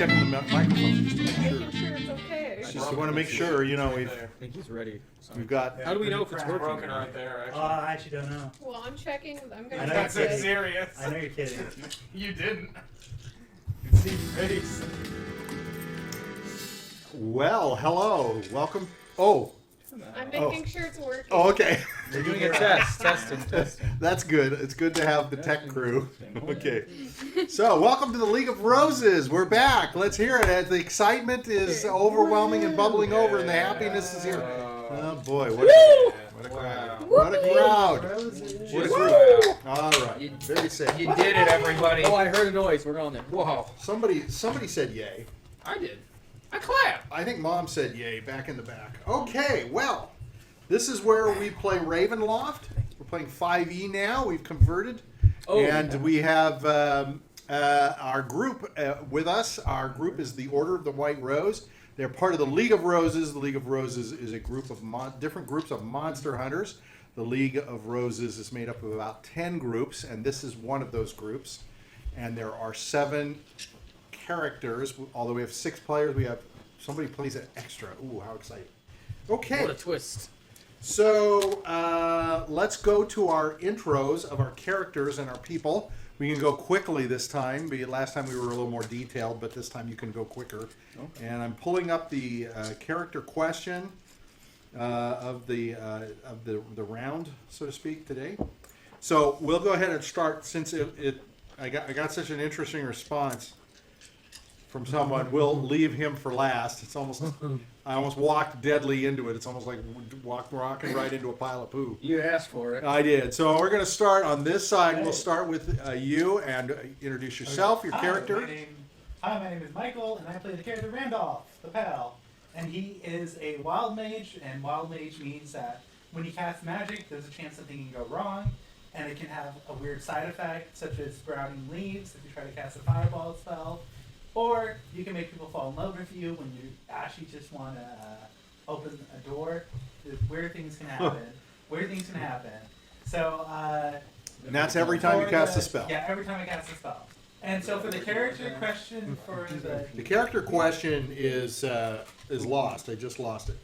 checking the microphone just to make sure. Making sure it's okay. Just want to make sure, you know, I think he's ready. we've got. How do we know if it's working? Broken right there, actually. I actually don't know. Well, I'm checking. I'm gonna I know check That's you're it. serious. I know you're kidding. You didn't. You see your face. Well, hello, welcome. Oh, I'm making sure it's working. oh, okay. We're doing a test. Testing. That's good. It's good to have the tech crew. Okay. So, welcome to the League of Roses. We're back. Let's hear it. The excitement is overwhelming and bubbling over, and the happiness is here. Oh boy, what a crowd! What a crowd! What a group! All right, very safe. You did it, everybody. Oh, I heard a noise. We're on there. Whoa. Somebody said yay. I did. I clapped. I think Mom said yay back in the back. Okay, well, this is where we play Ravenloft. We're playing 5e now. We've converted. And we have our group with us. Our group is the Order of the White Rose. They're part of the League of Roses. The League of Roses is a group of different groups of monster hunters. The League of Roses is made up of about 10 groups, and this is one of those groups. And there are 7 characters. Although we have 6 players, we have somebody plays an extra. Ooh, how exciting! Okay, What a twist. so let's go to our intros of our characters and our people. We can go quickly this time. Last time we were a little more detailed, but this time you can go quicker. Okay. And I'm pulling up the character question of the round, so to speak, today. So we'll go ahead and start since I got such an interesting response from someone. We'll leave him for last. It's almost I almost walked deadly into it. It's almost like rocking right into a pile of poo. You asked for it. I did. So we're going to start on this side. We'll start with you and introduce yourself, your character. Hi, my name is Michael, and I play the character Randolph the Pale. And he is a wild mage, and wild mage means that when you cast magic, there's a chance something can go wrong, and it can have a weird side effect, such as sprouting leaves if you try to cast a fireball spell. Or you can make people fall in love with you when you actually just want to open a door. Weird things can happen. So, And that's every time you cast a spell. Yeah, every time I cast a spell. And so for the character question for The character question is lost. I just lost it.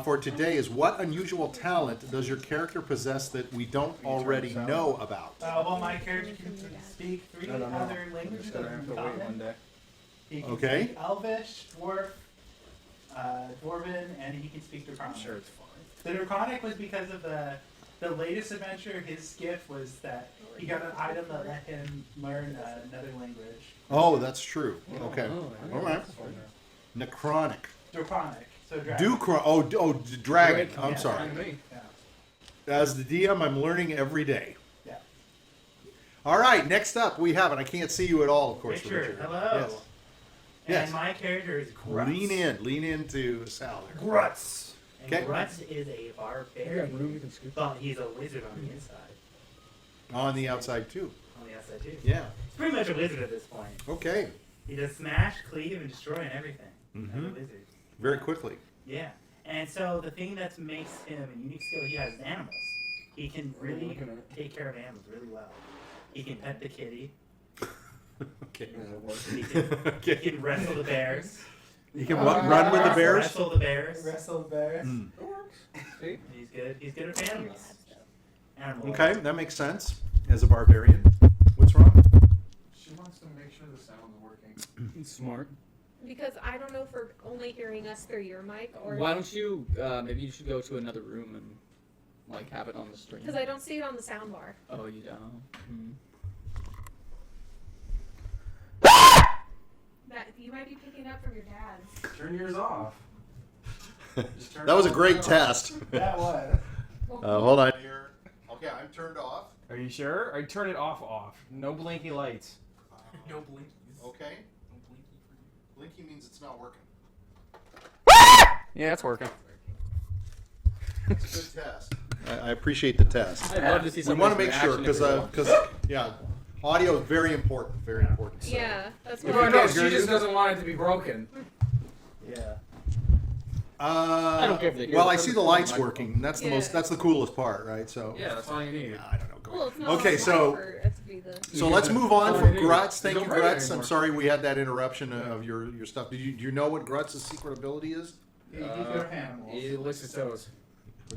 For today is what unusual talent does your character possess that we don't already know about? Well, my character can speak 3 other languages other than common. He can speak Elvish, Dwarf, Dwarven, and he can speak Draconic. I'm sure it's fine. The Draconic was because of the latest adventure. His gift was that he got an item that let him learn another language. Oh, that's true. Okay. All right. Necronic. Draconic. So dragon. Dragon. Yeah. I'm sorry. Yeah. As the DM, I'm learning every day. Yeah. All right. Next up, we have it. I can't see you at all, of course. Richard, Richard. hello. Yes. And Yes. my character is Grutz. Lean into Sal there. Grutz. And Okay. Grutz is a barbarian, but he's a wizard on the inside. On the outside too. On the outside too. Yeah. He's pretty much a wizard at this point. Okay. He does smash, cleave, and destroy and everything. Mhm. As a wizard. Very quickly. Yeah. And so the thing that makes him a unique skill he has is animals. He can really take care of animals really well. He can pet the kitty. Okay. He can wrestle the bears. You can run with the bears? Wrestle the bears. Wrestle the bears. Mm. He's good. He's good with animals. Animals. Okay, that makes sense. As a barbarian. What's wrong? She wants to make sure the sound's working. He's smart. Because I don't know if we're only hearing us through your mic or. Why don't you, maybe you should go to another room and, like, have it on the stream. Because I don't see it on the sound bar. Oh, you don't? Hmm. That you might be picking up from your dad's. Turn yours off. That was a great test. That was. Hold on here. Okay, I'm turned off. Are you sure? Or turn it off. No blinky lights. No blinkies. Okay. No blinky for you. Blinky means it's not working. Yeah, it's working. It's a good test. I appreciate the test. I'd love to see We some want to make sure because yeah, audio is very important. Very important. So. Yeah, that's If what you I can't know. hear she just doesn't want it to be broken. Yeah. I don't care if they hear Well, it. I see the lights working. That's the Yeah. most. That's the coolest part, right? So. Yeah, that's all you need. I don't know. Go Well, ahead. it's not Okay, on so for it to be the. So let's move on Oh, from yeah. Grutz. Thank you, Don't write it Grutz. I'm anymore. sorry we had that interruption of your stuff. Do you know what Grutz's secret ability is? You keep your animals. He licks his toes.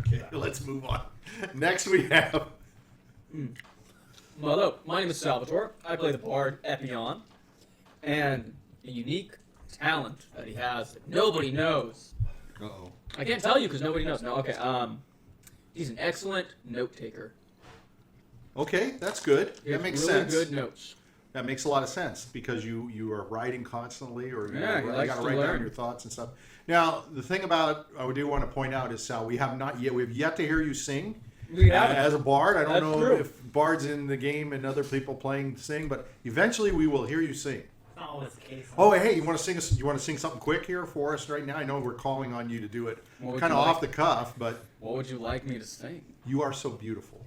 Okay, let's move on. Next we have. Hello, my name is Salvatore. I play the bard Epion, and a unique talent that he has that nobody knows. Uh-oh. I can't tell you because nobody knows. No, okay. He's an excellent note taker. Okay, that's good. He That has makes really sense. good notes. That makes a lot of sense because you are writing constantly, or Yeah, he you likes got to to write down learn. your thoughts and stuff. Now, the thing about I do want to point out is, Sal, we have yet to hear you sing. We have As a bard, I don't That's know true. if bards in the game and other people playing sing, but eventually we will hear you sing. Not always the case. Oh, hey, you want to sing us? You want to sing something quick here for us right now? I know we're calling on you to do it, What would kind of you off like? the cuff, but What would you like me to sing? you are so beautiful.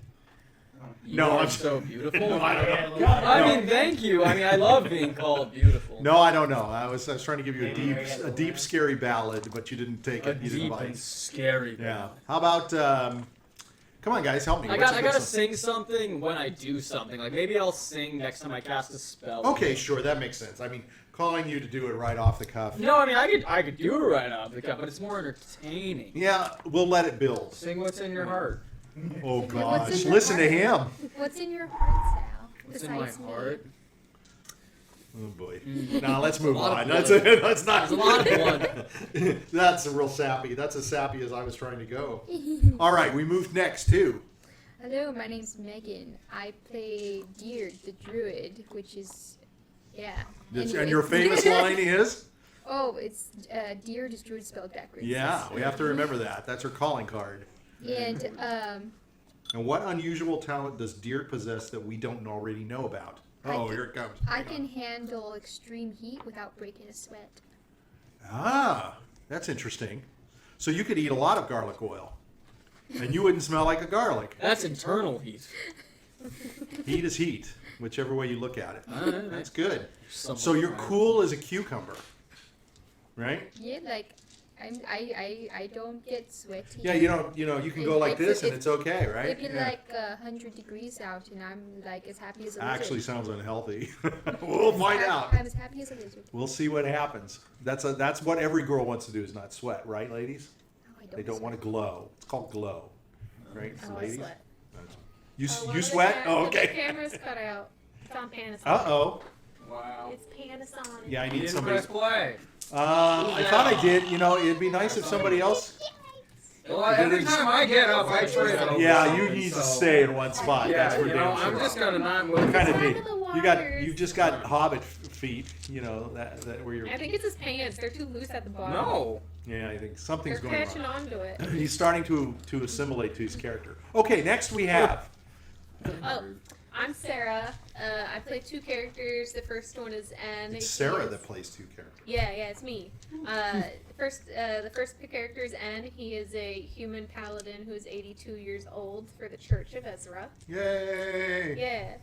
You No, are I'm- so beautiful. No, I don't know. I mean, thank you. I mean, I love being called beautiful. No, I don't know. I was trying to give you a deep, scary ballad, but you didn't take A it. You didn't deep bite. and scary. Yeah. How about? Come on, guys, help me. I What's a gotta good song? sing something when I do something. Like maybe I'll sing next time I cast a spell. Okay, sure, that makes sense. I mean, calling you to do it right off the cuff. No, I mean I could do it right off the cuff, but it's more entertaining. Yeah, we'll let it build. Sing what's in your heart. Oh What's gosh, in your listen to heart? him. What's in your heart, Sal? What's in my Besides me? heart? Oh boy. Mm. Now let's move A lot on. of That's blood. that's not. There's a lot of blood. That's a real sappy. That's as sappy as I was trying to go. All right, we move next to. Hello, my name's Meagan. I play Diurd, the druid, which is, yeah. And your famous line is. Oh, it's Diurd is druid spelled backwards. Yeah, we have to remember that. That's her calling card. And And what unusual talent does Diurd possess that we don't already know about? Oh, here it comes. I can handle extreme heat without breaking a sweat. Ah, that's interesting. So you could eat a lot of garlic oil, and you wouldn't smell like a garlic. That's internal heat. Heat is heat, whichever way you look at it. Alright. That's good. Somewhat So you're fine. cool as a cucumber, right? Yeah, like I don't get sweaty. Yeah, you can go like this and it's okay, right? It'd be Yeah. like 100 degrees out, and I'm like as happy as a lizard. Actually sounds unhealthy. We'll find out. I'm as happy as a lizard. We'll see what happens. That's what every girl wants to do is not sweat, right, ladies? No, I don't They don't want to glow. It's called glow, right? Oh, I ladies. sweat. You Oh, you well, sweat? the Oh, The okay. camera's cut out. It's on Panasonic. Uh-oh. Wow. It's Panasonic. Yeah, I You need didn't somebody. press play. I thought I did. It'd be nice if somebody else. Well, every time I get up, I trip over Yeah, you something, need to so- stay in one spot. Yeah, That's for you know, damn I'm sure. just gonna not move. Kind of Side neat. of the You've just got hobbit feet. That where you're. I think it's his pants. They're too loose at the bottom. No. Yeah, I think something's They're going catching on. on to it. He's starting to assimilate to his character. Okay, next we have. Oh, I'm Sarah. I play two characters. The first one is Anne. It's Sarah He is- that plays two characters. Yeah, it's me. The first character is Anne. He is a human paladin who is 82 years old for the Church of Ezra. Yay! Yeah,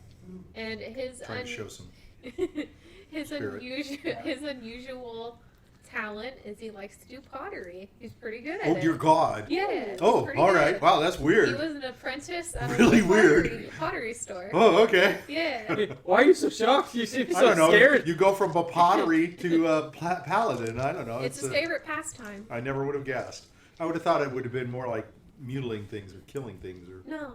and his Trying to show some. his spirit. unusual talent is he likes to do pottery. He's pretty good at Oh it. dear God! Yeah. he's Oh, pretty all good. right. Wow, that's He weird. was an apprentice at Really a weird. pottery store. Oh, okay. Yeah. Why are you so shocked? You seem I so don't know. scared. You go from a pottery to a paladin. I don't know. It's his favorite pastime. I never would have guessed. I would have thought it would have been more like mutilating things or killing things or No,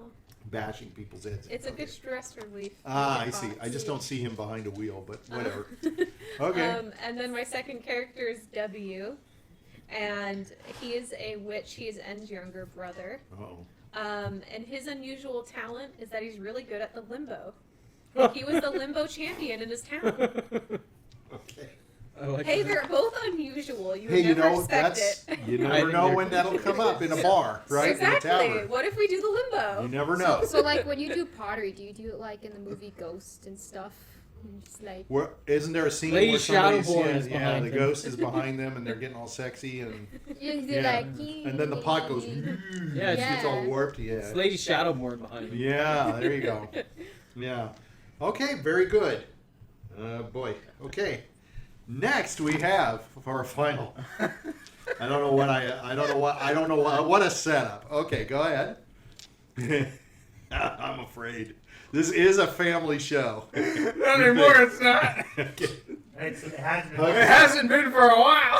bashing people's heads. it's a Okay. good stress relief. Ah, I Good see. thoughts. I just don't see him behind a wheel, but Uh, whatever. Okay. And then my second character is W, and he is a witch. He is N's younger brother. Oh. And his unusual talent is that he's really good at the limbo. Like, he was the limbo champion in his town. Okay. I like Hey, that. they're both unusual. You Hey, would you never know expect that's it. you I never think know they're- when that'll come up in a bar, right? Exactly. In a tavern. What if we do the limbo? You never know. So like when you do pottery, do you do it like in the movie Ghost and stuff? And just like Isn't there a scene Lady where somebody's Shadowborn is the behind them. ghost is behind them and they're getting all sexy and you do yeah. like and then the pot goes Yeah, it's all Yeah. warped. It's Yeah. Lady Shadowborn behind you. Yeah. There you go. Yeah. Okay. Very good. Boy. Okay. Next we have for our final. I don't know what a setup. Okay, go ahead. I'm afraid. This is a family show. Not anymore, it's not. Okay. It hasn't been. It hasn't been for a while.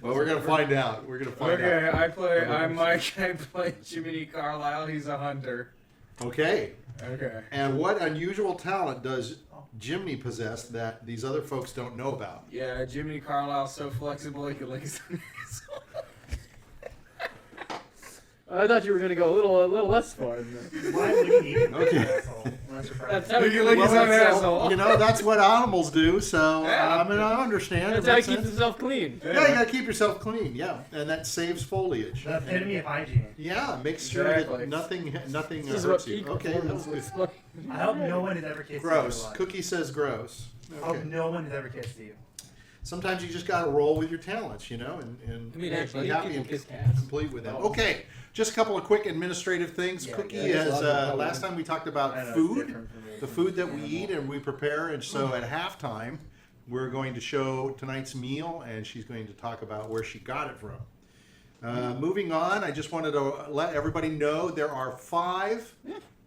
Well, we're gonna find out. We're gonna find out. Okay, I'm Mike. I play Jiminy Carlyle. He's a hunter. Okay. Okay. And what unusual talent does Jiminy possess that these other folks don't know about? Yeah, Jiminy Carlyle's so flexible he can lick his asshole. I thought you were gonna go a little less far than that. Why would you need it? Okay. Asshole? That's That's surprising. how He he can lick his own asshole. You know, that's what animals do. So Yeah. I mean, I understand. That's It how he makes keeps sense. himself clean. Yeah, you gotta keep yourself clean. Yeah, and that saves foliage. The epitome of hygiene. Yeah, make sure Exactly. that nothing This is hurts what you. peak Okay, that's performance good. looks like. I hope no one has ever kissed you. Gross. in their life. Cookie says gross. I hope Okay. no one has ever kissed you. Sometimes you just gotta roll with your talents, you know, and I mean, be actually, happy people and kiss cats. complete with them. Okay, just a couple of quick administrative things. Yeah, Cookie yeah, has yeah. last time we talked about I know, it's food, different for me. the food that we eat and we prepare, and so at halftime we're going to show tonight's meal, and she's going to talk about where she got it from. Moving on, I just wanted to let everybody know there are 5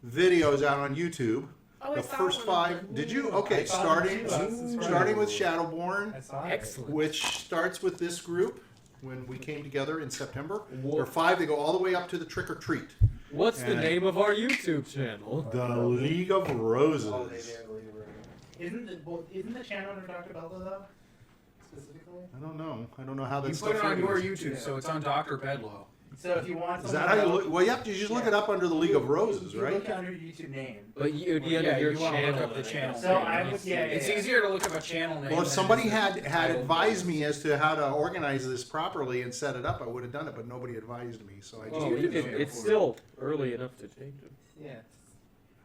videos out on YouTube. Oh, I The saw first one of 5. them. Did you? I Okay, saw starting them too. I was surprised. starting with Shadowborn, I saw it. Excellent. which starts with this group when we came together in September. Whoa. There are 5. They go all the way up to the Trick or Treat. What's the And- name of our YouTube channel? The League of Roses. Oh, they did, believe it. Isn't the channel under Dr. Belta though? Specifically? I don't know. I don't know how You that's. put it on your YouTube, so it's on Dr. Bedlow. So if you want Is someone that how you to look? Well, you have to just look it up under the League of Roses, you right? look under your YouTube name. But you'd be under Yeah, your you wanna look channel. up the channel. So I would, yeah, It's yeah. easier to look up a channel name. Well, if than somebody it is had title. advised me as to how to organize this properly and set it up, I would have done it. But nobody advised me, so I just. Oh, You you did could, it it's before. still early enough to change it. Yeah.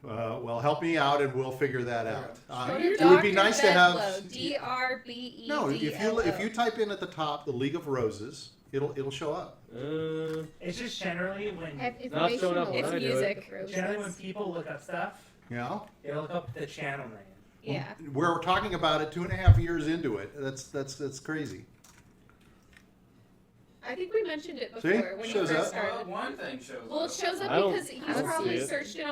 Well, help me out, and we'll figure that out. Go to It would be Dr. nice to have. Bedlow, DRBEDLO. No, if you type in at the top the League of Roses, it'll show up. It's just generally when Not showing up when It's I do music. generally when people look up stuff, Yeah. they'll look up the channel name. Yeah. We're talking about it 2.5 years into it. That's crazy. I think we mentioned it See? before when you Shows first up. started. One thing shows Well, it up. shows I up don't- because I he's don't probably see it. searched it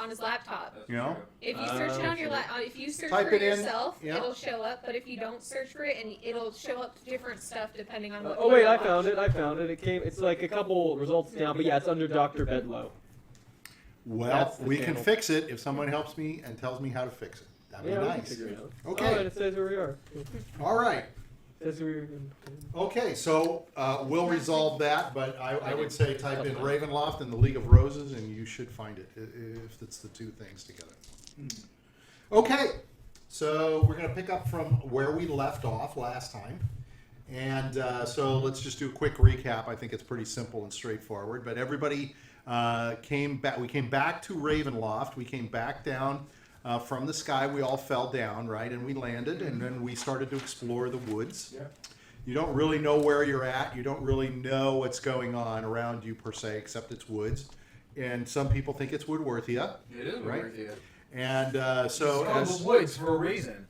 on his laptop. That's You know? true. If you search it on your if you search Type for it in, yourself, yeah. it'll show up. But if you don't search for it, and it'll show up different stuff depending on what. Oh you wait, I watch. found it. I found it. It came. It's like a couple results down, but yeah, it's under Dr. Bedlow. Well, That's the we can channel. fix it if someone helps me and tells me how to fix it. That'd be Yeah, we can nice. figure it out. Okay. Oh, and it says where we are. All right. It says we're. Okay, so we'll resolve that, but I would say type in Ravenloft and the League of Roses, and you should find it if it's the 2 things together. Okay, so we're going to pick up from where we left off last time. And so let's just do a quick recap. I think it's pretty simple and straightforward. But everybody came back. We came back to Ravenloft. We came back down from the sky. We all fell down, right? And we landed, and then we started to explore the woods. Yeah. You don't really know where you're at. You don't really know what's going on around you per se, except it's woods. And some people think it's Woodworthia. It is Right. worth it. And It's so called as the woods for a reason.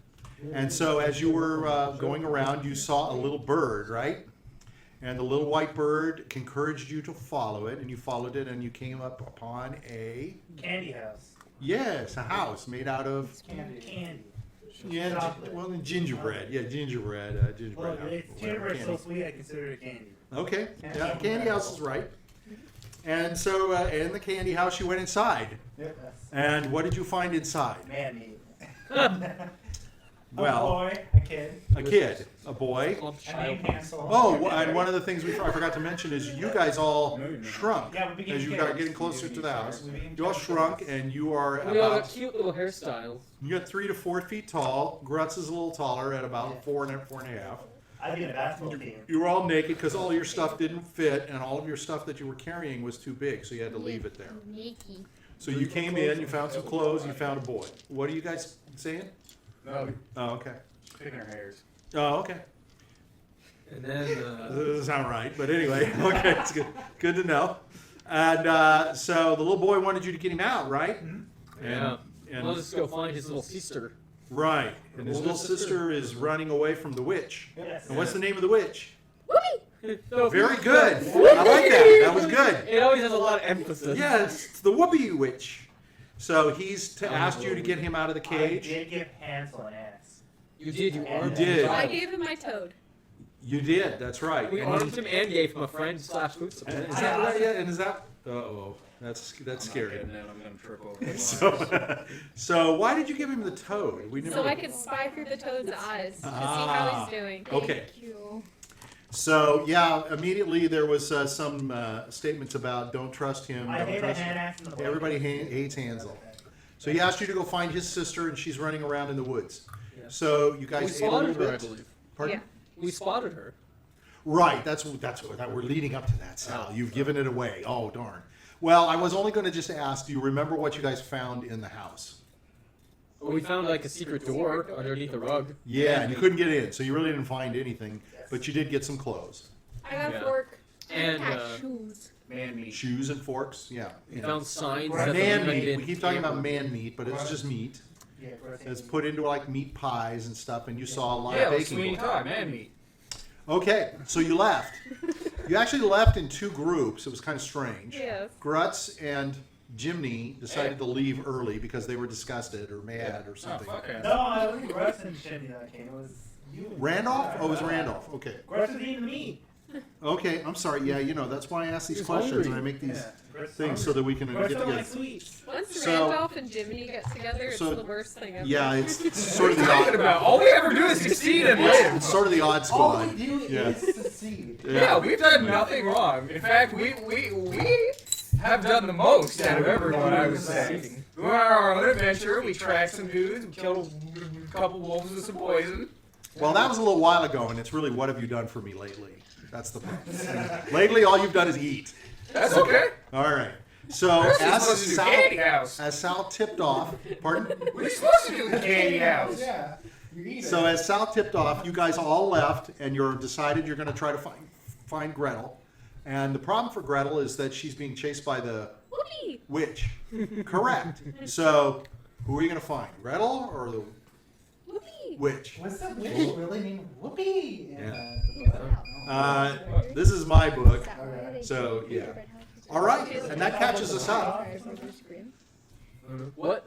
as you were going around, you saw a little bird, right? And the little white bird encouraged you to follow it, and you followed it, and you came up upon a Candy house. yes, a house made out of Candy. yeah, Chocolate. well, gingerbread, yeah, gingerbread, Well, gingerbread. house, it's whatever, gingerbread so candy. sweet I consider it a candy. Okay, yeah, candy house is right. And so in the candy house, you went inside, Yes. and what did you find inside? Man meat. Well, a boy, a kid, a kid, a boy. named Hansel. Oh, and one of the things I forgot to mention is you guys all shrunk Yeah, we became as you kids. got getting closer to the house. We became You all kids. shrunk, and you are We all got about cute little hairstyles. you got 3 to 4 feet tall. Grutz is a little taller at about 4.5. I'd be in a basketball team. You were all naked because all your stuff didn't fit, and all of your stuff that you were carrying was too big, so you had to leave it there. Sneaky. So you came in, you found some clothes, you found a boy. What are you guys saying? No, Oh, okay. picking our hairs. Oh, okay. And then That doesn't sound right, but anyway, okay, it's good. Good to know. And so the little boy wanted you to get him out, right? yeah, And we'll just go find his little sister. right. And his Older little sister. sister is running away from the witch. Yes. And what's the name of the witch? No, Very good. I like that. That was good. It always has a lot of emphasis. Yes, it's the Whoopie witch. So he's asked you to get him out of the cage. I did give Hansel an ass. You did. You armed did. him. I gave him my toad. You did. That's right. We And armed him and gave him a friend slash food supply. is that right? Yeah. And is that? Uh-oh. That's scary. I'm gonna trip over. the So why did you give him the toad? We never. So I could spy through the toad's eyes to see how he's doing. Okay. Thank you. So yeah, immediately there was some statements about don't trust him. I Don't hate a trust hand him. ass in the Everybody hates Hansel. So he asked you to go find his sister, and she's running around in the woods. Yeah. So you We guys ate a little spotted her, I bit. believe. Pardon? Yeah. We spotted her. Right. That's what we're leading up to that, Sal. You've given it away. Oh darn. Well, I was only going to just ask. Do you remember what you guys found in the house? We found like a secret door underneath a rug. Yeah, and you couldn't get in, so you really didn't find anything, but you did get some clothes, I got Yeah. a fork. And Shoes. Man meat. shoes, and forks. Yeah. we Yeah. found signs Right. that the Man women meat. didn't We keep talking about care. man meat, but it's just meat. Yeah, It's put into like meat pies and stuff, and you saw a lot Yeah, of like baking. Sweeney going on. Todd, man meat. Okay, so you left. You actually left in two groups. It was kind of strange. Yes. Grutz and Jiminy decided to leave early because they were disgusted or mad or Oh, something. fuck No, Hansel. I was Grutz and Jimmy that came. It was you. and Randolph? Oh, it was Randolph. Okay. Grutz was eating the meat. Okay, I'm sorry. Yeah, that's why I ask these He's questions hungry. and I make these Yeah. Grutz things hungry. so that we can Grutz get don't like together. sweets. Once So- Randolph and Jiminy get together, it's so- the worst thing ever. Yeah, it's sort What of are you the talking odd. about? All we ever do is succeed and live. It's sort of the odd All squad. we do Yeah. is succeed. Yeah, we've done nothing wrong. In fact, we have done the most out of everyone, I would say. We went on our own adventure, we tracked some dudes, we killed a couple wolves with some poison. Well, that was a little while ago, and it's really what have you done for me lately? That's the problem. Lately, all you've done is eat. That's okay. All right. So We're as supposed to do candy house. Sal tipped off, pardon? What are you supposed to do with the candy house? Yeah. You eat So it. as Sal tipped off, you guys all left, and you're decided you're going to try to find Gretel. And the problem for Gretel is that she's being chased by the Whoopie! witch. Correct. So who are you going to find, Gretel or the Whoopie! witch? Was the witch really named Whoopie? This is my book. Okay. So, yeah. All right, and that catches us up. What?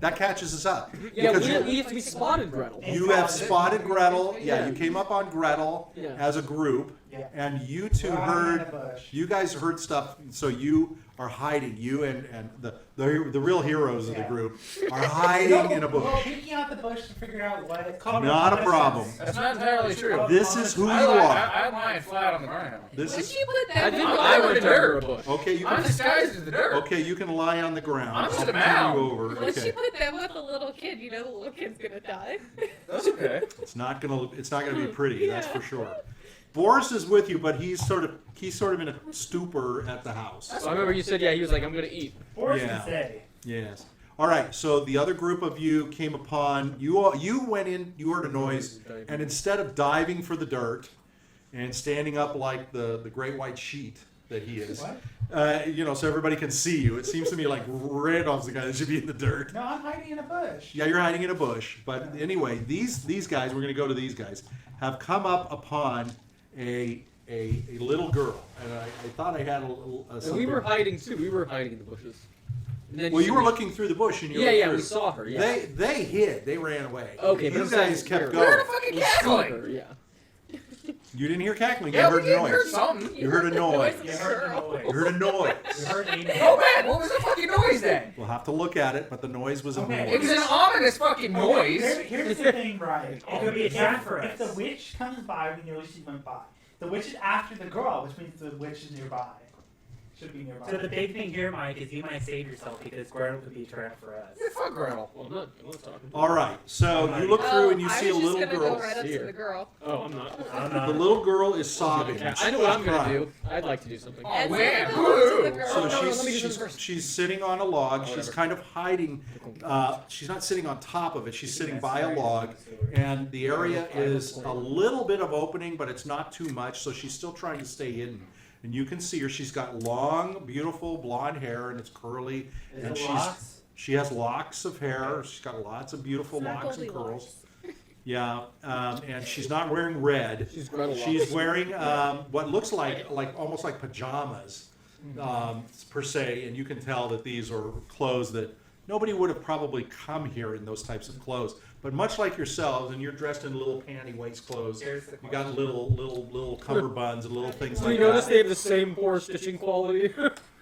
That catches us up. Yeah, Because we spotted Gretel. you have spotted Gretel. Yeah, you came up on Gretel Yeah. as a group, Yeah. and you two heard. You guys heard stuff, so you are hiding. You and the real heroes of the group are hiding in a Well, bush. peeking out the bush to figure out what it's Not a problem. That's not entirely true. This is who you I are. lie flat on the ground. This Would is you put I that didn't. in I the went under a bush. okay. You I'm can disguised as the dirt. okay. You can lie on the ground. I'm I'll just a turn mound. you over. Once you Okay. put them with a little kid, you know the little kid's gonna die. That's okay. It's not gonna be pretty. That's for sure. Boris is with you, but he's sort of in a stupor at the house. So I remember you said, yeah, he was like, I'm gonna eat. Forced Yeah. to say. Yes. All right. So the other group of you came upon you. You went in. You heard a noise, and instead of diving for the dirt and standing up like the great white sheet that he is, What? so everybody can see you. It seems to me like Randolph's the guy that should be in the dirt. No, I'm hiding in a bush. Yeah, you're hiding in a bush. But anyway, these guys, we're going to go to these guys, have come up upon a little girl, and I thought I had a And something. we were hiding too. We were hiding in the bushes. And then Well, you were looking through the bush, and you Yeah, looked yeah, through. we saw her. Yeah. They hid. They ran away. Okay, but you I'm saying guys kept we're- We're going. the fucking We saw cackling. her. Yeah. You didn't hear cackling. Yeah, you we heard did noise. hear something. You heard a noise. You heard the You noise. heard a noise. You heard a Oh man, what was the fucking noise then? We'll have to look at it, but the noise was a Okay. It was noise. an ominous fucking noise. Here's the thing, right? It could be a trap for If us. the witch comes by, we know she went by. The witch is after the girl, which means the witch is nearby. Should be nearby. So the big thing here, Mike, is you might save yourself because Gretel could be a trap for us. Yeah, fuck Gretel. Well, I'm not talking. All right. So you look through and you see a little I was just gonna girl. go right up to Here. the girl. Oh, I'm not. I'm The not. little girl is sobbing. I know what I'm gonna Crying. do. I'd like to do something. Oh, And man. so go up to the Woo. girl. So no, let me do she's something first. she's sitting on a log. Oh, She's whatever. kind of hiding. She's not sitting on top of it. She's sitting by a log, and the area is a little bit of opening, but it's not too much. So she's still trying to stay hidden. And you can see her. She's got long, beautiful blonde hair, and it's curly. Is And it she's lots? she has locks of hair. She's got lots of beautiful locks and curls. Yeah, and she's not wearing red. She's Gretel. She's wearing what looks like almost like pajamas, per se, and you can tell that these are clothes that nobody would have probably come here in those types of clothes. But much like yourselves, and you're dressed in little panty waist clothes, Here's the you got question. little cummerbunds and little things Do like you notice that. they have the same poor stitching quality?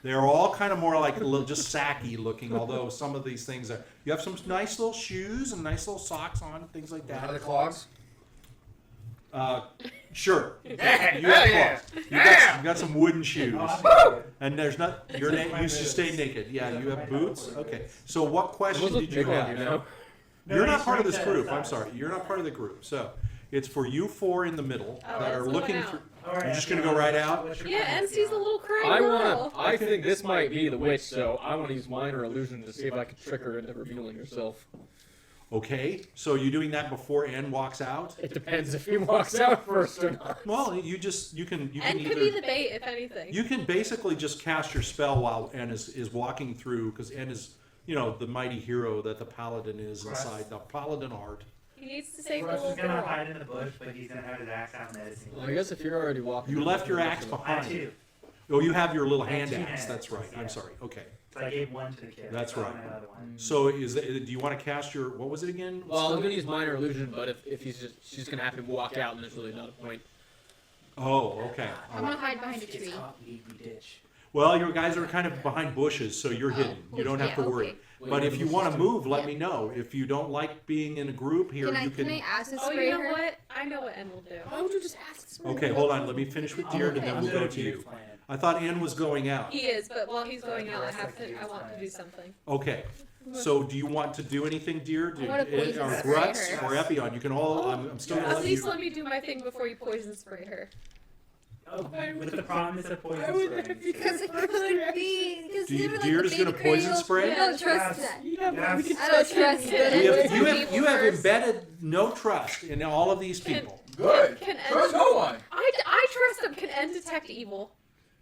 They're all kind of more like a little, just sacky looking, although some of these things are. You have some nice little shoes and nice little socks on, things like Are the that. clogs? Sure. Yeah, You got yeah. clogs. You got some wooden shoes. And there's not. You're you used to stay naked. Yeah, you have boots. Okay. So what question did you have? You're not part of this group. I'm sorry. You're not part of the group. So it's for you four in the middle Oh, that are let's go looking out. through. Alright, You're just gonna go right out? Yeah, and she's a little crying girl. I think this might be the witch, so I want to use minor illusion to see if I can trick her into revealing herself. Okay. So you're doing that before Anne walks out? It depends if he walks out first or not. Well, you can And could be the bait, if anything. You can basically just cast your spell while N is walking through, because N is, the mighty hero that the paladin is inside, the paladin heart. He needs to save the Russ little is gonna girl. hide in the bush, but he's gonna have his axe out menacing. Well, I guess if you're already walking... You left your axe I behind. too. Oh, you have your little I have hand two axe. hand That's right. axes, I'm yeah. sorry. Okay. So I gave one to the kid. That's I right. found another one. So do you want to cast your, what was it again? Well, I'm gonna use minor illusion, but if she's gonna have him walk out, and there's really not a point. Oh, okay. I'm gonna hide behind a tree. It's caught me, we ditch. Well, you guys are kind of behind bushes, so you're hidden. You don't have to worry. Okay. But if you want to move, let me know. If you don't like being in a group here, you Can I can. acid Oh, spray you know her? what? I know what N will do. Why would you just acid spray Okay, her? hold on. Let me finish with Diurd, and then Okay. we'll go to you. I thought Anne was going out. He is, but while he's going out, I want to do something. Okay. So do you want to do anything, dear? I wanna poison Or spray Grutz her. or Epion? You can all. I'm still gonna At let least you. let me do my thing before you poison spray her. Oh, with the promise of poison spray. Because it could be. Because Do you, they were like Diurd the is gonna baby poison cradle. spray? I don't trust Yes. that. Yes. I don't trust You that. have embedded no trust in all of these people. Good. Can Trust N, no one. I trust him. Can N detect evil?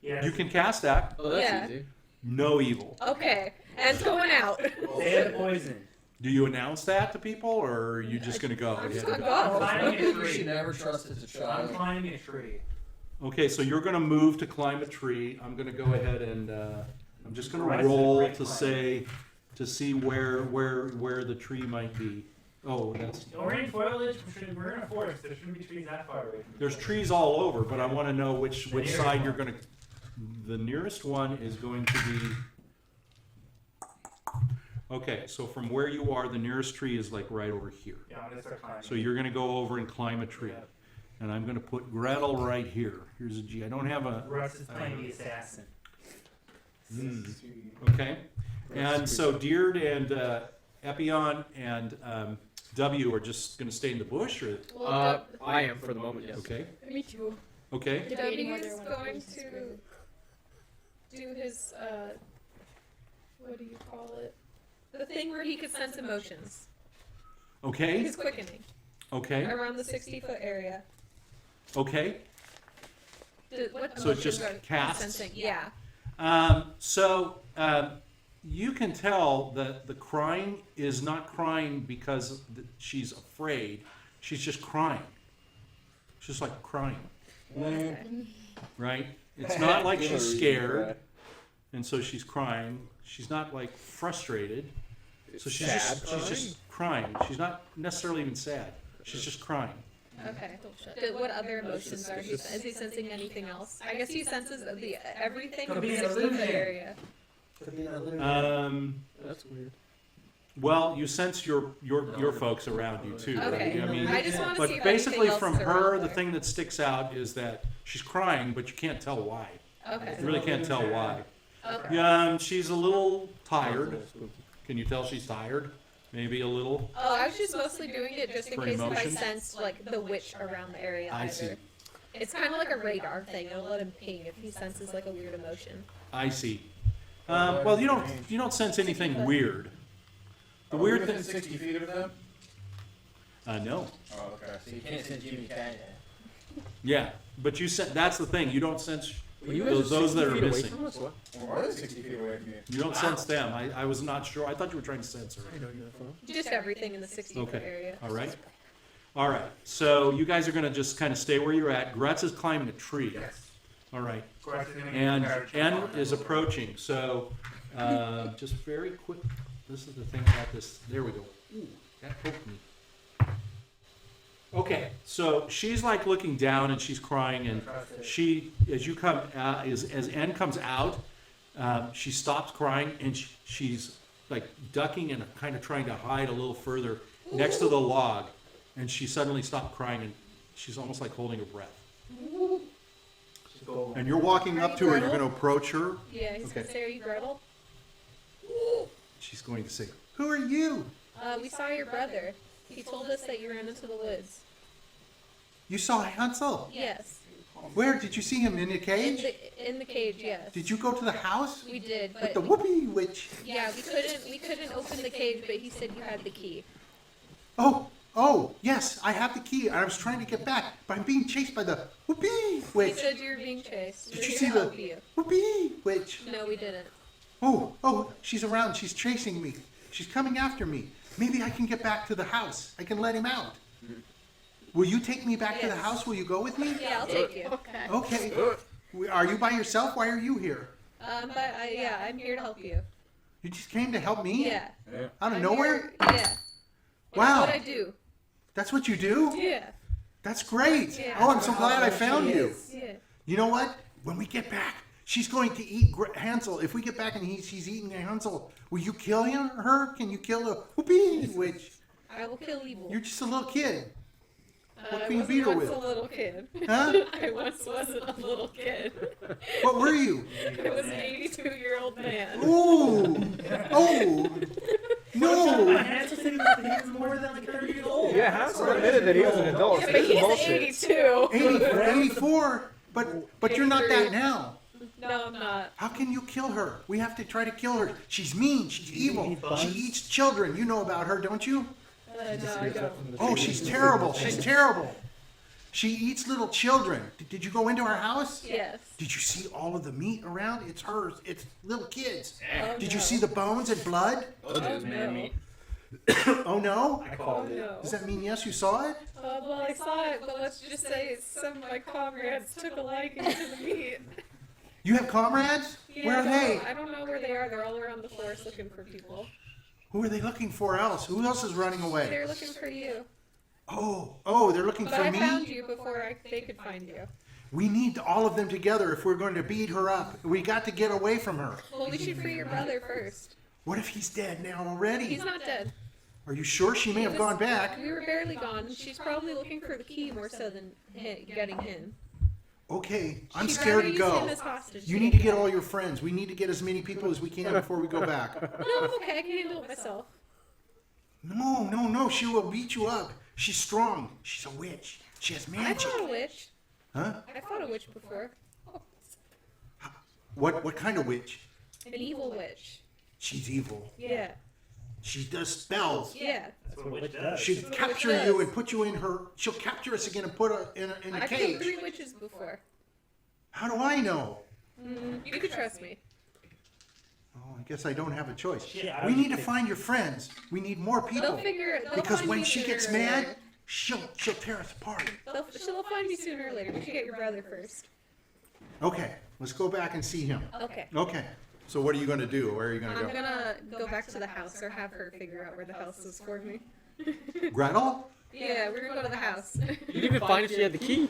Yes. You can cast that. Oh, that's Yeah. easy. No evil. Okay. N's going out. Say the poison. Do you announce that to people, or are you just gonna go? I'm just Yeah. gonna I'm go. climbing a You should tree. never trust as a I'm child. climbing a tree. Okay, so you're gonna move to climb a tree. I'm gonna go ahead and I'm just gonna Right, roll right, to right. see where the tree might be. Oh, that's. We're in foliage. We're in a forest. There shouldn't be trees that far away. From There's each other. trees all over, but I want to know which nearest side one. you're gonna. The nearest one is going to be. Okay, so from where you are, the nearest tree is like right over here. Yeah, I'm gonna start climbing. So you're gonna go over and climb a tree, and I'm gonna put Gretel right here. Here's a G. I don't have a. Russ is playing the assassin. Okay, and so Diurd and Epion and W are just gonna stay in the bush, or I am for the moment, yes. okay, Me too. okay. Debating W whether is I wanna going poison to spray do his what do you call it? The thing where he could sense emotions. Okay, His quickening okay, around the 60-foot area. okay. What So it just emotions are you casts? sensing? Yeah. You can tell that the crying is not crying because she's afraid. She's just crying. She's like crying, Okay. right? It's not like she's scared, and so she's crying. She's not like frustrated. So she's just crying. She's not necessarily even sad. She's just crying. Okay. What other emotions are he? Is he sensing anything else? I guess he senses everything in Could be the an 60-foot illusion. area. That's weird. Well, you sense your folks around you too. Okay. Right? I mean, I just want to see but if basically anything else from is her, around the there. thing that sticks out is that she's crying, but you can't tell why. Okay. You really can't tell why. Okay. She's a little tired. Can you tell she's tired? Maybe a little. Oh, I was just mostly doing it just in For case if I emotions? sensed like the witch around the area. I either. see. It's kind of like a radar thing. It'll let him ping if he senses like a weird emotion. I see. Well, you don't sense anything weird. The weird within thing. 60 feet of them? No. Oh, okay. So you can't send Jiminy Carlyle. Yeah, but you that's the thing. You don't sense Well, you guys are those 60 that are feet away missing. from us, what? Or are they 60 feet away from you? You don't sense them. I was not sure. I thought you were trying to sense her. I know you're from. Just everything in the 60-foot Okay. area. All right. All right. So you guys are going to just kind of stay where you're at. Grutz is climbing a tree. Yes. All right. Russ is gonna And get N is approaching. So just very quick. This is the thing about this. There we go. Ooh, that poked me. Okay, so she's like looking down and she's crying, and she, as you come out, as N comes out, she stops crying and she's like ducking and kind of trying to hide a little further next to the log, and she suddenly stopped crying and she's almost like holding her breath. And you're walking up to her. You're going to approach her. Yeah, he's gonna say, "Are you Gretel?" She's going to say, "Who are you? We saw your brother. He told us that you ran into the woods. You saw Hansel. Yes. Where did you see him? In the cage? In the cage, yes. Did you go to the house We did, with but the Whoopie witch? yeah, we couldn't open the cage, but he said you had the key. Oh, yes, I have the key. I was trying to get back, but I'm being chased by the Whoopie He witch. said you were being chased. Did We're you here see to the help you. Whoopie witch? No, we didn't. Oh, she's around. She's chasing me. She's coming after me. Maybe I can get back to the house. I can let him out. Will you take me back to the Yes. house? Will you go with me? Yeah, I'll take you. Okay. Are you by yourself? Why are you here? I'm here to help you. You just came to help me? Yeah. Out of I'm nowhere? here- Yeah. Wow. That's what I do. That's what you do? Yeah. That's great. Yeah. Oh, I'm so glad I found you. Yeah. You know what? When we get back, she's going to eat Hansel. If we get back and she's eating Hansel, will you kill her? Can you kill the Whoopie witch? I will kill evil. You're just a little kid. What I can you wasn't beat her once with? a little kid. Huh? I once wasn't a little kid. What were you? I was an 82-year-old man. Ooh. Oh. No. Hansel said he was more than like 30 years old. Yeah, Hansel admitted that he was an adult. So But this is he's bullshit. 82. 84. But you're not that now. No, I'm not. How can you kill her? We have to try to kill her. She's mean. She's evil. She eats children. You know about her, don't you? No, I don't. Oh, she's terrible. She's terrible. She eats little children. Did you go into her house? Yes. Did you see all of the meat around? It's hers. It's little kids. Oh, Did no. you see the bones and blood? Oh, no. Oh, no? I called Oh, it. no. Does that mean yes, you saw it? Well, I saw it, but let's just say some of my comrades took a liking to the meat. You have comrades? Yeah, Where are they? I don't know where they are. They're all around the forest looking for people. Who are they looking for else? Who else is running away? They're looking for you. Oh, they're looking But for I me? found you before they could find you. We need all of them together if we're going to beat her up. We got to get away from her. Well, we should free your brother first. What if he's dead now already? He's not dead. Are you sure? She may have gone back. We were barely gone. She's probably looking for the key more so than getting him. Okay, I'm She'd scared rather to use go. him as hostage You need to get all your friends. We need to get as many people as we can before we go back. No, okay, I can handle it myself. No. She will beat you up. She's strong. She's a witch. She has I magic. fought a witch. Huh? I fought a witch before. What kind of witch? An evil witch. She's evil. Yeah. She does spells. Yeah. That's what a witch does. She'll That's what capture witch you does. and put you in her. She'll capture us again and put us in a I've cage. killed 3 witches before. How do I know? You could trust me. Oh, I guess I don't have a choice. Yeah, I We was need to thinking- find your friends. We need more people. They'll Because find when me she sooner gets or mad, later. she'll tear us apart. She'll find me sooner or later. We should get your brother first. Okay, let's go back and see him. Okay. Okay. So what are you going to do? Where are you going to I'm go? gonna go back to the house or have her figure out where the house is for me. Gretel? Yeah, we're gonna go to the house. You didn't even find if she had the key.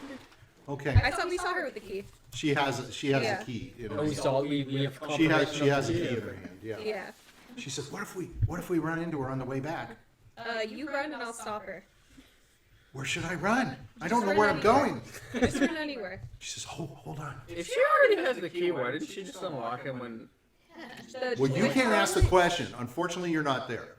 Okay. We saw her with the key. She has Yeah. a key. In her Oh, we hand. saw. We have She has confirmation of a the key in her hand. Yeah. Yeah. She says, "What if we run into her on the way back? You run and I'll stop her. Where should I run? I don't know run where I'm anywhere. going." Just run anywhere. She says, "Hold on." If she already has the key, why didn't she just unlock him when... Well, you can't ask the question. Unfortunately, you're not there.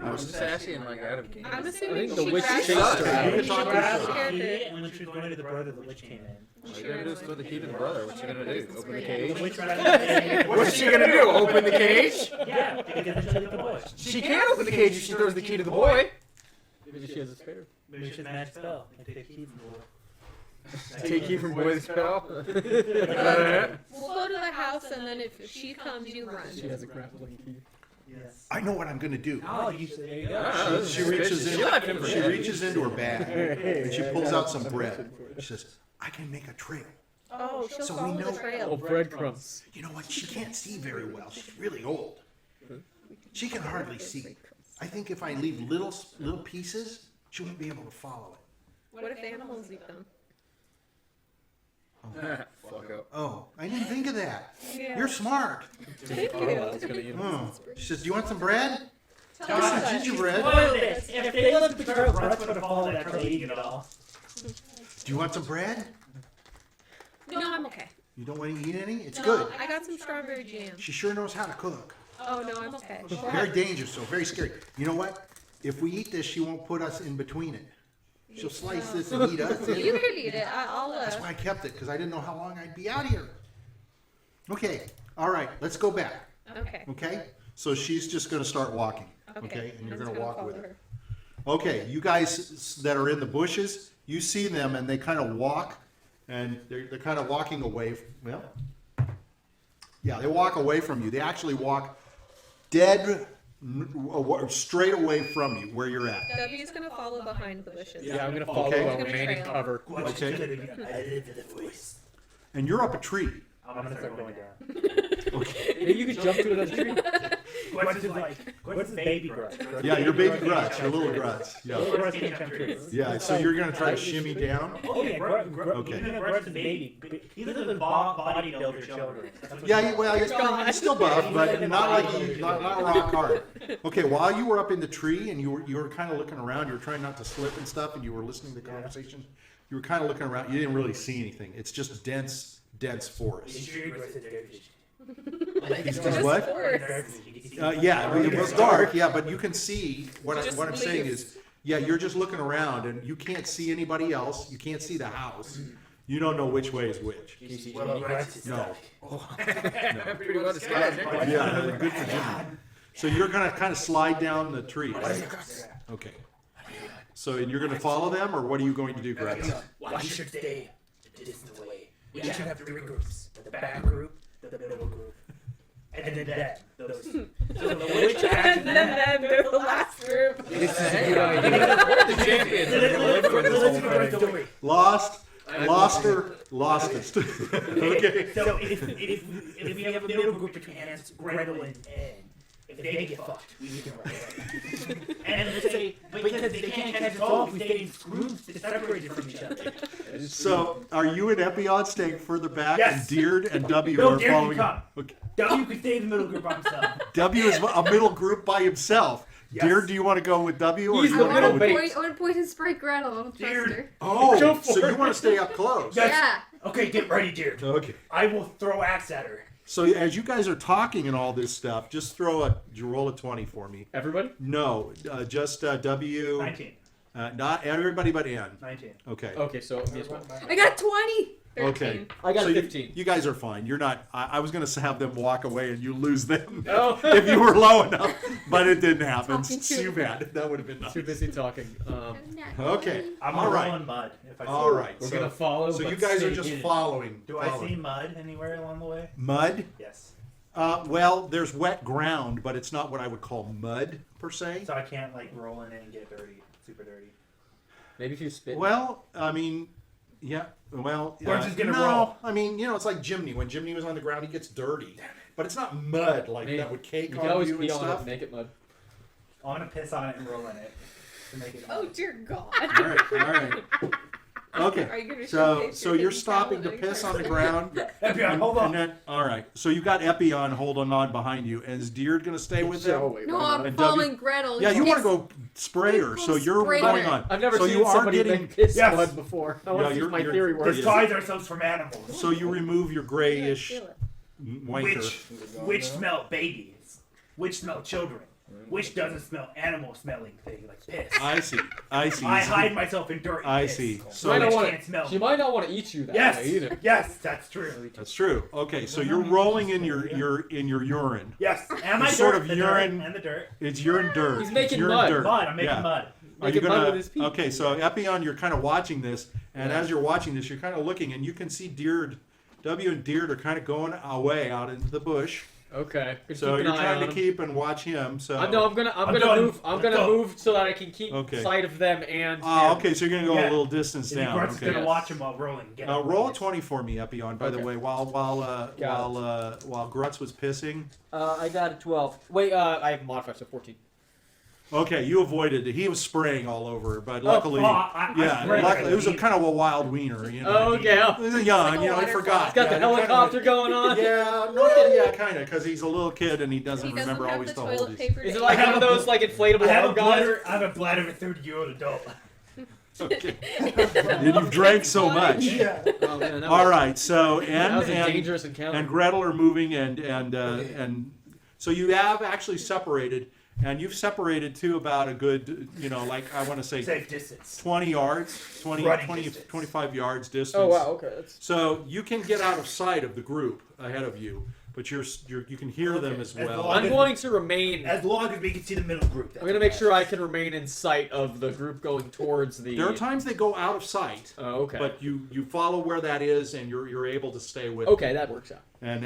I was just asking, like, out of game. I'm assuming think the she witch grabbed chased her. You can She talk to grabbed her. the Key, character. and when she was going to the brother, the witch came in. All you gotta do is throw the key to the brother. What's she gonna do? Open the The cage? witch ran out. What's she gonna do? Open the cage? Yeah, because then she took the boy. She can't open the cage if she throws the key to the boy. Maybe she has a spare. Maybe she has a magic spell. I take the key from the boy. Take key from boy's spell. We'll go to the house and then if she comes, you run. She has a grappling key. Yes. I know what I'm going to do. Oh, you said, there you go. Ah, She reaches in. She left him for She dead. reaches into her bag and she pulls out some bread. She says, "I can make a trail." Oh, she'll So we follow know- the Oh, trail. breadcrumbs. You know what? She can't see very well. She's really old. She can hardly see. I think if I leave little pieces, she won't be able to follow it. What if animals eat them? Fuck up. Oh, I didn't think of that. Yeah. You're smart. Thank I was you. gonna eat 'em. Oh. She says, "Do you want some bread?" Tell us Some gingerbread. Spoil this. If they looked at the girl, Grutz would have followed that girl eating it all. Do you want some bread? No, I'm okay. You don't want to eat any? It's No, good. I got some strawberry jam. She sure knows how to cook. Oh no, I'm okay. Very dangerous, though. Very scary. You know what? If we eat this, she won't put us in between it. She'll slice this and eat us. You could eat it. I'll. That's why I kept it, because I didn't know how long I'd be out here. Okay. All right. Let's go back. Okay. Okay? So she's just going to start walking. Okay. Okay? And you're I'm going to just walk follow with her. Okay. You guys that are in the bushes, you see them and they kind of walk, and they're kind of walking away. Well, yeah, they walk away from you. They actually walk straight away from you where you're at. W's gonna follow behind the bushes. Yeah, I'm gonna follow Okay. while Gonna remaining trail. cover. Okay. And you're up a tree. I'm gonna start going down. Maybe you could jump to another tree. What's the baby Grutz? Yeah, your baby Grutz, your little Grutz. Yeah. Little Grutz can't jump trees. Yeah, so you're going to try to shimmy down? Oh yeah, Okay. Grutz is a baby. He's a bodybuilder children. Yeah, well, he's still buff, but not like not rock hard. Okay, while you were up in the tree and you were kind of looking around, you were trying not to slip and stuff, and you were listening to the conversation, you were kind of looking around, you didn't really see anything. It's just dense forest. He's just what? Yeah, it was dark, yeah, but you can see, what I'm saying is, yeah, you're just looking around and you can't see anybody else, you can't see the house. You don't know which way is which. No. Pretty well disguised. Yeah, good for Jimmy. So you're gonna kind of slide down the tree, right? Okay. So, and you're gonna follow them, or what are you going to do, Grutz? Why should stay the distant way? We should have 3 groups: the back group, the middle group, and then that. Those. So the witch And then there's the last group. This is a good idea. The champions are gonna live for this whole thing. Lost her, lostest. Okay. So if we have a middle group between Hansel Gretel and if they get fucked, we can run away. And let's say, because they can't catch us all, if we stay in groups separated from each other. So, are you and Epion staying further back, Yes. and Diurd and W No, are Diurd can following? come. Okay. W could stay in the middle group by himself. W is a middle group by himself. Yes. Diurd, do you want to go with W, or He's you the want to middle go with? bait. I want to point and spray Gretel. I don't trust Diurd. her. Oh, so you want to stay up close? Yes. Yeah. Okay, get ready, dear. Okay. I will throw axe at her. So as you guys are talking and all this stuff, just roll a 20 for me. Everybody? No, just W. 19. Not everybody but N. 19. Okay. Okay, so me as well. I got 20. 13. Okay. I got So 15. You guys are fine. You're not. I was going to have them walk away and you lose them No. if you were low enough, but it didn't happen. Talking to Too bad. That would have been Too nice. busy talking. Okay. I'm all right. rolling mud. If I see All right. We're So, gonna follow. so but you guys stay are just hidden. following. Do I following. see mud anywhere along the way? Mud? Yes. Well, there's wet ground, but it's not what I would call mud per se. So I can't like roll in it and get dirty, super dirty. Maybe if you spit. Well, I mean, yeah. Well, We're just gonna no. roll. I mean, it's like Jiminy. When Jiminy was on the ground, he gets dirty, but it's not mud like Maybe. that would cake You on can always you and pee on it stuff. and make it mud. I'm gonna piss on it and roll in it to make it. Oh dear God. All right. All right. Are Okay. you gonna So, show you're stopping to paladin piss on the first? ground. Epion, hold on. And then, all right. So you got Epion holding on behind you, and is Diurd going to stay with them? No, I'm And following Gretel. Yeah, you want to Yes. go spray her, so you're Spray going her. on. I've never so seen you are somebody getting. make piss Yes. blood before. I want Yeah, to see if you're- my you're- theory works. Disguise ourselves from animals. So you remove your grayish Feel it. wanker. Which smell babies? Which smell children? Which doesn't smell animal smelling thing like piss? I see. I see. I hide myself in dirt. and I piss. see. She So might not Which want can't smell. She might not want to eat you that Yes. way either. Yes, that's true. that's true. Okay, so you're rolling in your urine. Yes. And my It's sort dirt, of the urine. dirt and the dirt. It's urine dirt. He's making It's urine mud. Dirt. Mud. I'm making Yeah. mud. Are you Making mud gonna? with his feet. Okay, so Epion, you're kind of watching this, and as you're watching this, you're kind of looking, and you can see W and Diurd are kind of going away out into the bush, Okay. Good So keep you're an eye trying on to 'em. keep and watch him. So I'm gonna done. move. I'm Let's gonna go. move so that I can keep Okay. sight of them and. Oh, him. okay. So you're gonna go a Yeah. little distance And down. Grutz is Okay. gonna Yes. watch him while rolling. Get him. Roll a 20 for me, Epion. By the Okay. way, while Grutz was pissing. I got a 12. Wait, I have modified, so 14. Okay, you avoided it. He was spraying all over, but luckily, I yeah, sprayed luckily, like it was a a kind of a wild wiener, you know. Oh, okay. He was young, Like a you know, he waterfall. forgot. He's got the Yeah, he kinda helicopter going on. went- Yeah, no, yeah, kind of, because he's a little kid and he doesn't He doesn't remember have always the to hold toilet his. paper. Is to it like eat. one of those like inflatable I have a arm guns? bladder. I have a bladder of a 30-year-old adult. Okay. And you've drank so much. Yeah. Oh, man, that All was, right, so that was a and dangerous encounter. and Gretel are moving and so you have actually separated, and you've separated to about a good, you know, like I want to say Safe distance. 20 yards, 20, Running 20 distance. 25 yards distance. Oh wow, okay. That's... So you can get out of sight of the group ahead of you, but you can hear them as As well. long I'm going to remain. As long as we can see the middle group. I'm gonna make sure I can remain in sight of the group going towards the. There are times they go out of sight, Oh, okay. but you follow where that is, and you're able to stay with. Okay, that works out. And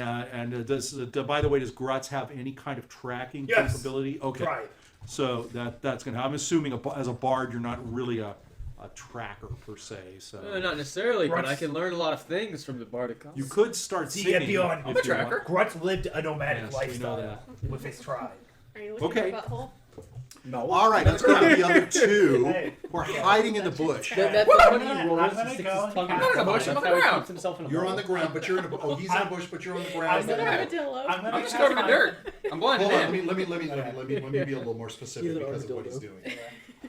by the way, does Grutz have any kind of tracking Yes. capability? Okay. Right. So that's gonna. I'm assuming as a bard, you're not really a tracker per se. So Not necessarily, but Grutz- I can learn a lot of things from the bardic. you could start See, singing. Epion, if I'm you a tracker. want. Grutz lived a nomadic Yes, we know lifestyle that. with his tribe. Are you looking Okay. at a butthole? No. All right, let's go to the other two. Hey. We're hiding in the bush. That's Well, what I'm he gonna- rolls I'm to gonna stick go his tongue and in cast the a bush. bunch That's on the how he ground. keeps himself in a You're hole. on the ground, but you're in a. Oh, he's in a bush, but you're on the ground. Is it an armadillo? I'm gonna I'm just cast covered in my- dirt. I'm blinded Hold on, in. let me be a little more specific He's an because of what he's armadillo. doing.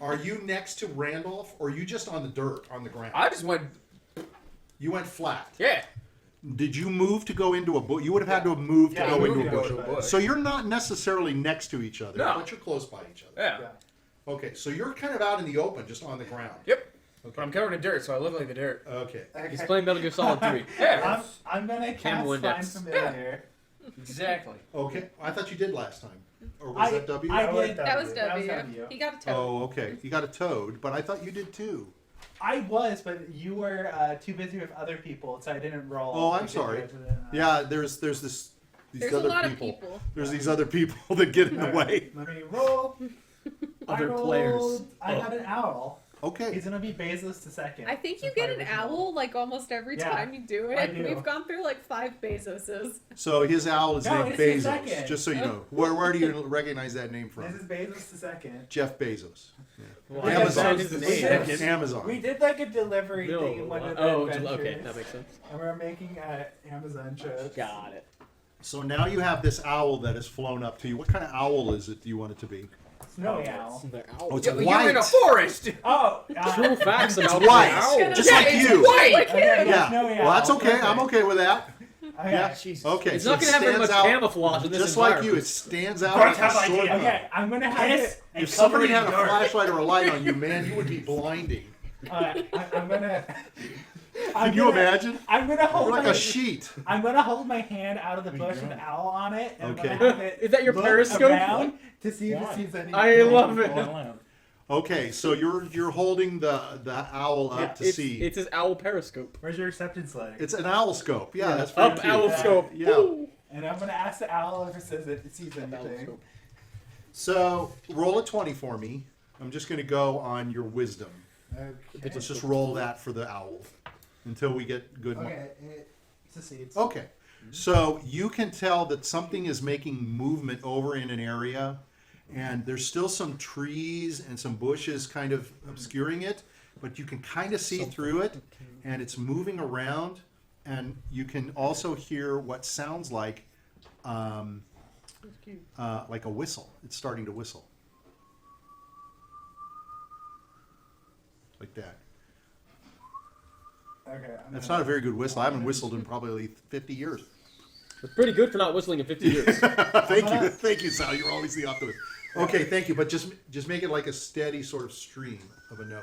Are you next to Randolph, or are you just on the dirt on the ground? I just went, You went flat. yeah. Did you move to go into a bush? You would have had to have moved Yeah, to I go moved into a to go bush. to a bush. So you're not necessarily next to each other, No. but you're close by each other. Yeah. Yeah. Okay, so you're kind of out in the open, just on the ground. Yep. Okay. But I'm covered in dirt, so I look like the dirt. Okay. He's Okay. playing Metal Gear Solid 3. Yeah. I'm gonna cast Camel Find Index. Familiar. Exactly. Okay. I thought you did last time. Or was that W? I That was did. That was That was W. W. He got a toe. Oh, okay. You got a toad, but I thought you did too. I was, but you were too busy with other people, so I didn't roll. Oh, I'm to get sorry. to the- Yeah, these There's a other lot people. of people. There's these other people that get in the way. Let me roll. Other I rolled- players. I got an owl. Okay. He's gonna be Bezos the second. I think you That's get my an original. owl like almost every Yeah, time you do I it. do. We've gone through like 5 Bezoses. So his owl is No, named it's the Bezos. second. Just so you know, where do you recognize that name This from? is Bezos the second. Jeff Bezos. Well, Yeah, Amazon. that is the We name. did- Amazon. We did like a delivery No. thing in one of the Oh, adventures. okay, that makes sense. And we're making Amazon trips. Got it. So now you have this owl that has flown up to you. What kind of owl is it? Do you want it to be? Snowy owl. Oh, it's Yeah, but white. you're in a forest. Oh, True facts It's about white, the owl. just Yeah, like it's you. white. Okay, Yeah. snowy Well, that's owl. okay. I'm Perfect. okay with that. Okay. Yeah. Jesus. Okay. It's so not going to have very much stands out camouflage in this just like you. It environment. stands out. Grutz like a have sore idea. thumb. Okay, I'm gonna have Piss it. and If somebody covered had in a dirt. flashlight or a light on you, man, you would be blinding. I'm gonna. Can you imagine? I'm gonna hold You're like my. a sheet. I'm gonna hold my hand out of the bush with an owl on it, and Okay. I'm gonna have it Is that your look periscope? around to see if it sees anything. I love it. Okay, so you're holding the owl up Yeah, to It's, see. it's his owl periscope. Where's your acceptance letter? It's an owl scope. Yeah, that's very Up cute. owl scope. Yeah. Woo. And I'm gonna ask the owl if it says it sees Owl anything. scope. So roll a 20 for me. I'm just going to go on your wisdom. Okay. Let's just roll that for the owl until we get good. Okay, it succeeds. Okay. So you can tell that something is making movement over in an area, and there's still some trees and some bushes kind of obscuring it, but you can kind of see through it, and it's moving around, and you can also hear what sounds like a whistle. It's starting to whistle. Like that. Okay. That's not a very good whistle. I haven't whistled in probably 50 years. It's pretty good for not whistling in 50 years. Thank you, Sal. You're always the optimist. Okay, thank you. But just make it like a steady sort of stream of a note.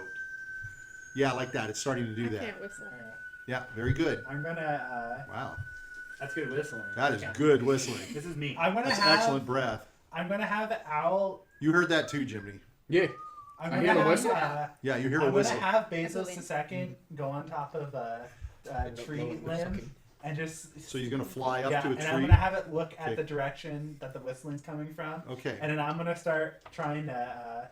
Yeah, like that. It's starting to do I that. can't whistle. Yeah, very good. I'm gonna. Wow, That's good whistling. that is Yeah. good whistling. This is me. I'm gonna That's have. excellent breath. I'm gonna have the owl. You heard that too, Jiminy. Yeah. I'm I gonna hear the have, whistle? Yeah, you hear a I'm whistle. gonna have Bezos the second go on top of a tree limb and just So you're gonna fly up to a and tree. I'm gonna have it look at Okay. the direction that the whistling's coming from. Okay. And then I'm gonna start trying to.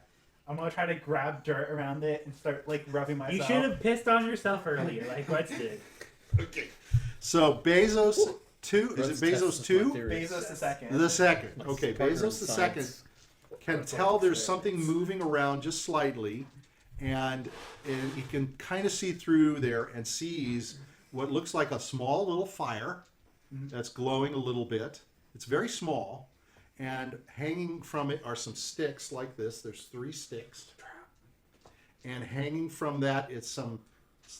I'm gonna try to grab dirt around it and start like rubbing myself. You should have pissed on yourself earlier, like Grutz did. Okay. So Bezos 2. Is it Bezos 2? Bezos the second. The second. Okay, Partner in Bezos the second science. can tell there's something moving around just slightly, and he can kind of see through there and sees what looks like a small little fire that's glowing a little bit. It's very small, and hanging from it are some sticks like this. There's 3 sticks, and hanging from that is some.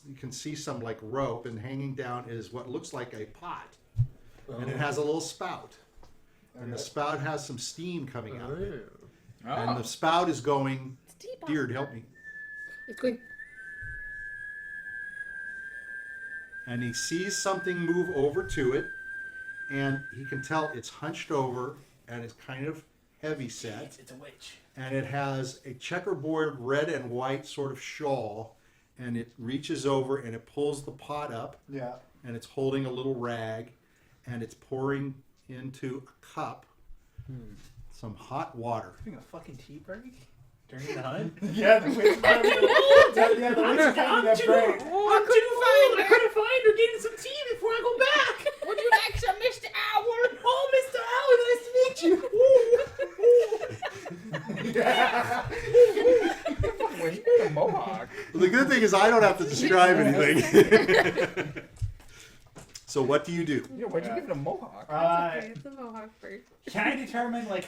You can see some like rope, and hanging down is what looks like a pot, and it has a little spout, and the spout has some steam coming out of it. And the spout is going, Diurd, help me. It's going. And he sees something move over to it, and he can tell it's hunched over, and it's kind of heavy set, It's a witch. and it has a checkerboard red and white sort of shawl, and it reaches over and it pulls the pot up, Yeah. and it's holding a little rag, and it's pouring into a cup some hot water. Having a fucking tea break? During the hunt. Yeah, the witch party. Yeah, the witch is having a break. I'm too fine. I couldn't find her getting some tea before I go back. Would you like some, Mr. Owl? Oh, Mr. Owl, nice to meet you. When you get a mohawk. Well, the good thing is I don't have to describe anything. So what do you do? Yeah, why'd you give it a mohawk? Okay, it's a mohawk bird. Can I determine like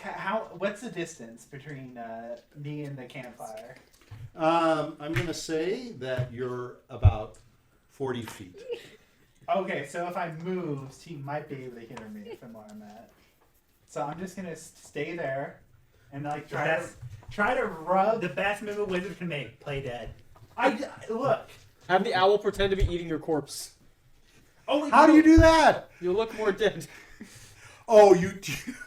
what's the distance between me and the campfire? I'm going to say that you're about 40 feet. Okay, so if I moved, he might be able to hear me from where I'm at. So I'm just gonna stay there and like try to rub. The best move a wizard can make: play dead. Look. Have the owl pretend to be eating your corpse. Oh, How do you do that? You'll look more dead. Oh, you.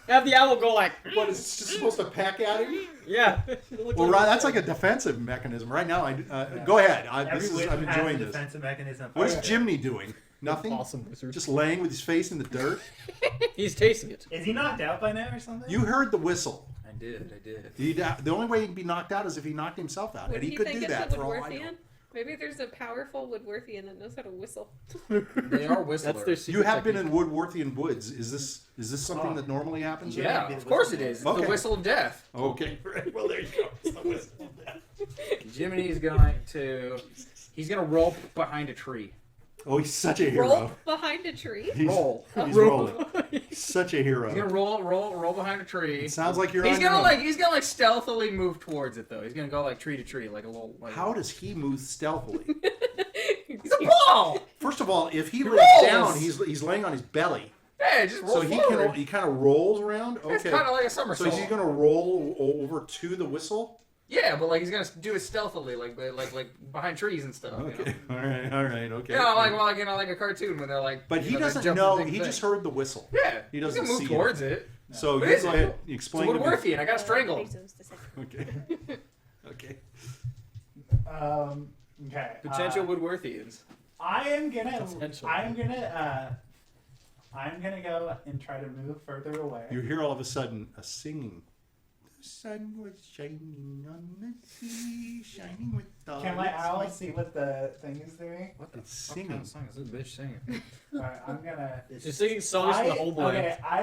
Have the owl go like, What is it just supposed to peck at him? yeah. Well, right, that's like a defensive mechanism. Right now, go ahead. Every wizard I'm has enjoying a this. defensive mechanism. What is Jiminy doing? Nothing. Awesome wizard. Just laying with his face in the dirt. He's tasting it. Is he knocked out by now or something? You heard the whistle. I did. The only way he'd be knocked out is if he knocked himself out, Would and he he could think do it's that a for all I know. Woodworthian? Maybe there's a powerful Woodworthian that knows how to whistle. They are whistlers. That's their secret You have been technique. in Woodworthian woods. Is this something that normally happens? there? Yeah, of course it is. It's Okay. the whistle of death. Okay. Right. Well, there you go. It's the whistle of death. Jiminy's going to. He's going to roll behind a tree. Oh, he's such a hero. Roll behind a tree. He's, Roll. He's rolling. He's such a He's hero. gonna roll behind a tree. It sounds like you're He's on your gonna own. he's gonna stealthily move towards it though. He's gonna go like tree to tree, like a little. Like, How does he move stealthily? He's a ball. First of all, if he lays rolls. down, he's laying on his belly, Hey, just roll so he forward. kind of rolls around. It's Okay. kind of like a So somersault. is he gonna roll over to the whistle? Yeah, but like he's gonna do it stealthily, like behind trees and stuff. Okay. You know? All right. Okay. You know, like a cartoon when they're like. But you he know, they're doesn't jumping know. the big He thing. just heard the whistle. Yeah, He doesn't can move see towards it. it. So But you it's go ahead. It's Explain to me. Woodworthian. I gotta strangle him. Bezos the second. Okay. Okay. Okay. Potential Woodworthians. I'm gonna Potential. I'm gonna go and try to move further away. You hear all of a sudden a singing. The sun was shining on the sea, shining with all Can my its owl light. see what the thing is doing? What the It's fuck singing. kind of song is this bitch singing? Alright, I'm gonna. You're singing songs from the homeland. Okay, I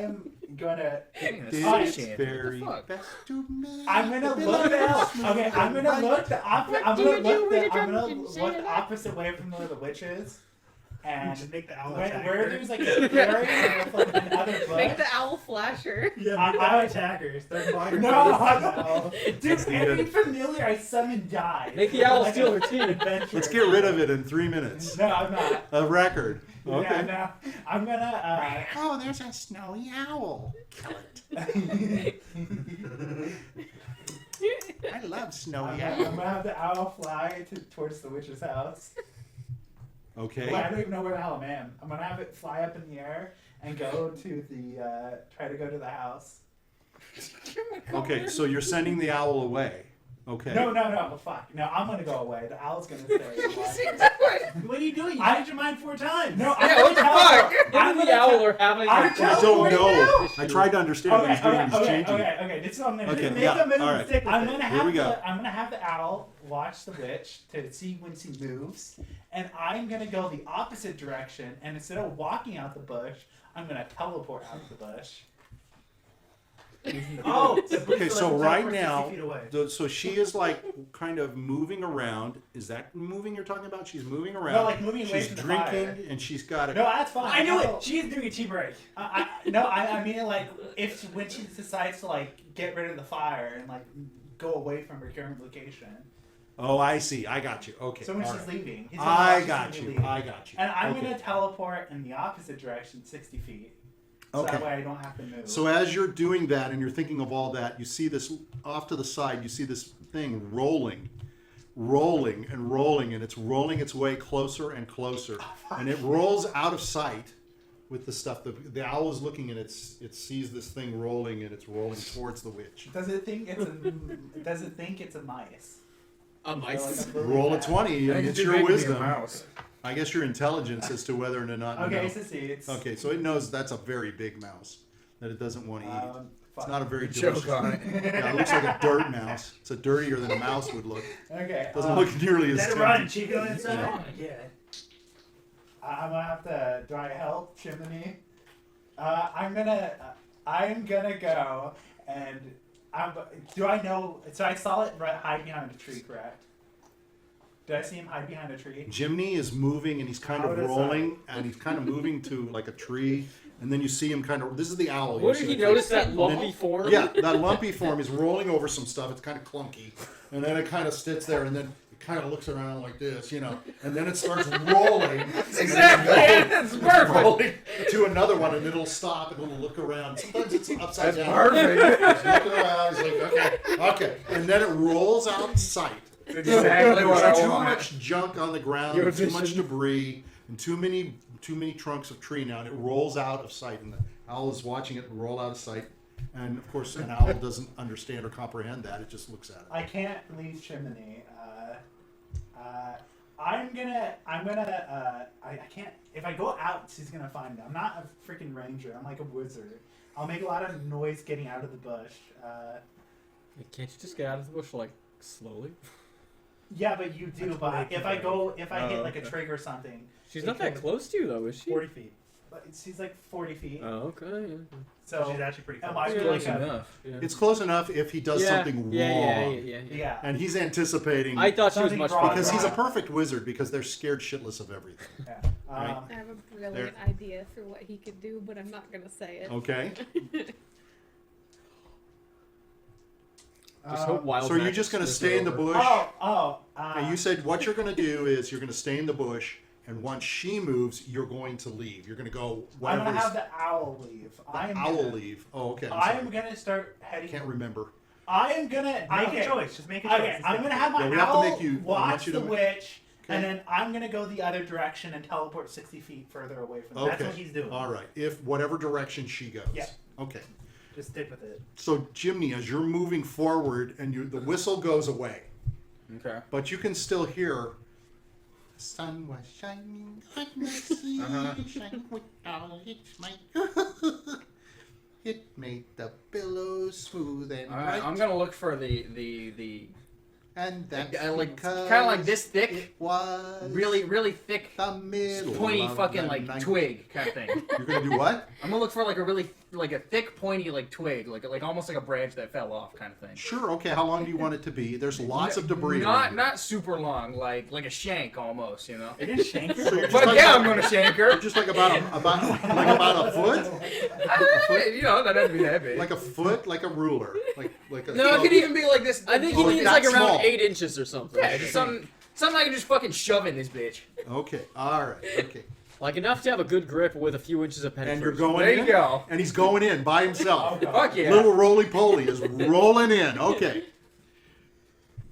am gonna. This Alright. is very What the fuck? best to me. I'm gonna look out. Okay, I'm gonna look the opposite way from where the witch is. And Just make the owl where attack where her. there's like a clearing and like another Make bush. the owl flasher. Yeah, I- make I- the attackers. They're blind. No, dude, That's needed. anything familiar I summon die. Make the owl Like steal a her tea. adventure. Let's get rid of it in 3 minutes. No, I'm not. A record. Okay. Yeah, no. I'm gonna. Oh, there's a snowy owl. Kill it. I love snowy I'm owls. gonna have the owl fly towards the witch's house. Okay. Well, I don't even know where the hell I am. I'm gonna have it fly up in the air and go to the try to go to the house. Okay, so you're sending the owl away. Okay. No, fuck. No, I'm gonna go away. The owl's gonna stay. What are you doing? You changed your mind 4 times. No, Yeah, what the fuck? I'm Him and the owl are having I'm a I don't know. teleporting I tried to understand what he's doing. He's changing. Okay. This is what I'm gonna Okay, do. yeah, Make a minute all right. mistake with it. Here we go. I'm gonna have the owl watch the witch to see when she moves, and I'm gonna go the opposite direction. And instead of walking out the bush, I'm gonna teleport out the bush. Oh, Okay, so right now, 60 feet away. so she is like kind of moving around. Is that moving you're talking about? She's moving around. No, like moving away She's from the drinking, fire. and she's got a. No, that's fine. I knew No. it. She is doing a tea break. I mean like when she decides to like get rid of the fire and like go away from her current location. Oh, I see. I got you. Okay. So when all she's right. leaving, he's gonna I watch got her you. leave. I got you. And I'm Okay. gonna teleport in the opposite direction, 60 feet. So Okay. that way I don't have to move. So as you're doing that and you're thinking of all that, you see this off to the side. You see this thing rolling, and it's rolling its way closer and closer, and it rolls out of sight with the stuff. The owl is looking, and it sees this thing rolling, and it's rolling towards the witch. Does it think it's a mice? A mice. Roll a 20, and it's your wisdom. Mouse. I guess your intelligence as to whether or not. Okay, you know. so see, it's Okay, so it knows that's a very big mouse that it doesn't want to eat. It's not a very delicious. Choke on it. Yeah, it looks like a dirt mouse. It's a dirtier than a mouse would look. Okay. Doesn't look nearly as Let it tempting. run, Chico, inside. Yeah. I'm gonna have to. Do I help Jiminy? I'm gonna go and. Do I know? So I saw it hide behind a tree, correct? Did I see him hide behind a tree? Jiminy is moving and he's kind How of does rolling and he's kind of moving to like a tree, and then you see him kind of. This is the owl. Where You did see he the- notice that lumpy form? Yeah, that lumpy form is rolling over some stuff. It's kind of clunky, and then it kind of sits there, and then it kind of looks around like this, and then it starts rolling. Exactly. That's perfect. Rolling to another one, and it'll stop and it'll look around. Sometimes it's upside That's down. perfect. He's looking around. He's like, okay, and then it rolls out of sight. That's exactly what I There's too want. much junk on the ground, Your and too much vision. debris, and too many trunks of tree now, and it rolls out of sight. And the owl is watching it roll out of sight, and of course, an owl doesn't understand or comprehend that; it just looks at it. I can't leave Chimney. I can't. If I go out, she's gonna find me. I'm not a freaking ranger. I'm like a wizard. I'll make a lot of noise getting out of the bush. Can't you just get out of the bush like slowly? Yeah, but you do. That's But way if too I big. go, if I hit like a okay. trigger or something, She's not that close to you though, is she? 40 feet. but she's like 40 feet. Oh, okay. Yeah. So She's actually pretty am close. I Close like a, enough. Yeah. It's close enough if he does something wrong, yeah. and he's anticipating I thought she was Something much wrong. farther. because he's a perfect wizard because they're scared shitless of everything. yeah. Right. I have a brilliant idea for what he could do, but I'm not gonna say it. Okay, Just hope wild so you're magic just gonna sniffs stay in the over. bush. And you said what you're going to do is you're going to stay in the bush, and once she moves, you're going to leave. You're going to go. I'm gonna whatever's- have the owl leave. the owl leave. Oh, okay. I'm sorry. gonna start heading. Can't remember. I am gonna Make okay. a choice. Just make a choice. Okay, I'm gonna have my Yeah, we have to owl make you- I want watch you to the ma- witch, Okay. and then I'm gonna go the other direction and teleport 60 feet further away from. Okay. That's what he's doing. All right. If whatever direction she goes. Yeah. Okay. Just stick with it. So Jiminy, as you're moving forward, and the whistle goes away, Okay. but you can still hear. The sun was shining on the sea, shining with all its might. It made the billows smooth and All bright. right. I'm gonna look for the And that's like because kind of like this thick, it was really thick, the middle pointy of fucking the like night. twig kind of thing. You're gonna do what? I'm gonna look for like a thick pointy like twig, like almost like a branch that fell off kind of thing. Sure. Okay. How long do you want it to be? There's lots of debris. around Not super long, like a shank almost, you know. It is shank. here. So you're just But like yeah, about- I'm gonna shank her. Just like about a foot, You know, that doesn't be that big. like a foot, like a ruler, like a. No, it could even be like this. I think Oh, he like means that like around small. 8 inches or something. Yeah, just something I can just fucking shove in this bitch. Okay. All right. Okay. Like enough to have a good grip with a few inches of penetration. And you're going There in. you go. And he's going in by himself. Fuck yeah. Little roly poly is rolling in. Okay.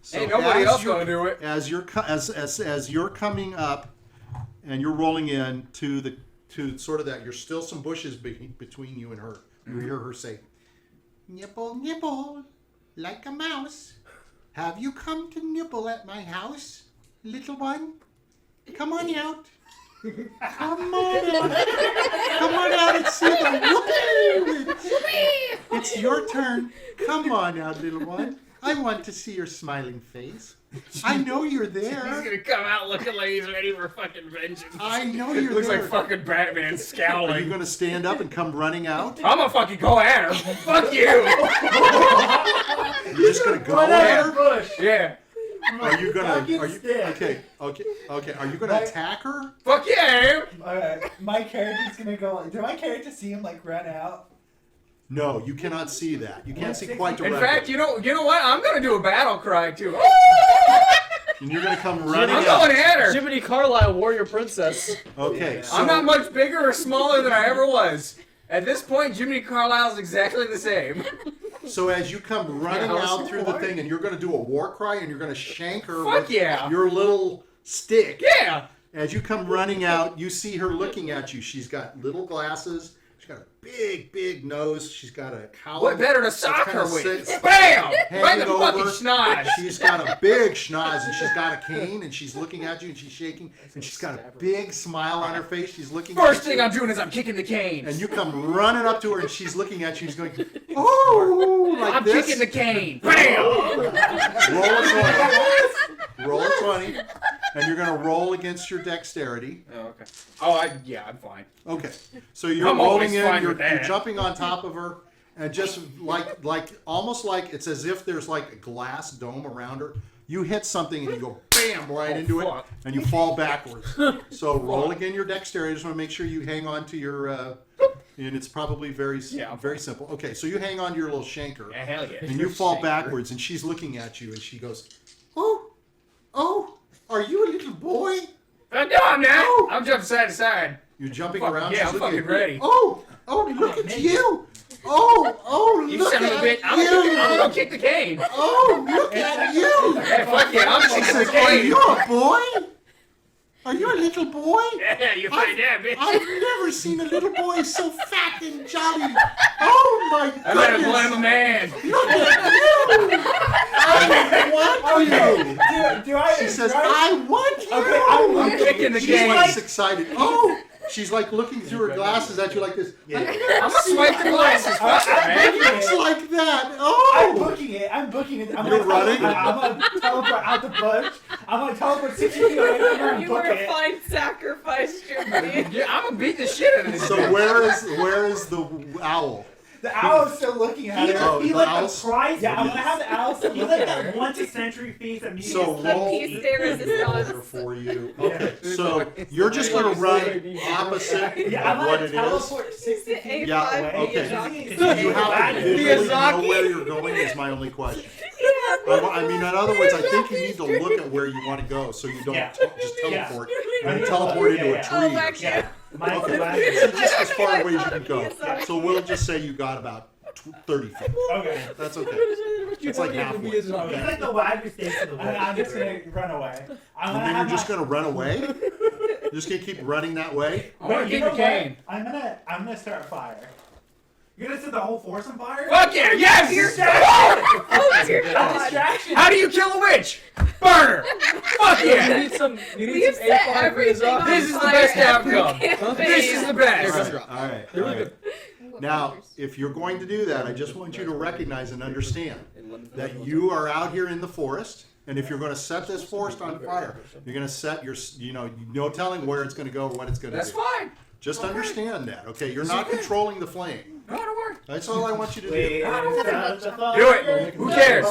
So Ain't nobody as else you're- gonna do it. As you're coming up, and you're rolling in to sort of that, there's still some bushes between you and her. You hear her say, "Nibble, nibble, like a mouse. have you come to nibble at my house, little one? Come on out. Come on out. Come on out and see the Whoopie witch. It's your turn. Come on out, little one. I want to see your smiling face. I know you're He's there. gonna come out looking like he's ready for fucking vengeance. I know you're Looks there. like fucking Batman Are you scowling. going to stand up and come running out? I'm gonna fucking go at her. Fuck you. You're just going to go Run at out her? of the bush. Yeah. Are you gonna? Fucking Are you stick. okay? Are you gonna attack her? Fuck yeah, I am. Alright, my character's gonna go. Did my character see him like run out? No, you cannot see that. You can't see quite In directly. fact, you know what? I'm gonna do a battle cry too. And you're gonna come running I'm out. going at her. Jiminy Carlyle, warrior princess. Okay, so I'm not much bigger or smaller than I ever was. At this point, Jiminy Carlyle is exactly the same. so as you come running Yeah, out through the thing, and you're gonna do a war cry, and you're gonna shank her Fuck with yeah. your little stick. Yeah. As you come running out, you see her looking at you. She's got little glasses. She's got a big nose. She's got a cowl. What better to that's sock her kinda with? sits Bam! Right in hanging the fucking over. schnoz. She's got a big schnoz, and she's got a cane, and she's looking at you, and she's shaking, and she's got a big smile on her face. She's looking First at thing you. I'm doing is I'm kicking the cane. And you come running up to her, and she's looking at you, and she's going, oh, like I'm this. kicking the cane. Bam! Roll a 20. Roll a 20. And you're going to roll against your dexterity. Oh, okay. Oh, I'm fine. Okay. So you're I'm rolling always in, fine you're with that. jumping on top of her, and just almost like it's as if there's like a glass dome around her. You hit something, and you go bam right into it, fuck. and you fall backwards. So roll again your dexterity. I just want to make sure you hang on to your, and it's probably very simple. Okay, so you hang on to your little shanker. Yeah, hell yeah. And you fall backwards, and she's looking at you, and she goes, oh, are you a little boy? No, I'm not. I'm jumping side to side. You're jumping Fuck, around. yeah, she's I'm looking fucking at you. ready. Oh, look at you. Oh, You look son of a at bitch. I'm you. gonna kick the cane. Oh, look at you. Hey, fuck yeah, I'm She kicking the says, are cane. you a boy? Are you a little boy? Yeah, you find that, bitch. I've never seen a little boy so fat and jolly. Oh, my I better blame a goodness. man. Look at you. I want you. Do I? She says, do I want you. Okay, I'm kicking the She's cane. like excited. Oh, she's like looking through her glasses at you like this. Yeah. I'm gonna swipe the glasses. Fuck it, man. It looks like that. I'm Oh, booking it. I'm You're running? I'm gonna teleport out the bush. I'm gonna teleport 60 feet away from her and You book were a it. fine sacrifice, Jiminy. Yeah, I'm gonna beat the shit out of this. so bitch. where is the owl? The owl's still looking at her. Oh, He the like owl's- the prize. Yeah, I'm gonna have the owl still He look like at that her. once a century piece of music. So The roll piece de resistance. for you. Okay, so you're just gonna run opposite Yeah, I'm of what gonna it is. teleport 60 feet Yeah, away. okay. Just- You have to visually know Miyazaki. where you're going is my only question. I mean, in other words, I think you need to look at where you want to go so you don't Yeah. just teleport. Yeah. You teleport into a Yeah. tree. Oh or my something. Yeah. Mine's Okay, the last so one. just as far away as you I can thought go. of Miyazaki. So we'll just say you got about 30 feet. Okay. That's okay. It's like halfway. He's like the wide mistake of the world. I'm just gonna run away. I'm And gonna then have you're just my- gonna run away? You're just gonna keep running that way? I'm gonna Wait, kick you the know cane. what? I'm gonna start a fire. You're gonna set the whole force on fire? Fuck yeah, yes! Oh dear A God. distraction. How do you kill a witch? Burn her! Fuck You yeah! need some. You need We've some set A5 everything on This is the fire best every outcome. campaign. This is the best. Alright. They're really Now, if you're going to do that, I just want you to recognize and understand that you are out here in the forest, and if you're going to set this forest on fire, you're going to set your, no telling where it's going to go or what it's going to That's do. fine. Just understand that, okay? You're not controlling the flame. No, don't worry. That's all I want you to Wait, do. Do it. Who cares?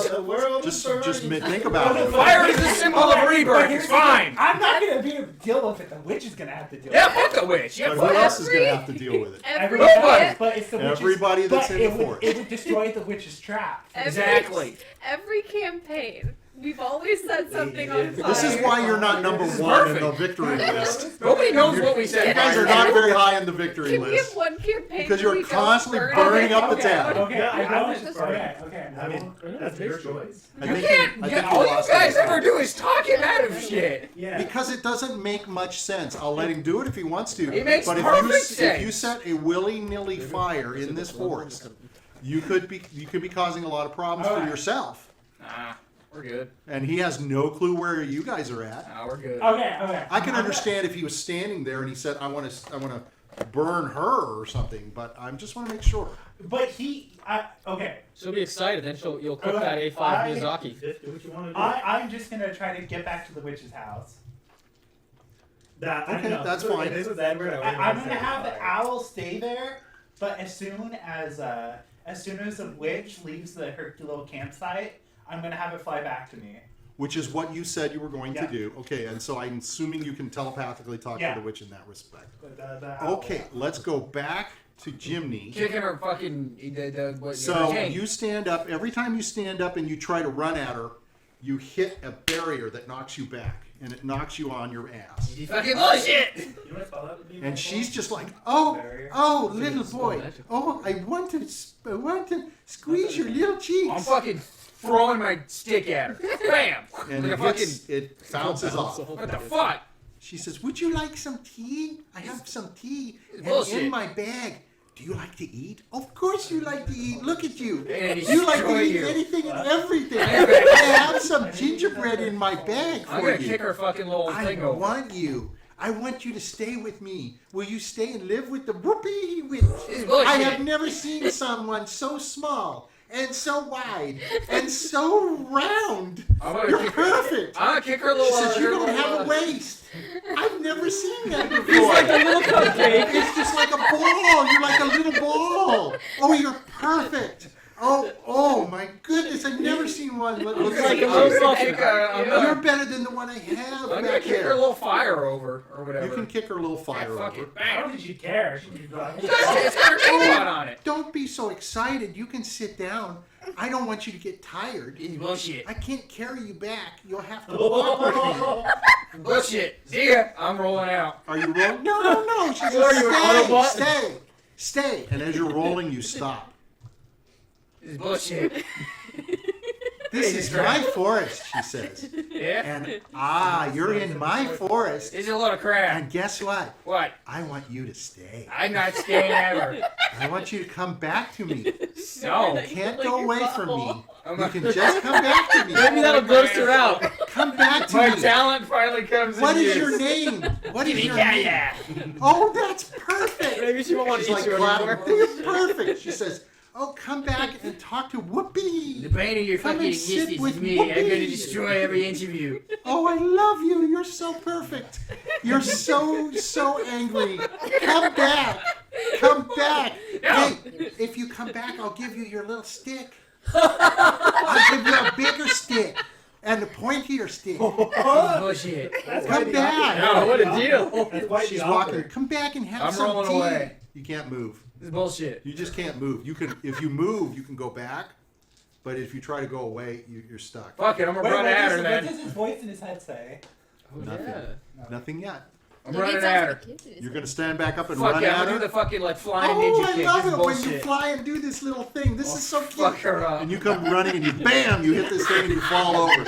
Just think about it. Fire is a symbol of rebirth. It's fine. I'm not gonna be able to deal with it. The witch is gonna have to deal Yeah, with it. fuck the witch. Yeah, But fuck who her. else is going to have to deal with it? Every Nobody. kid, But it's the witch's, Everybody that's but in the it would, forest. it would destroy the witch's trap. Exactly. every campaign, we've always set something on fire. This is why you're not number This is one in the perfect. victory list. Nobody knows what we You said. guys are not very high in the victory Can we have list. one campaign Because where you're we don't constantly burn burning it? up the Okay, town. okay, Yeah, I I don't was just, just okay, okay. I mean, that's your choice. I You think can't. I think All you lost guys it. ever do is talk him out of shit. Yeah. Because it doesn't make much sense. I'll let him do it if he wants to. It makes but perfect if you sense. set a willy-nilly fire in this forest, you could be causing a lot of problems for yourself. Nah. We're good. and he has no clue where you guys are at. Nah, we're good. Okay. I can understand if he was standing there and he said, "I want to burn her" or something, but I just want to make sure. But okay. She'll be excited. Then you'll cook Okay, that A5 I- Miyazaki. Just do what you want to do. I'm just gonna try to get back to the witch's house. Okay, that's fine. This was Edward. I'm gonna have the owl stay there, but as soon as the witch leaves her little campsite, I'm gonna have it fly back to me. Which is what you said you were going Yeah. to do. Okay, and so I'm assuming you can telepathically talk Yeah. to the witch in that respect. But the owl- Okay, let's go back to Jiminy. Kicking her fucking. So you stand up. Every time you stand up and you try to run at her, you hit a barrier that knocks you back, and it knocks you on your ass. You fucking bullshit! You want to spell that with me? And she's just like, Barrier. oh, little boy, oh, I want to squeeze your little cheeks. I'm fucking throwing my stick at her. Bam! And Like it, a fucking. hits, it bounces off. What the fuck? She says, "Would you like some tea? I have some tea and Bullshit. in my bag. Do you like to eat? Of course you like to eat. Look at you. And You like to destroy eat you. anything and everything. I have some gingerbread in my bag I'm for gonna kick you. her fucking little I thing over. want you. I want you to stay with me. Will you stay and live with the Whoopie witch? This is bullshit. I have never seen someone so small and so wide and so round. I'm gonna You're kick her. perfect. I'm gonna kick her She little. says, "You her don't little, have a waist. I've never seen that before. He's like a little cupcake. It's just like a ball. You're like a little ball. Oh, you're perfect. Oh my goodness. I've never seen one that looks Like like a I'm little you. gonna sausage. kick her. I'm You're gonna, better than the one I have I'm gonna back kick her there. little fire over or whatever. You can kick her little Yeah, fire fuck over. it. I Bam! don't think she'd care. She'd be like, It's got her teapot on it. Don't be so excited. You can sit down. I don't want you to get tired. It's bullshit. I can't carry you back. You'll have to walk with me. Bullshit. See ya. I'm rolling out. Are you rolling? No. She Are says, you an Autobot? stay. And as you're rolling, you stop. It's bullshit. This is my forest, she says. Yeah? And you're in my forest. It's a lot of crap. And guess what? What? I want you to stay. I'm not staying ever. I want you to come back to me. No. You can't go away from me. I'm You not- can just come back to me. Maybe that'll ghost her out. Come back to My me. talent finally comes What in is use. your name? What is Jiminy your name? Carlyle. Oh, that's perfect. Maybe she won't want She's to like eat you clapping. anymore. You're perfect. She says, "Oh, come back and talk to The Whoopie. bane of your Come fucking and sit existence with is me. I'm Whoopie. gonna destroy every inch of you. Oh, I love you. You're so perfect. You're so angry. Come back. Come back. No. Hey, if you come back, I'll give you your little stick. I'll give you a bigger stick and a pointier stick. Bullshit. Come back. Oh, what a deal. That's quite She's the walking. opposite. Come back and have I'm some rolling tea. away. You can't move. This is bullshit. You just can't move. You can, if you move, you can go back. But if you try to go away, you're stuck. Fuck it, I'm gonna Wait, run at her what then. does his voice in his head say? Nothing. Nothing yet. I'm running at her. You're gonna stand back up and Fuck run yeah, at I'm gonna her. do the fucking like flying Oh, ninja I kick. love This is it when you bullshit. fly and do this little thing. This is so cute. Fuck her up. And you come running and you bam, you hit this thing and you fall over.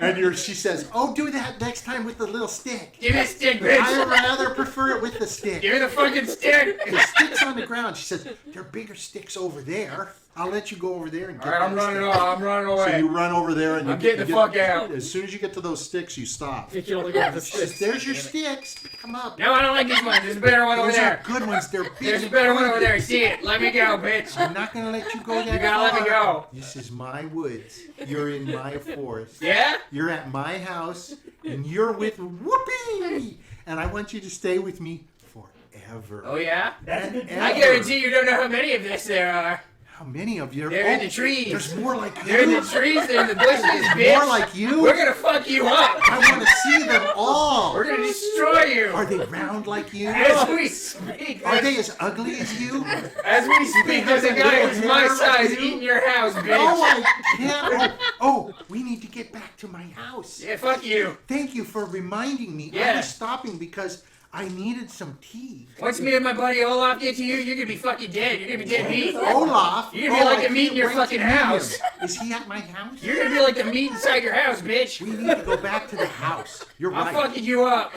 And she says, "Oh, do that next time with the little stick. Give me a stick, I bitch. rather prefer it with the stick. Give me the fucking stick. The stick's on the ground." She says, "There are bigger sticks over there. I'll let you go over there and get Alright, I'm that running stick." off. I'm running So away. you run over there and you I'm getting the you fuck out. As soon as you get to those sticks, you stop. I think you only got the She says, sticks. "There's your sticks. Come up. No, I don't like this one. There's a better one over Those are there. good ones. They're big. There's a and better one good. over there. See it? Let me go, bitch. I'm not gonna let you go that You gotta let me far. go. This is my woods. You're in my forest. Yeah? You're at my house, and you're with Whoopie. And I want you to stay with me forever." Oh yeah? That's a good And I ever. guarantee you don't know how many of this there are. How many of you? They're in the trees. There's more like you. They're in the trees. They're in the bushes, bitch. More like you. We're gonna fuck you up. I want to see them all. We're gonna destroy you. Are they round like you? As we speak. Are they as ugly as you? As we speak, there's a guy who's my size eating your house, No, bitch. I can't. Oh, we need to get back to my house. Yeah, fuck you. Thank you for reminding me. I Yeah. was stopping because I needed some tea. Once me and my buddy Olaf get to you, you're gonna be fucking dead. You're gonna be dead meat. Olaf. You're gonna be like I the meat in can't your wait fucking to meet him. house. Is he at my house? You're gonna be like the meat inside your house, bitch. We need to go back to the house. You're I'm right. fucking you up.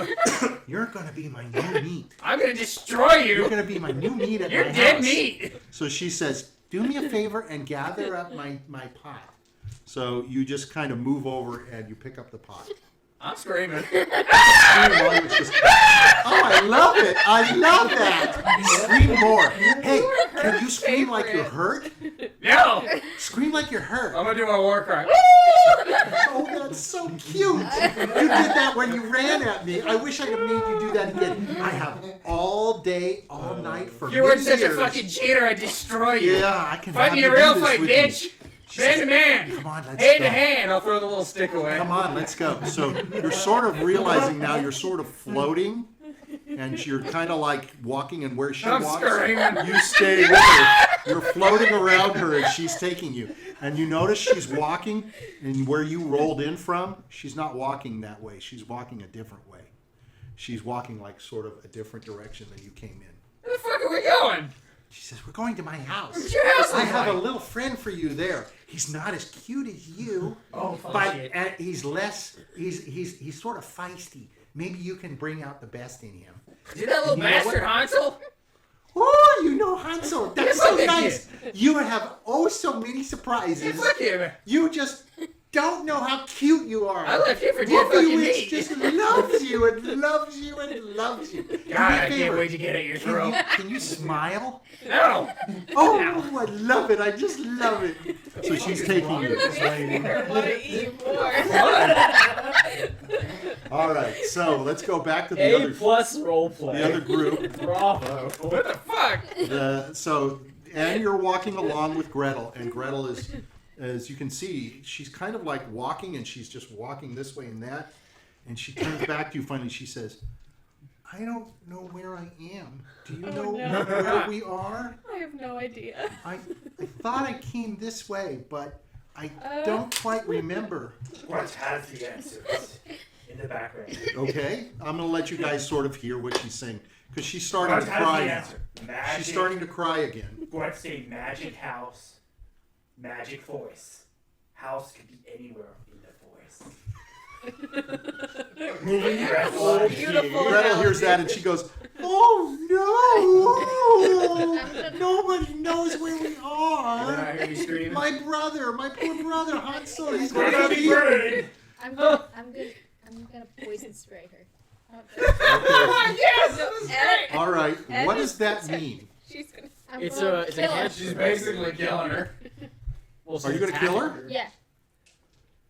You're gonna be my new meat. I'm gonna destroy You're you. gonna be my new meat at You're my dead house. meat. So she says, "Do me a favor and gather up my pot." So you just kind of move over and you pick up the pot. I'm screaming. Oh, I love it. I love that. Scream more. Hey, can you scream like you're hurt? No! Scream like you're hurt. I'm gonna do my war cry. Oh, that's so cute. You did that when you ran at me. I wish I could make you do that again. I have all day, all night for You were many such years. a fucking cheater, I'd destroy you. Yeah, I can Fight have me you a real do this fight, with bitch! me. Man to man! Come on, let's Hand go. to hand! I'll throw the little stick away. Come on, let's go. So you're sort of realizing now you're sort of floating, and you're kind of like walking and where she I'm walks. screaming. You stay with her. You're floating around her and she's taking you. And you notice she's walking, and where you rolled in from, she's not walking that way. She's walking a different way. She's walking like sort of a different direction than you came in. Where the fuck are we going? She says, "We're going to my house. What's your house I look have a like?" little friend for you there. He's not as cute as you, Oh, fuck but shit. he's less. He's sort of feisty. Maybe you can bring out the best in him." Is that little You know bastard what? Hansel? Oh, you know Hansel. That's Yeah, so fuck that nice. You have so many surprises. Fuck him. You just don't know how cute you are. I left you for dead Whoopie fucking Witch meat. just loves you and loves you and loves you. Do me a God, I favor. can't wait to get at your throat. Can you smile? No! Oh, I love it. I just love it. So she's taking you. I want to eat more. All right. So let's go back to the A other plus roleplay. the other group. Bravo. What the fuck? And you're walking along with Gretel, and Gretel is, as you can see, she's kind of like walking, and she's just walking this way and that, and she turns back to you finally. She says, "I don't know where I am. Do you know no. where we are? I have no idea. I thought I came this way, but I don't quite remember." Grutz has the answers in the background. Okay, I'm gonna let you guys sort of hear what she's saying because she's starting Grutz to has cry the now. answer. Magic. She's starting to cry again. Grutz say magic house, magic voice. House could be anywhere in the voice. Moving Oh, beautiful. Gretel hears that and she goes, "Oh no! Nobody knows where we Then are. I hear you screaming. My poor brother Hansel, he's We're gonna gonna be be." burned. I'm gonna poison spray her. Yes! That was great! All right, Ed what is does that protect- mean? She's gonna. I'm It's gonna a kill her. hand. She's basically killing her. Well, it's Are an you gonna attack. kill her? Yeah.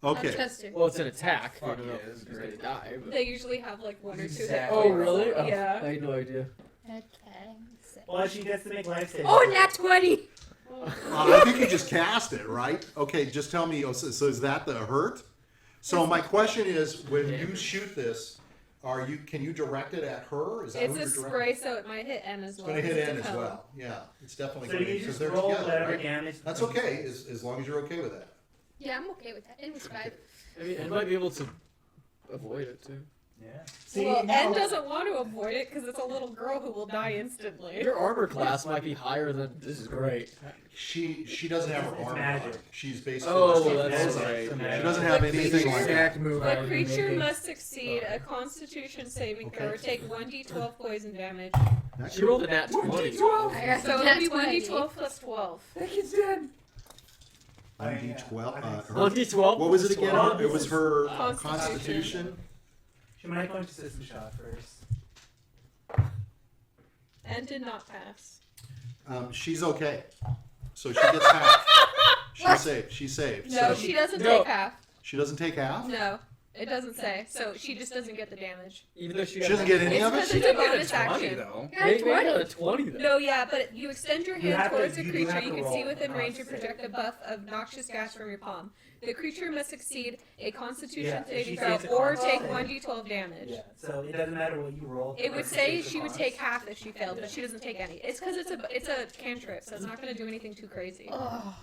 I'll Okay. trust her. Well, it's an attack. Fuck You know, yeah, this is she's great. gonna die. But... They usually have like one or two. Exactly. Oh, really? Oh, Yeah. I had no idea. Okay. So- Well, she gets to make life saving. Oh, nat 20! I think you just cast it, right? Okay, just tell me. So is that the hurt? So my question is, when you shoot this, can you direct it at her? Is that It's who a you're directing? spray, so it might hit N as It's well. going to hit It's N as Pell. well. Yeah, it's definitely So going to you because just they're roll together, whatever right? damage. That's okay, as long as you're okay with that. Yeah, I'm okay with that. It was 5. I mean, I might be able to avoid it too. Yeah. Well, now- N doesn't want to avoid it because it's a little girl who will die instantly. Your armor class might be higher than. This is great. She doesn't have her It's armor magic. on. She's basically Oh, just- that's Magic. right. she doesn't have anything like that. Exact move I The would be creature making. must succeed a Constitution saving Okay. throw or take 1d12 poison damage. That She could- rolled a nat 20. I got So nat it'll be 20. 1d12 plus 12. That kid's dead. 1d12. Her, 1d12. what was it again? Well, It was her Constitution. Constitution. She might go into system shot first. N did not pass. She's okay. So she gets half. She's saved. She's saved. No, So she doesn't No. take half. she doesn't take half? No, it doesn't say. So she just doesn't get the damage. Even though she She doesn't get any It's of because it? it's a bonus Funny action. though. Got Maybe 20. got a 20 then. No, yeah, but you extend your You hand have to- towards a you do creature have you to can see roll within a range and con project a buff of noxious gas from your palm. The creature must succeed a Constitution Yeah, saving she throw saves a or con take save. 1d12 damage. Yeah. So it doesn't matter what you roll. It would Grutz say saves the she would cons. take half if she failed, but she doesn't take any. It's because it's a cantrip, so it's not going to do anything too crazy. Oh.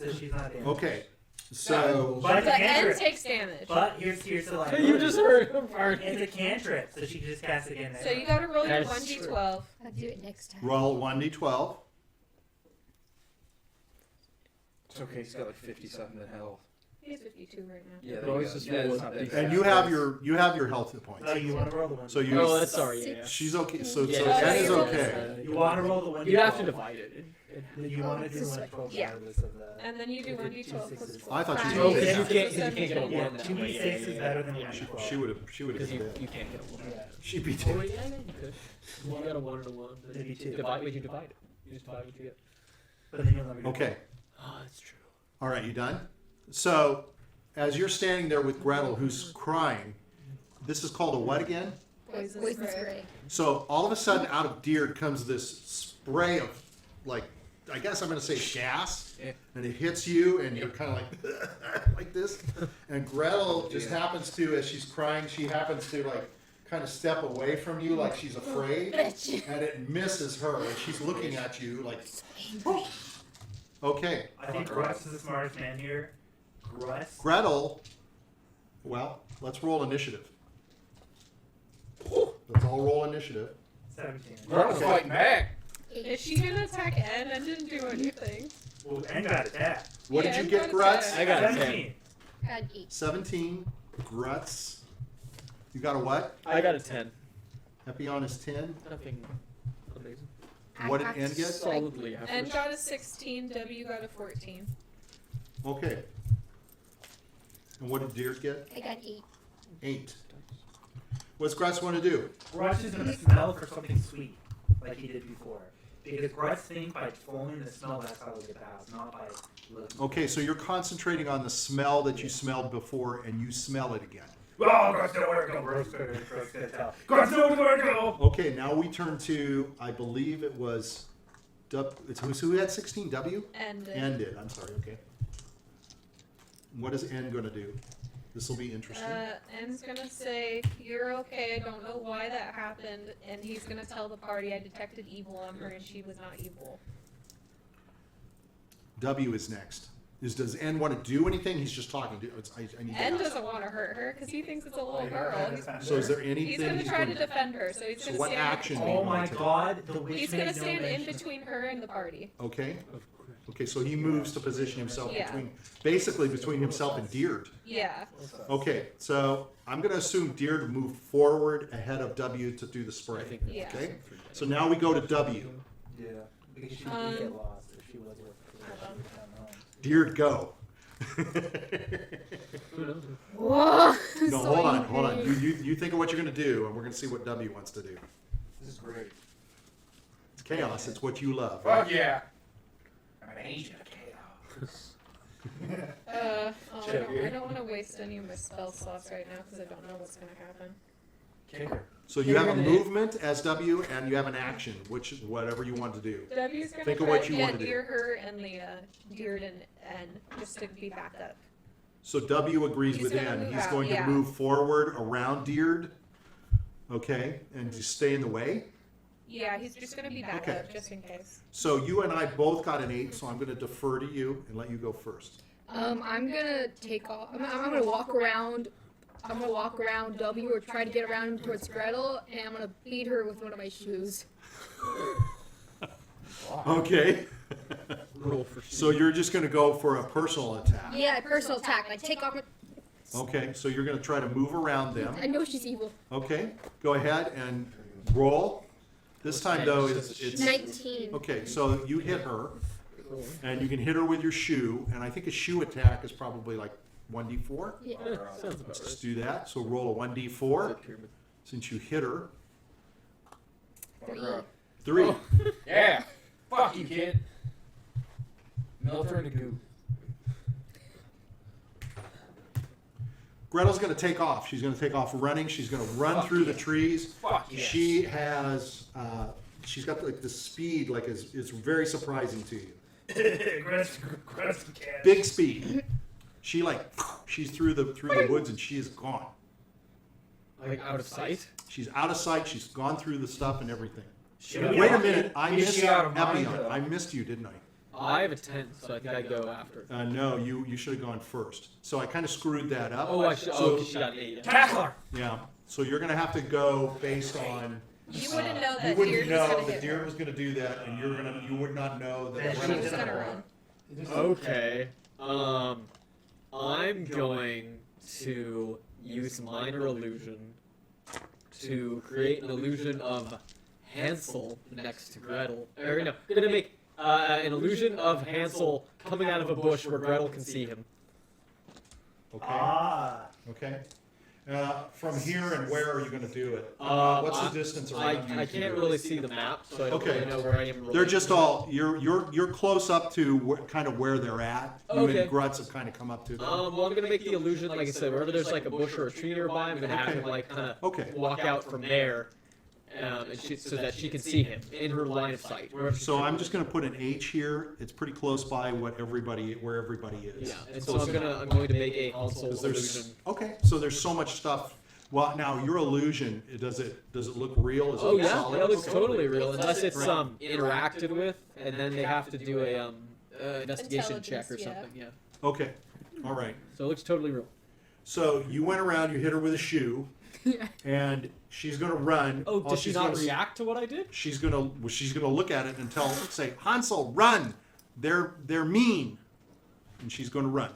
So she's not in. Okay. So But it's a But N cantrip. takes damage. But here's the like. You just heard him fart. It's a cantrip, so she can just cast again. So you got to roll your That is true. 1d12. I'll do it next time. roll 1d12. It's okay, he's got like 50-something health. He has 52 right now. Yeah, Well, he's just yeah, it's rolling not these. that And you have your health points. Oh, you want to roll the one. So you Oh, that's sorry. Yeah. she's okay. So Yeah, so that's N is right. okay. You want to roll the one. You'd have to divide it in You want to do like 12 Yeah. regardless of the. And then you do If it's 1d12 2 plus sixes. 12. I thought Five. you Oh, did. because you Yeah. can't get a Yeah, one. that 2d6 way. is better than Yeah, 1d12. She would have Because been you dead. can't get a one. Yeah. She'd be Oh, dead. wait, yeah, you could. You got a 1 and a 1. Then It'd be 2. Divide. Wait, you divide it. You just divide what you get. But then you'll never do Okay. Oh, that's true. All right, you done? So, as you're standing there with Gretel, who's crying, this is called a what again? Poison Poison spray. spray. So all of a sudden, out of Diurd comes this spray of, like, I guess I'm going to say gas, Yeah. and it hits you, and you're kind of like, like this. And Gretel just happens to, as she's crying, she happens to like kind of step away from you, like she's afraid, and it misses her, and she's looking at you like, okay. I think Grutz is the smartest man here. Grutz. Gretel, well, let's roll initiative. Let's all roll initiative. 17. Gretel's Okay. fighting back. Is she gonna attack Ed? I didn't do anything. Well, and got attacked. What Yeah, did you I'm get, gonna Grutz? say- I got a 10. 17. God, 8. 17. Grutz. You got a what? I got a 10. Epion is 10. Nothing amazing. What did N get? Solidly Ed average. got a 16, W got a 14. Okay. And what did Diurd get? I got 8. 8. What's Grutz want to do? Grutz is gonna smell for something sweet, like he did before. Because Grutz thinks by following the smell, that's how we get the house, not by looking. Okay, so you're concentrating on the smell that you smelled before, and you smell it again. Oh, Grutz, nowhere to go. Grutz gonna tell. Grutz, nowhere to go. Okay, now we turn to, I believe it was, who had 16? W? And N did. I'm sorry. Okay. What is N going to do? This will be interesting. N's gonna say, "You're okay. I don't know why that happened," and he's gonna tell the party I detected evil on her and she was not evil. W is next. Does N want to do anything? He's just talking. I need to N ask. doesn't want to hurt her because he thinks it's a little girl. So is there He's anything gonna try to going defend her, so he's So gonna what stand. action do you Oh want my to take? god, the witch He's made gonna no stand in mention. between her and the party. Okay. Okay, so he moves to position himself Yeah. basically between himself and Diurd. Yeah. Okay, so I'm going to assume Diurd moved forward ahead of W to do the spray. I think Yeah. Okay, so now we go to W. Yeah, because she Um, did get lost if she was with Diurd, go. Who knows? Whoa! No, hold on. You think of what you're going to do, and we're going to see what W wants to do. This is great. It's chaos. It's what you love. Fuck yeah. I'm an agent of chaos. I don't want to waste any of my spell slots right now because I don't know what's gonna happen. Kicker. So you have a movement as W, and you have an action, which is whatever you want to do. W's gonna Think of try what to you get wanna do. near her and the Diurd and N just to be backed up. So W agrees He's with gonna N. move He's out, going to yeah. move forward around Diurd. Okay, and just stay in the way. Yeah, he's just gonna be backed Okay. up just in case. So you and I both got an 8, so I'm going to defer to you and let you go first. I'm gonna take off. I'm gonna walk around. I'm gonna walk around W or try to get around towards Gretel, and I'm gonna beat her with one of my shoes. Okay. Roll for So you're just going to go for a personal attack. Yeah, personal attack. I take off. Okay, so you're going to try to move around them. I know she's evil. Okay, go ahead and roll. This time though, it's 19. okay. So you hit her, and you can hit her with your shoe, and I think a shoe attack is probably like 1d4. Yeah. Sounds about Let's right. do that. So roll a 1d4 since you hit her. 3. 3. Oh. Yeah. Fuck you, kid. Melt her into goo. Gretel's going to take off. She's going to take off running. She's going to run Fuck through the yeah. trees. Fuck yes. She has, she's got like the speed, like is very surprising to you. Grutz can. Big speed. She she's through the woods and she is gone. Like out of sight? She's out of sight. She's gone through the stuff and everything. Should we Wait a all- minute. I is missed she out of mind, Epion. though? I missed you, didn't I? I have a 10, so I think I go after. No, you should have gone first. So I kind of screwed that up. Oh, I should. So- Oh, 'cause she got 8. Yeah. Tackle her. Yeah. So you're going to have to go based on. You wouldn't know You that wouldn't Diurd was know gonna that hit Diurd her. was going to do that, and you would not know that That the she She Gretel was was gonna going to run. Okay. I'm going to use minor illusion to create an illusion of Hansel next to Gretel. Or no, gonna make An illusion of Hansel coming out of a bush where Gretel can see him. Okay. Ah. Okay. From here and where are you going to do it? Uh, What's the distance around you? I can't really see the map, so I don't Okay. really know where I am. They're just all you're close up to kind of where they're at. You Okay. and Grutz have kind of come up to them. Well, I'm gonna make the illusion, like I said, wherever there's like a bush or a tree nearby, I'm gonna have him like kind of Okay. walk out from there, so that she can see him in her line of sight. wherever she So should I'm be. just going to put an H here. It's pretty close by where everybody is. Yeah, and so I'm going to make a Hansel Because illusion. okay, so there's so much stuff. Well, now your illusion, does it look real? Is Oh it yeah, solid? that looks totally real, unless it's interacted with, and then they have to do a investigation check or Intelligence, something. Yeah. Okay, all right. So it looks totally real. So you went around, you hit her with a shoe, Yeah. and she's going to run. Oh, All does she she's not gonna- react to what I did? She's gonna look at it and say, Hansel, run! They're mean, and she's gonna run.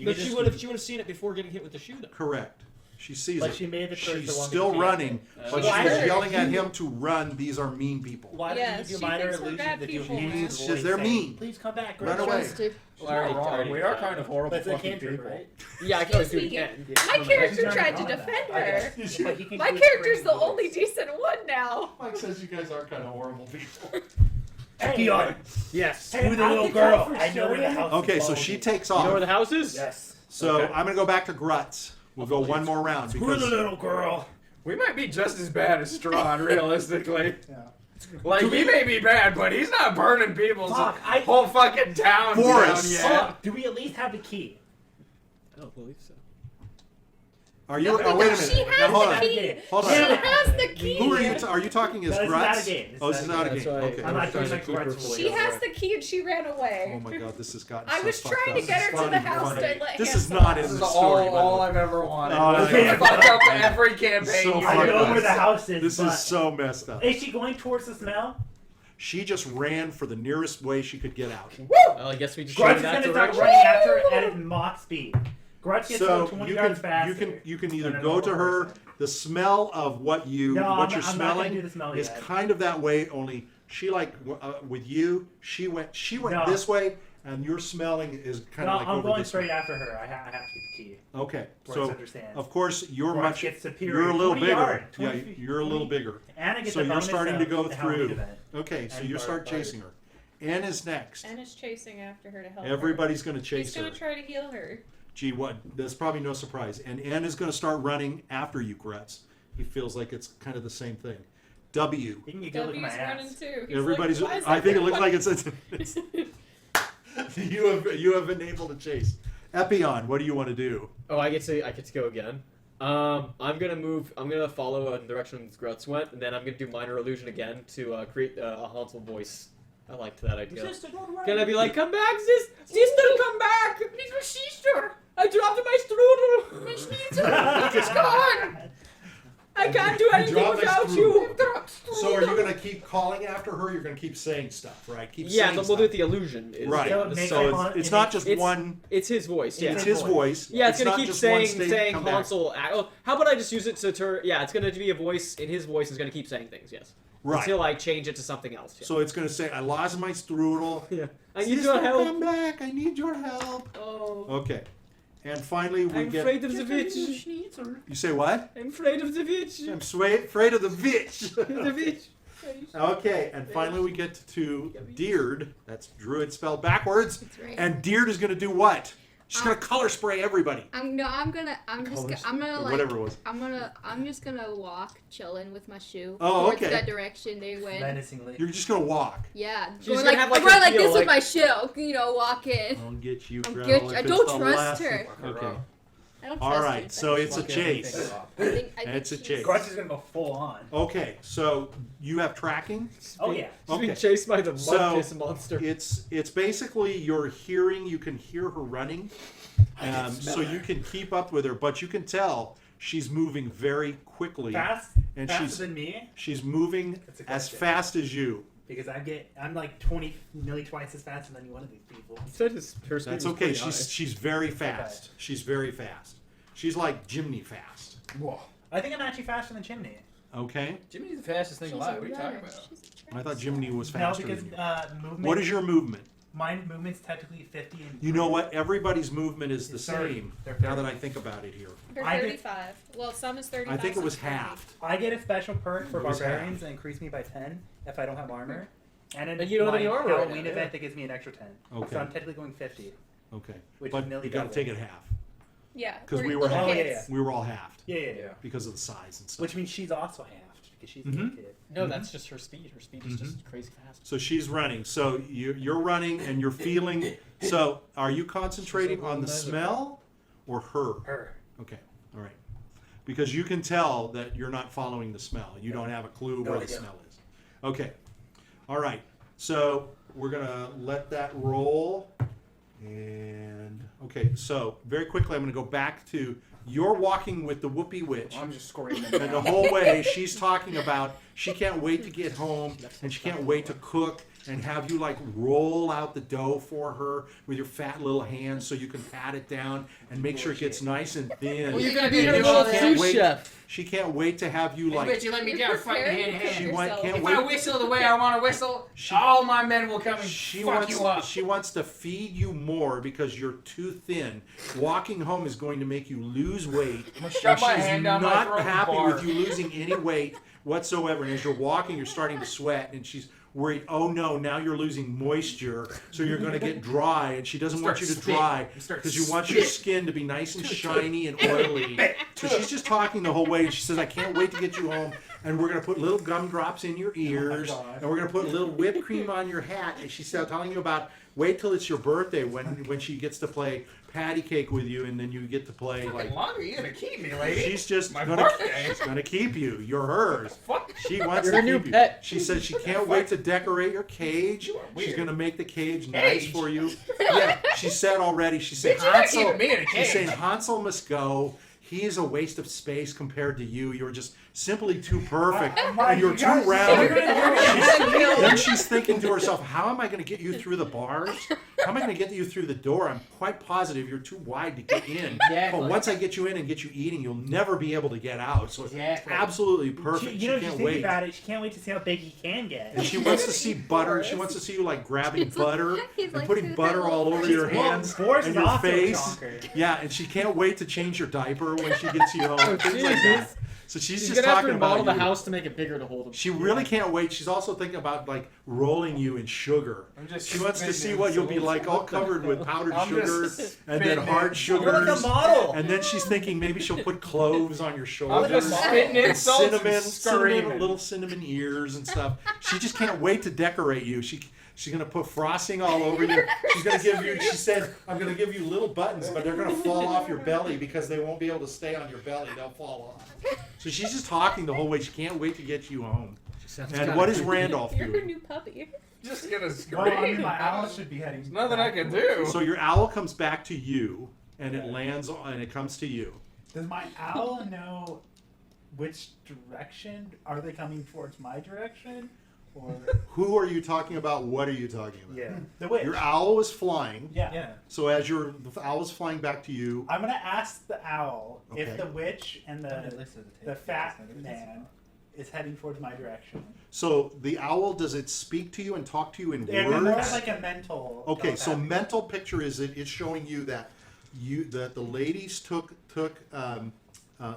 But she would have seen it before getting hit with the shoe, though. Correct. She sees But it. she made the choice She's to want still to see it. running, but Why she's did yelling at you- him to run. These are mean people. Why Yeah, did you she do minor thinks we're illusion bad that you people. use She the says voice they're saying, mean. Please come back. Run Grutz." away. Trusted. She's not wrong. We are kind of horrible That's a fucking cantrip, people. right? Yeah, I can always do it Excuse me. again. My character She's tried to already defend gone her. But he can My do it character's the crazy only voice. decent one now. Mike says you guys are kind of horrible people. Epion. Yes. Who the I'll little get girl? that for I know where the sure. house Okay, is. so she takes You know where off. the house is? Yes. So Okay. I'm gonna go back to Grutz. We'll go one more round Who the because little girl? We might be just as bad as Strahd, realistically. Yeah. Like, he may be bad, but he's not burning people's Fuck, I- whole fucking town Forest. down yet. Oh, do we at least have the key? I don't believe so. are you? No, Oh, wait a she minute. has Now hold the on. key. Hold on. She Damn it. has the key. Who are you? Are you talking as No, this is Grutz? not a game. Oh, this is not a That's game. why Okay. I'm not doing trying my to keep her Grutz voice. She has the key and she ran away. Oh my God, this has gotten. I so was fucked trying to up. get her to the Funny, house funny. to let This Hansel is not in This the is story. by the all way. I've ever wanted. Oh, Okay, yeah. fuck up every campaign So you I fucked know up. where the house is. This but is so messed up. Is she going towards the smell? She just ran for the nearest way she could get out. Well, I guess we just go Grutz in is that going to start direction. running after her at Mach speed. Grutz gets So about 20 you yards can faster. you can either than a go to normal her. person. The smell of what No, you're I'm not gonna smelling do the smell is yet. kind of that way. Only she with you. She went No. this way, and your smelling is kind No, of like I'm over going this straight way. after her. I have to get the key. Okay, Grutz so understands. of course you're Grutz much. gets superior. You're a little 20 bigger. yard, Yeah, 20 feet, you're a little 20. bigger. Anna gets So the you're bonus starting to of go the helmet through. event. Okay, so And you start barbarian. chasing her. Ann is next. And is chasing after her to help Everybody's going to her. chase He's her. gonna try to heal her. Gee, what? That's probably no surprise. And N is going to start running after you, Grutz. He feels like it's kind of the same thing. W. You can get good look at my W's running ass. too. He's Everybody's. like, "Why is I think it looks everyone-" like it's. you have been able to chase. Epion, what do you want to do? Oh, I get to go again. I'm gonna move. I'm gonna follow in the direction Grutz went, and then I'm gonna do minor illusion again to create a Hansel voice. I liked that idea. Sister, don't run. Can I be like, come back, sister, come back, little sister. I dropped my strudel. My schnitzel. It's gone. I can't do anything Drop my without strudel. you. So are you going to keep calling after her? You're going to keep saying stuff, right? Keep Yeah, saying but stuff. we'll do the illusion. Right. So it makes So icon- it's it not makes- just it's- one. It's his voice. Yeah. It's his his voice. Yeah, it's gonna not keep just one saying state, come back. Hansel. Oh, how about I just use it to turn? Yeah, it's gonna be a voice in his voice. Is gonna keep saying things. Yes. Right. Until I change it to something else. Yeah. So it's going to say, I lost my strudel. yeah. I need Sister, your help. come back. I need your help. Oh. Okay. And finally, we I'm get. afraid of the witch. You say what? I'm afraid of the witch. I'm afraid of the witch. The witch. Okay, and finally we get to Diurd. That's druid spelled backwards. That's right. And Diurd is going to do what? She's going to color spray everybody. I'm gonna like, Whatever it was. I'm just gonna walk, chilling with my shoe Oh, towards okay. that direction they went. Menacingly. You're just going to walk. Yeah, She's going gonna like, have, like, I'm going a like feel, this like- with my shoe, walk in. I'll get you, I'll Gretel, get if you. I it's don't the trust last her. one. Okay. I don't trust All her. right, so it's a Fuck chase. everything up. I think It's a she's- chase. Grutz is gonna go full on. Okay, so you have tracking. Oh yeah. She's being Okay. chased by the mud So- piss monster. It's basically you're hearing. You can hear her running, so you can keep up with her, but you can tell she's moving very quickly, Fast. and Faster than me she's moving That's a as question. fast as you. because I'm like nearly twice as fast as any one of these people. He said her speed That's was okay. pretty high. She's very fast. She's very fast. She's like Jiminy fast. Whoa. I think I'm actually faster than Jiminy. Okay. Jiminy's the fastest thing alive. What are you talking about? I thought Jiminy was No, faster because than you. movement. What is your movement? My movement's technically 50. And You know what? Everybody's movement is the It's 30. same. They're Now 30. that I think about it here, They're I did- 35. Well, some is 35. I think it was some is 30. halved. I get a special perk for It was barbarians that increase me by 10 if I don't have armor. And in And you don't have my any armor right Halloween now, event yeah. that gives me an extra 10. Okay. So I'm technically going 50. Okay. Which But is nearly you got to double. take it half Yeah. because we we're were little half. kids. Yeah, we were all halved Yeah. because of the size and stuff. Which means she's also halved because she's a Mhm. kid. No, that's just her speed. Her speed is just crazy fast. So she's running. So you're running and you're feeling. So are you concentrating on the smell or her? Her. Okay. All right. Because you can tell that you're not following the smell. You don't have a clue No where the idea. smell is. Okay. All right. So we're gonna let that roll. And okay. So very quickly, I'm gonna go back to you're walking with the Whoopie Witch. I'm just screaming. And the whole way she's talking about she can't wait to get home and she can't wait to cook and have you like roll out the dough for her with your fat little hands so you can pat it down and make sure it gets nice and thin. Well, you're gonna be And a she little can't sous wait- chef. She can't wait to have you I like. bet you let me down fighting hand in She hand. can't If I wait. whistle the way I want to whistle, She- all my men will come and She fuck wants, you up. she wants to feed you more because you're too thin. Walking home is going to make you lose weight. I'm gonna shove my She's hand down my not throat and happy bark. with you losing any weight whatsoever. And as you're walking, you're starting to sweat, and she's worried. Oh no, now you're losing moisture, so you're going to get dry. And she doesn't want you to dry because you want your skin to be nice and shiny and oily. So she's just talking the whole way. And she says, "I can't wait to get you home." And we're going to put little gumdrops in your ears, and we're going to put a little whipped cream on your hat. And she's telling you about wait till it's your birthday when she gets to play patty cake with you, and then you get to play Like, like. longer you gonna keep me, lady? She's just My gonna, birthday. she's gonna keep you. You're hers. Fuck. She wants You're to her new keep you. pet. She says she can't wait to decorate your cage. You are She's weird. gonna make the cage nice Cage? for you. Yeah, she said already. She said Bitch, you're not Hansel. keeping me in a She's cage. saying Hansel must go. He is a waste of space compared to you. You're just simply too perfect, and you're too round. Then she's thinking to herself, "How am I going to get you through the bars? How am I going to get you through the door? I'm quite positive you're too wide to get in. Exactly. But once I get you in and get you eating, you'll never be able to get out. So it's Exactly. absolutely perfect. You She know, if you can't think wait." about it, she can't wait to see how big he can get. And she wants to see butter. She wants to see you like grabbing butter he's and like putting through butter that all little over your face. hands Boris and is your also a face. chonker. Yeah, and she can't wait to change your diaper when she gets you home. Things like that. So she's She's just gonna have to talking about remodel the you. house to make it bigger to hold him. She really can't wait. She's also thinking about like rolling you in sugar. I'm just She wants to see spinning what you'll be souls. like, all covered with powdered I'm sugar just and then spinning hard it. You're like a sugars. model. And then she's thinking maybe she'll put cloves on your I'm shoulders. just spitting And insults and cinnamon, screaming. little cinnamon ears and stuff. She just can't wait to decorate you. She's gonna put frosting all over you. She's gonna give you. She said, "I'm gonna give you little buttons, but they're gonna fall off your belly because they won't be able to stay on your belly. They'll fall off." So she's just talking the whole way. She can't wait to get you home. And what is Randolph You're her doing? new puppy. Just gonna Well, I mean, scream. my owl should be heading. There's nothing I can do. So your owl comes back to you, and it lands on, and it comes to you. Does my owl know which direction? Are they coming towards my direction? Or Who are you talking about? What are you talking about? yeah, the witch. Your owl is flying. Yeah. So as the owl is flying back to you, I'm gonna ask the owl Okay. if the witch and the fat man is heading towards my direction. so the owl, does it speak to you and talk to you in And more words? like a mental. Okay, so telepathy. mental picture is it's showing you that the ladies took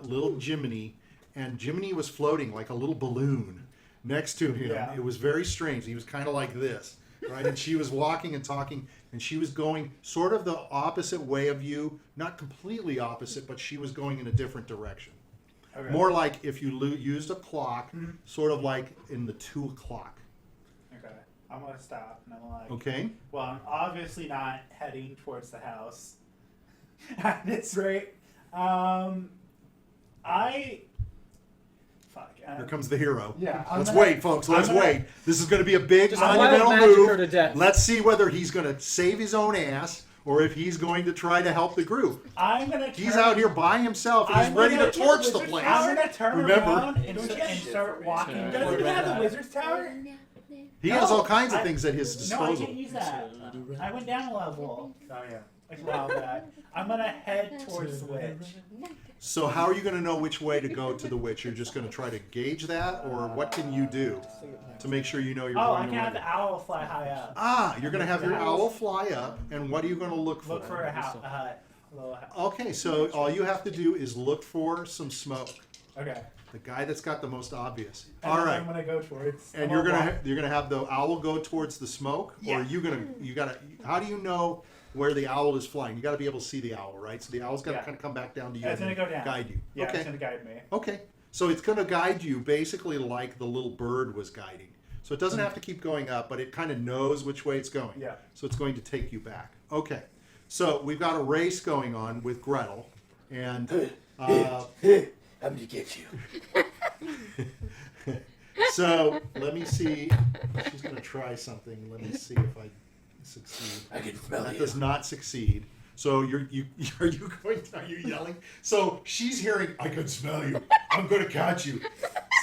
little Jiminy, and Jiminy was floating like a little balloon next to him. Yeah. It was very strange. He was kind of like this, right? And she was walking and talking, and she was going sort of the opposite way of you, not completely opposite, but she was going in a different direction. Okay. More like if you used a clock, sort of like in the 2 o'clock. Okay. I'm gonna stop and I'm like, Okay. well, I'm obviously not heading towards the house at this rate. Here comes the hero. Yeah, I'm Let's gonna- wait, folks. Let's I'm gonna- wait. This is going to be a big Just monumental wild magic her to move. death. Let's see whether he's going to save his own ass or if he's going to try to help the group. I'm gonna. He's turn- out here by himself and he's I'm ready gonna- to torch the place. I'm gonna turn Remember, around and start walking. Yeah. Doesn't he have the wizard's tower? he has No, all kinds of I- things at his No, I disposal. can't use that. I went down a level. Oh yeah. like a while back. I'm gonna head towards the witch. So how are you going to know which way to go to the witch? You're just going to try to gauge that, or what can you do to make sure you know you're Oh, going I the can right have way? the owl fly high up. Ah, you're going to have your owl fly up, and what are you going to look for? Look for a hut. A little hut. Okay, so all you have to do is look for some smoke. Okay. The guy that's got the most obvious. And All then right. I'm gonna go towards. And you're gonna have the owl go towards the smoke, Yeah. or you gotta. How do you know where the owl is flying? You got to be able to see the owl, right? So the owl's got to Yeah. kind of come back down to you. Yeah, it's and gonna go down. Guide you. Yeah, okay. it's gonna guide me. Okay. So it's going to guide you basically like the little bird was guiding. So it doesn't have to keep going up, but it kind of knows which way it's going. Yeah. So it's going to take you back. Okay. So we've got a race going on with Gretel, and I'm gonna get you. so let me see. She's going to try something. Let me see if I succeed. I can smell That you. does not succeed. So are you yelling? So she's hearing, I can smell you. I'm going to catch you.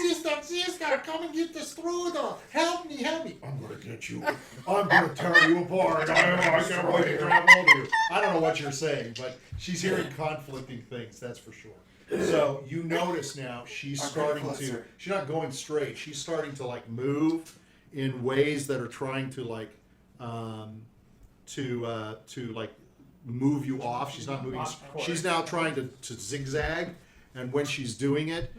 Sister, come and get the strudel. Help me. I'm going to get you. I'm going to tear you apart. I can't wait to grab hold of you. I don't know what you're saying, but she's hearing conflicting things, that's for sure. So you notice now she's starting to, she's not going straight. She's starting to like move in ways that are trying to like, to like move you off. She's not moving. She's now trying to zigzag, and when she's doing it,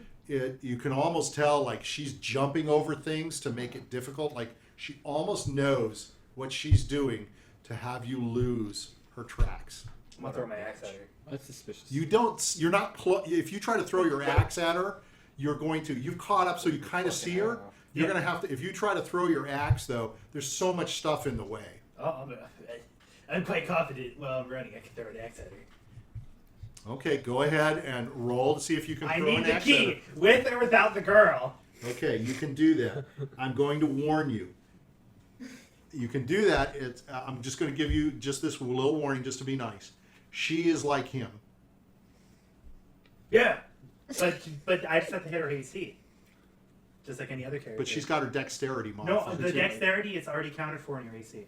you can almost tell like she's jumping over things to make it difficult. Like she almost knows what she's doing to have you lose her tracks. I'm gonna throw my axe at her. That's suspicious. You don't. You're not. If you try to throw your axe at her, you're going to. You've caught up, so you kind of see her. You're going to have to. If you try to throw your axe, though, there's so much stuff in the way. Oh, I'm quite confident while I'm running. I can throw an axe at her. Okay, go ahead and roll to see if you can I throw need an the axe at her. key, with or without the girl. Okay, you can do that. I'm going to warn you. You can do that. I'm just going to give you just this little warning, just to be nice. She is like him. Yeah, but I just have to hit her AC, just like any other character. But she's got her dexterity no, modifier. the too. dexterity is already counted for in your AC.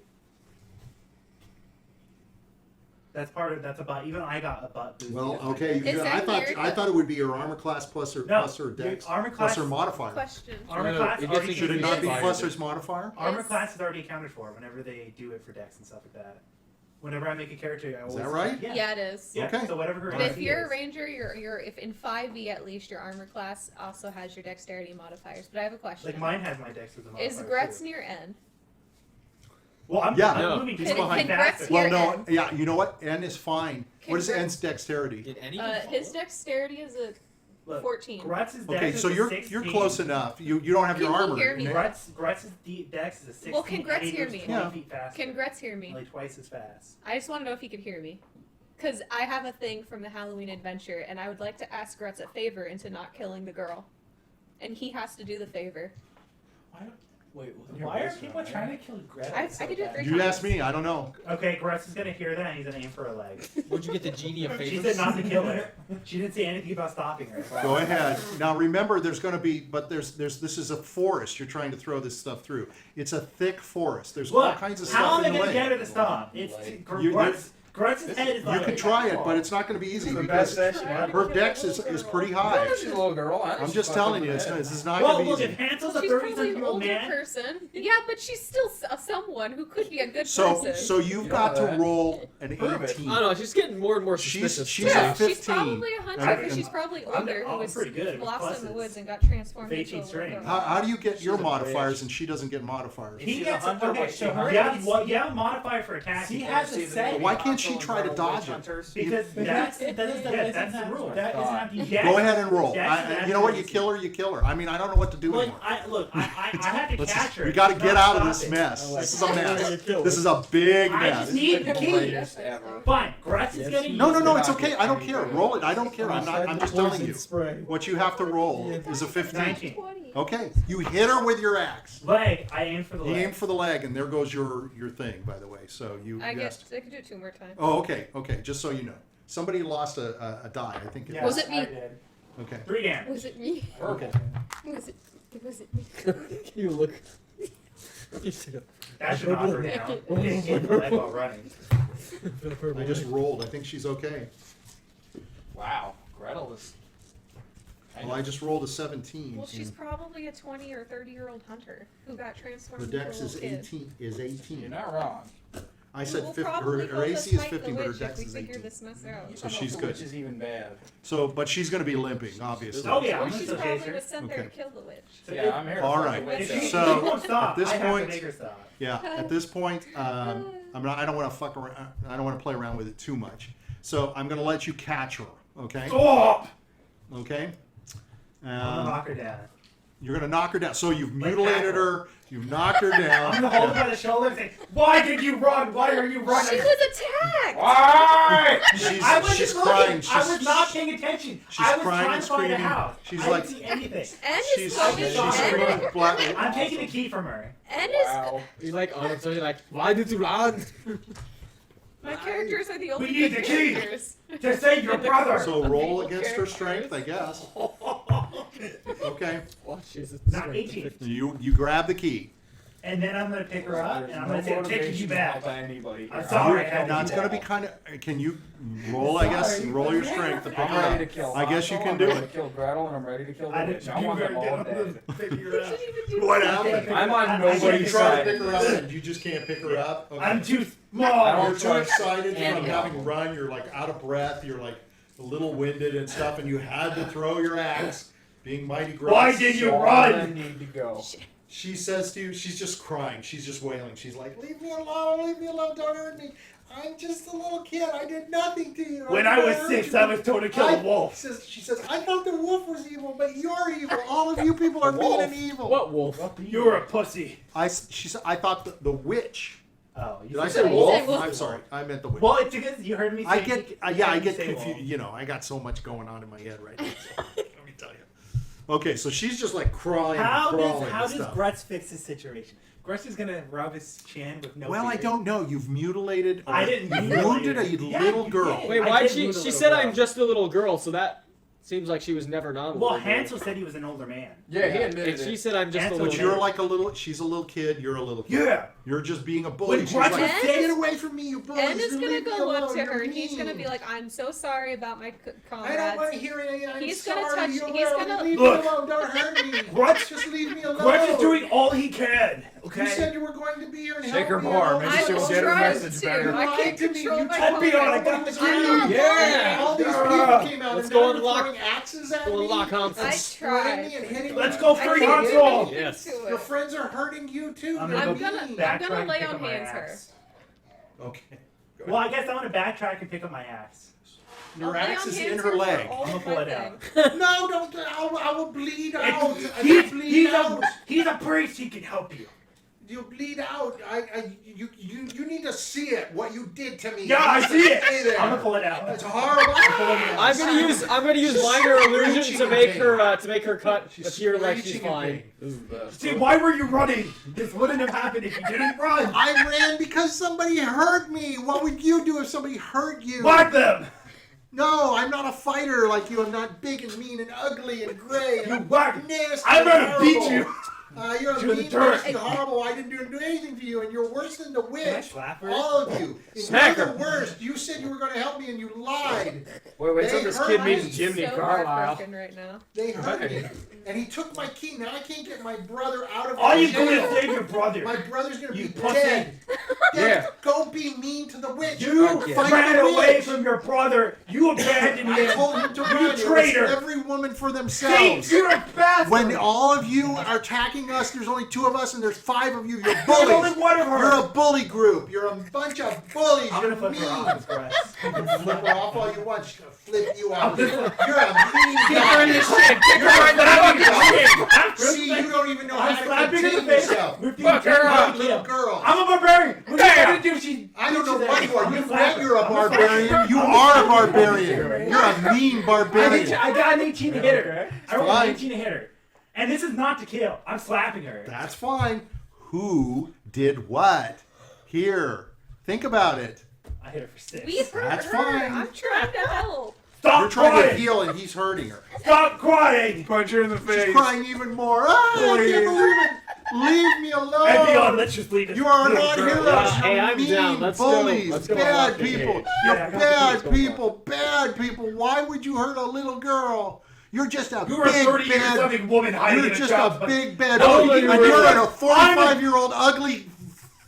That's part of even I got a butt boost. Well, because okay. Is that I thought it would be her armor class plus her No, dex armor plus class- her modifier. Question. Armor No, class it already gets Should it not be Yes. plus her modifier? Armor Yes. class is already accounted for whenever they do it for dex and stuff like that. Whenever I make a character, I always that right? Yeah. Yeah, it is. Yeah, Okay. So whatever her But if AC you're a is. ranger, if in 5e at least, your armor class also has your dexterity modifiers. But I have a question. Like mine has my dex as a modifier. Is Grutz near N? Well, I'm Yeah. moving Can- just behind can faster. Grutz Well, Here, no. N. Yeah, you know what? N is fine. Can What is Grutz- N's dexterity? Did any His dexterity is a Look, 14. Grutz's dex Okay, is so a you're 16. close enough. You don't have your Can he armor. hear me? Nick. Grutz's dex is a 16. Well, can Grutz and he hear moves me? 20 Yeah. feet faster. Can Grutz hear me? Like twice as fast. I just want to know if he could hear me. Because I have a thing from the Halloween adventure, and I would like to ask Grutz a favor into not killing the girl. And he has to do the favor. Why are people trying to kill Gretel? I so could do it bad? 3 You times. asked me. I don't know. Okay, Grutz is gonna hear that and he's gonna aim for her leg. Where'd you get the genie of She favors? said not to kill her. She didn't say anything about stopping her. Go ahead. Now remember, there's going to be, but there's this is a forest. You're trying to throw this stuff through. It's a thick forest. There's all Look, kinds of how stuff am I in the gonna way. get her to stop? It's You- Grutz's head is You like can try it, but it's not going to be easy because her dex is pretty high. She's a little girl. I'm just telling you, this is not Well, going to look, be if easy. Hansel's a She's probably 30-something an year old older man, person. Yeah, but she's still someone who could be a good So person. you've got to roll an Prove it. 18. I don't know. She's getting more and more She's suspicious. a She's 15. probably a hunter And- because she's probably older I'm who was pretty good with lost in the pluses. woods and got transformed With into a 18 little strength. girl. How do you get your She's a modifiers bitch. and she doesn't get modifiers? he She's a gets hunter, okay. but So she her, you have a modifier for attacking. She has a She's setting. Why can't she try to dodge it? because that's that's the rule. That is not the Yes. Go ahead and roll. Yes, You know what? You that's- kill her. You kill her. I mean, I don't know what to do Look, anymore. I have to Let's catch just- her. we got to It's get not out of this stopping. mess. This is a mess. Kill This is a big I mess. just need the key. Greatest ever. Fine, Grutz is gonna No, use no, it. it's okay. I don't care. Roll it. I don't care. I'm just telling you. Spray. What you have to roll is a 15. 19. 20. Okay. You hit her with your axe. Leg, I aim for the You leg. aim for the leg, and there goes your thing, by the way. So I you guess asked. I could do it 2 more times. Oh, okay. Just so you know. Somebody lost a die. I think it Yes, Was it me? I did. Okay. 3 damage. Was it me? Okay. Was it me? You look. That should knock her down. Hit the leg while running. I just rolled. I think she's okay. Wow, Gretel is. Well, I just rolled a 17. Well, she's probably a 20 or 30-year-old hunter who got transformed The into a dex little is kid. 18. Is 18. You're not wrong. I said We'll 50. probably Her both AC is fight 50, the but her witch dex if is we figure 18. this mess out. So she's good. Which is even bad. So, but she's going to be limping, obviously. Oh yeah, Or I'm she's still probably chaser. was sent there to Okay. kill the witch. Yeah, I'm here. to All fuck right. the witch If up. she, So, if she won't stop, at this I have point- to make her stop. Yeah. At this point, I don't want to fuck around. I don't want to play around with it too much. So I'm going to let you catch her. Okay. Stop! Okay. I'm gonna knock her down. You're going to knock her down. So you've Like mutilated tackle. her. You've knocked her down. I'm gonna hold her by the shoulder and say, "Why did you run? Why are you running?" She was attacked! Why? I was She's just crying. looking. I was not paying attention. she's I was crying trying and to find a screaming. house. She's I like- didn't see anything. And She's is going screaming black. I'm taking the key from her. And is Wow. He's like, oh, so you're like, why did you run? my characters are the only need good the key. characters. To save your brother. So roll Amazing against her characters. strength, I guess. Okay. Oh, Jesus. Not 18. You grab the key. And then I'm gonna pick her up There's and I'm no gonna say, "I'm taking motivation you to back." help anybody. I'm sorry. I had Now to it's do going to that. be kind of. Can you roll? I guess Sorry. roll your strength to pick I'm her ready to up. kill. I guess you Hansel, can do I'm ready it. to kill Gretel and I'm ready to kill the I witch. didn't I want them all dead. figure it out. What happened? I'm on I nobody's can't You try to side. pick her up and you just can't pick her up. Okay. I'm too I small. don't You're too excited from any of having them. run. You're like out of breath. You're like a little winded and stuff, and you had to throw your axe. Being mighty Grutz. Why did you All run? I need to go. She says to you, she's just crying. She's just wailing. She's like, "Leave me alone! Leave me alone! Don't hurt me! I'm just a little kid. I did nothing to you." When I was 6, I was told to kill a wolf. She says, "I thought the wolf was evil, but you're evil. All of you people are mean and evil." What wolf? You're a pussy. She said, "I thought the witch." Oh, Did I said say wolf? wolf? wolf. I'm sorry. I meant the witch. Well, it's because you heard me say. I get, yeah, I get say wolf. confused. You know, I got so much going on in my head right now. So, let me tell you. Okay, so she's just like crying, How and crawling does and stuff. Grutz fix this situation? Grutz is gonna rub his chin with no. Well, I beard. don't know. You've mutilated. I didn't You've mutilate wounded a her. Yeah, little you girl. did. Wait, I why did she? move a She little said girl. I'm just a little girl, so that seems like she was never not a Well, little girl. Hansel said he was an older man. Yeah, he admitted And she it. said I'm just a Hansel little But was you're like a little. She's a little kid. You're a little kid. Yeah. You're just being a bully. When She's Grutz like, was "Get away from me, you bully!" And is gonna Leave me go up alone. to her You're and he's gonna mean." be like, "I'm so sorry about my "I don't comrades." want to hear it. I'm He's sorry. gonna touch- You're he's wrong. gonna- Leave Look. me alone. Don't hurt me. Grutz- Just leave me alone. Grutz is doing all he can. Okay. You said you were going to be here and Shake help her me. more. and Maybe I'm she'll all- get her trying message to. better. I can't lied to me. control You my told me comrades. all I got was I'm not you. Yeah. All these Yeah. people came out Let's and go now and you're lock- throwing axes at We'll me. lock Hansel. I Spraying me tried. and hitting Let's me. go I free can't Hansel. get Yes. into Your it. friends are hurting you too. I'm They're I'm gonna gonna- mean. backtrack gonna and lay pick on up my hands her. axe. Okay. Go Well, ahead. I guess I'm gonna backtrack and pick up my axe. Your I'll lay axe on is hands in her for leg. all I'm of gonna pull my it things. No, don't. I will bleed out. I will He's, bleed out. he's a priest. He can help you. You bleed out. You need to see it. What you did to me. Yeah, I You see it. stay there. I'm gonna pull it out. It's horrible. I'm gonna use minor illusion to make her cut She's appear like she's screeching in fine. pain. This is the best. See, why were you running? This wouldn't have happened if you didn't run. I ran because somebody hurt me. What would you do if somebody hurt you? Whack them. No, I'm not a fighter like you. I'm not big and mean and ugly and gray. You And whack. nasty. I'm and gonna beat horrible. you. You're To the mean, dirt. nasty, horrible. I didn't do anything to you, and you're worse than the Can I witch. slap her? All of you. And Smack you're her. the worst. You said you were going to help me, and you lied. Wait till They this hurt kid me. meets Jiminy So Carlyle. heartbroken right now. They hurt me, Right. and he took my key. Now I can't get my brother out of All you jail. do is save your brother. My brother's going to You be pussy. dead. Yeah. Go be mean to the witch. You Okay. Fight ran the away witch. from your brother. You abandoned I him. told him to You run. It was traitor. every woman for See, themselves. you're a bastard. When all of you are attacking us, there's only 2 of us and there's 5 of you. You're There's only bullies. one of her. You're a bully group. You're a bunch of bullies. I'm You're gonna flip mean. her off, Grutz. You can flip her off all you want. She's gonna flip you off. I'm You're just- a mean Kick her in guy. the shin. Kick her in the fucking shin. See, you don't even know I'm how to slapping her in contain the face. yourself. with the Fuck her intent up, to Little kill. girl. I'm a barbarian. What are you gonna do? She. I don't know bitches what at you are. me. You I'm gonna think you're a slap her. barbarian. You are a barbarian. You're a mean I barbarian. got an 18 to hit her. I rolled Fine. an 18 to hit her. And this is not to kill. I'm slapping her. That's fine. Who did what? Here. Think about it. I hit her for 6. We hurt That's her. fine. I'm trying to help. Stop You're trying to crying. heal and he's hurting her. Stop crying. Punch her in the face. She's crying even more. Ah, I Please. can't believe it. Leave me alone. Epion, let's just leave it. You are not heroes. Hey, You're I'm mean down. Let's go. bullies, Let's go bad watch the people. game. You're Yeah, bad people, bad people. Why would you hurt a little girl? You're just a You were a big 30-year-something bad. woman hiding You're in a just job. a big bad. How old are And you, you're really? a 45-year-old ugly,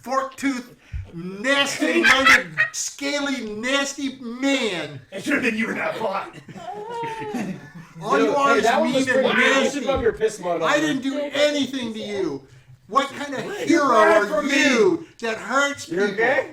fork-toothed, nasty-minded, scaly, nasty man. It should have been you were not fine. All you are Hey, is that one was mean and pretty good. You nasty. should rub your piss mud on I it. didn't do anything to you. What kind of hero ran are from you that hurts You people? okay?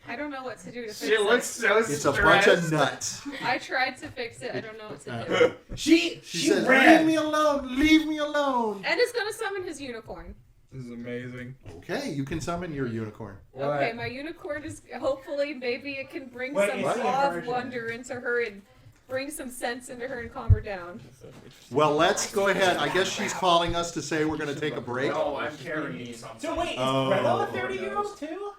I don't know what to do to fix She looks it. so It's a bunch of stressed. nuts. I tried to fix it. I don't know what to do. She She says, ran. leave me alone, leave me alone. Ed is gonna summon his unicorn. This is amazing. Okay, you can summon your unicorn. Okay, my unicorn is hopefully maybe it can bring Wait, some is he a awe of virgin? wonder into her and bring some sense into her and calm her down. Well, let's go ahead. I guess she's calling us to say we're going to take a break. No, I'm carrying something. So wait, is Oh. Gretel a 30-year-old too?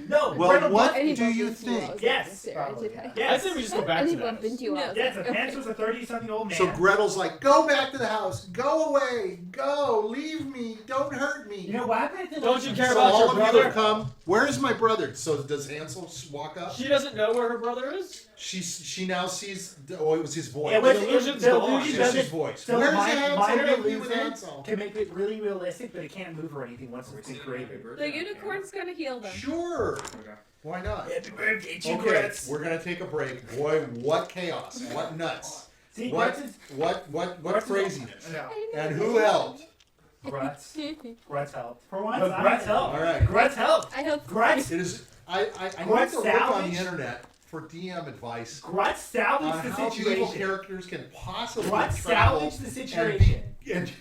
No. Well, Gretel what bump- do you think? Yes, I probably. did. Yes. I think we just go back I to didn't that. bump into you. No. Yes, if Okay. Hans was a 30-something-old man. So Gretel's like, go back to the house. Go away. Go. Leave me. Don't hurt me. You know why? I think Don't you care So about all your of you brother? have come. Where is my brother? So does Hansel walk up? She doesn't know where her brother is? She now sees. Oh, it was his voice. It was The illusion's the gone. illusion It's doesn't. his voice. So Where's minor Hansel? Give me with illusion Hansel. can make it really realistic, but it can't move or anything once it's been created. The unicorn's gonna heal them. Sure. Why not? Happy birthday, Okay, Grutz. we're gonna take a break. Boy, what chaos! What nuts! See, What Grutz is what craziness! no. And who helped? Grutz. Grutz helped. For once, No, Grutz helped. All right. Grutz helped. I hope Grutz. It is. I need Grutz to look on salvaged? the internet for DM advice Grutz salvaged on the how evil situation. characters can possibly Grutz travel salvaged the and situation. and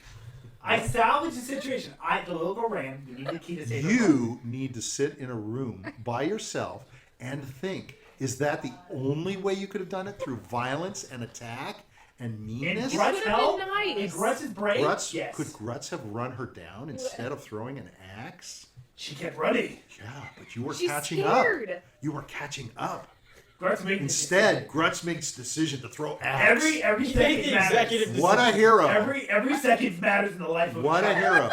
I salvaged the situation. The little girl ran. We need the key to save her. you need to sit in a room by yourself and think: is that the only way you could have done it, through violence and attack and In meanness? Grutz would've help? been nice. In Grutz's brain? Grutz, Yes. could Grutz have run her down instead of throwing an axe? She kept running. Yeah, but you were she's catching scared. up. You were catching up. Grutz made the Instead, decision. Grutz makes the decision to throw axe. Every He made second the matters. executive What a hero! Every second matters in the life of What a child. hero!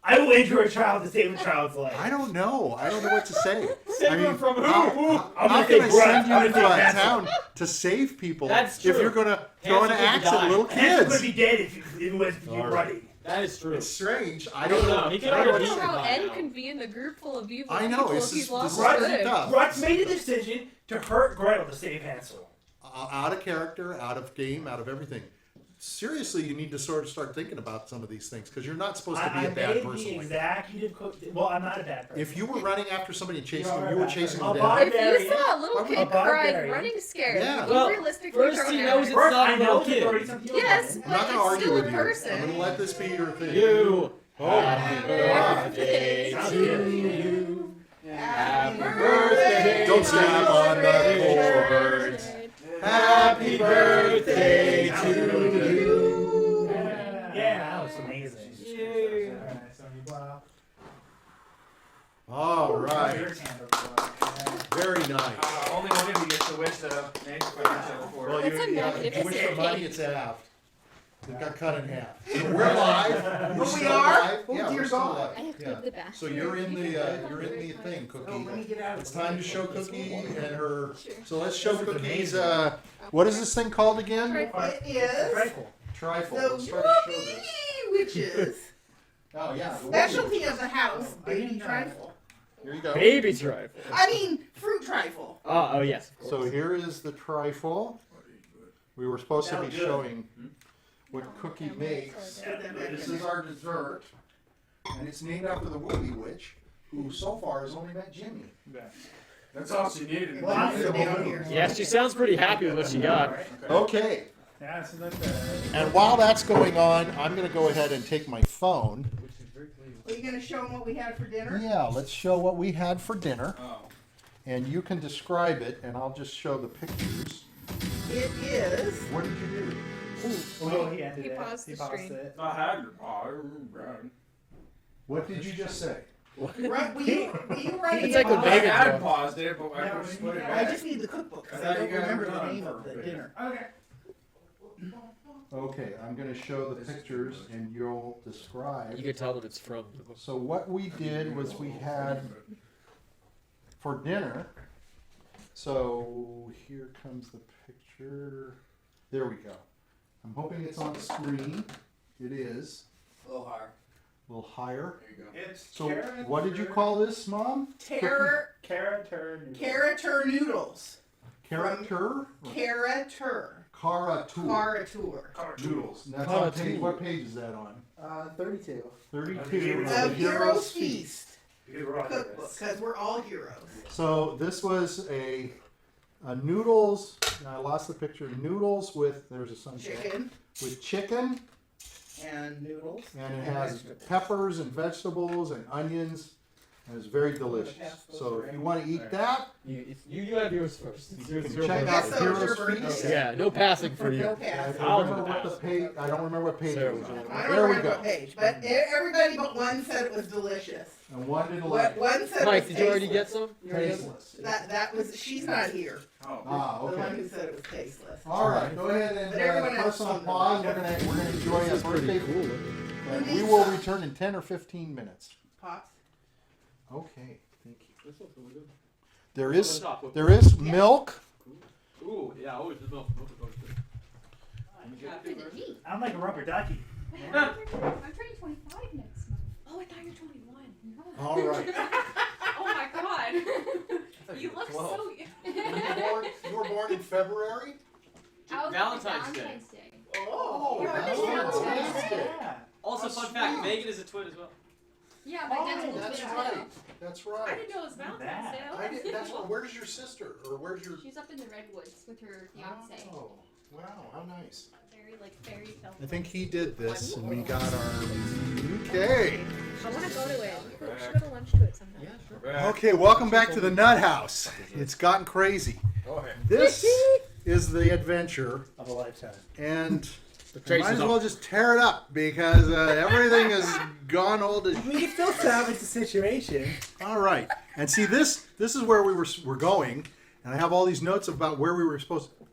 I will injure a child to save a child's life. I don't know. I don't know what to say. Save I her mean, from who? How I'm can gonna say I Grutz. send you I'm into gonna a say Hansel. town to save people That's if true. you're going to throw an Hansel would axe at die. little Hans would kids? be dead if it was you All right. running. That is true. It's strange. I I don't know. He can I I only don't don't be know know. how by Ed now. can be in the group full of evil I know, people it's if he's just- lost this his is Grutz, good. tough. Grutz made a decision to hurt Gretel to save Hansel. Out of character, out of game, out of everything. Seriously, you need to sort of start thinking about some of these things because you're not supposed to be I a bad made person the like that. executive well, I'm not a bad person. If you were running after somebody and chasing You them, are you were a chasing bad them person. down. If you saw a little Why would kid a barbarian- crying, running scared, Yeah. you Well, realistically first throw he an knows axe. it's First, not I a know little it's kid. 30-something-year-old Yes, woman. I'm not but going to it's argue still with a you. person. I'm going to let this be your thing. You. Happy birthday to you. Happy birthday. Don't stab on the chords. Happy birthday to you. Yeah, that was amazing. Yeah. So you blow. All right. Your hand over there. Very nice. Only one of you gets to wish the names for yourself before. Well, That's a you magnificent wish for money, cake. it's half. It got cut in half. So we're live. We're we still are? live. Oh, Yeah, dear we're still God. live. I have to Yeah. go to the bathroom. So you're in the thing, Cookie. Oh, let me get out of It's the way. time to show Cookie and her. Sure. So let's show Cookie's. What is this thing called again? It is Trifle. Trifle. the Let's try to show this. Whoopie witches. Oh yeah. the Specialty of the house, I baby didn't know. trifle. Here you go. Baby trifle. I mean, fruit trifle. Oh yes. Of So course. here is the trifle. We were supposed to be showing what Cookie makes. This is our dessert, and it's named after the Whoopie witch, who so far has only met Jimmy. That's all she needed. Well, I'm sitting down here. Yeah, she sounds pretty happy with what she got. Okay, Yeah, so that's and while that's going on, I'm going to go ahead and take my phone. Are you going to show them what we had for dinner? Yeah, let's show what we had for dinner, Oh. and you can describe it, and I'll just show the pictures. It is. What did you do? Oh, he ended He it. paused the stream. it. I had your paw. What did you just say? Right, will you write It's it like when down? Meagan I talks. paused it, but I just put it I back. just need the cookbook because I I thought don't you guys remember were the done name for of the a bit. dinner. Okay. Okay, I'm going to show the pictures and you'll describe. You can tell that it's from. So what we did was we had for dinner. So here comes the picture. There we go. I'm hoping it's on screen. It is. A little higher. A little higher. There you go. It's So carrot what did you call this, Mom? Caratur noodles. Character? Caratur. Caratur. Noodles. That's on page, what page is that on? 32. 32. A Hero's Feast. Because we're all Cookbook, because we're all heroes. So this was a noodles. I lost the picture. Noodles with there's a sunset Chicken with chicken, and noodles. and it has peppers and vegetables and onions, and it's very delicious. So if you want to eat that, You have yours first. you can check out So it's your Heroes birthday. Feast. Yeah, no passing for you. No I pass. don't remember what the page. I don't remember what page it was on. I There don't we remember go. what page, but everybody but one said it was delicious. And one didn't What like it. one said Mike, it was did you already tasteless. get some? Tasteless. That was she's not here. Ah, The one okay. who said it was tasteless. All right, go ahead and But everyone press else on on pause. the- We're gonna enjoy a birthday. Cool. And we will return in 10 or 15 minutes. Pops. Okay, thank you. This looks really good. There is milk. Ooh, yeah, always the milk. I'm like a rubber ducky. I'm turning 25 next month. Oh, I thought you were 21. All right. Oh my god. You look so. You were born in February? I was Valentine's Day. Day. Oh, You're that's on the Valentine's Day. Yeah. Also, How fun fact: sweet. Megan is a twin as well. Yeah, my dad's Oh, that's been right. That's I right. didn't know it was Valentine's Day. I did, that's what, where's your sister? Or where's your... She's up in the redwoods with her fiance. Oh, wow, how nice. Very like fairy tale. I think he did this and we got our... Okay. I want to go to it. We should go to lunch to it sometime. Okay, welcome back to the Nut House. It's gotten crazy. This is the adventure, Of a lifetime. and The might trace as is well just tear it up because everything has gone old as... We can still salvage the situation. All right, and see this is where we're going, and I have all these notes about where we were supposed to...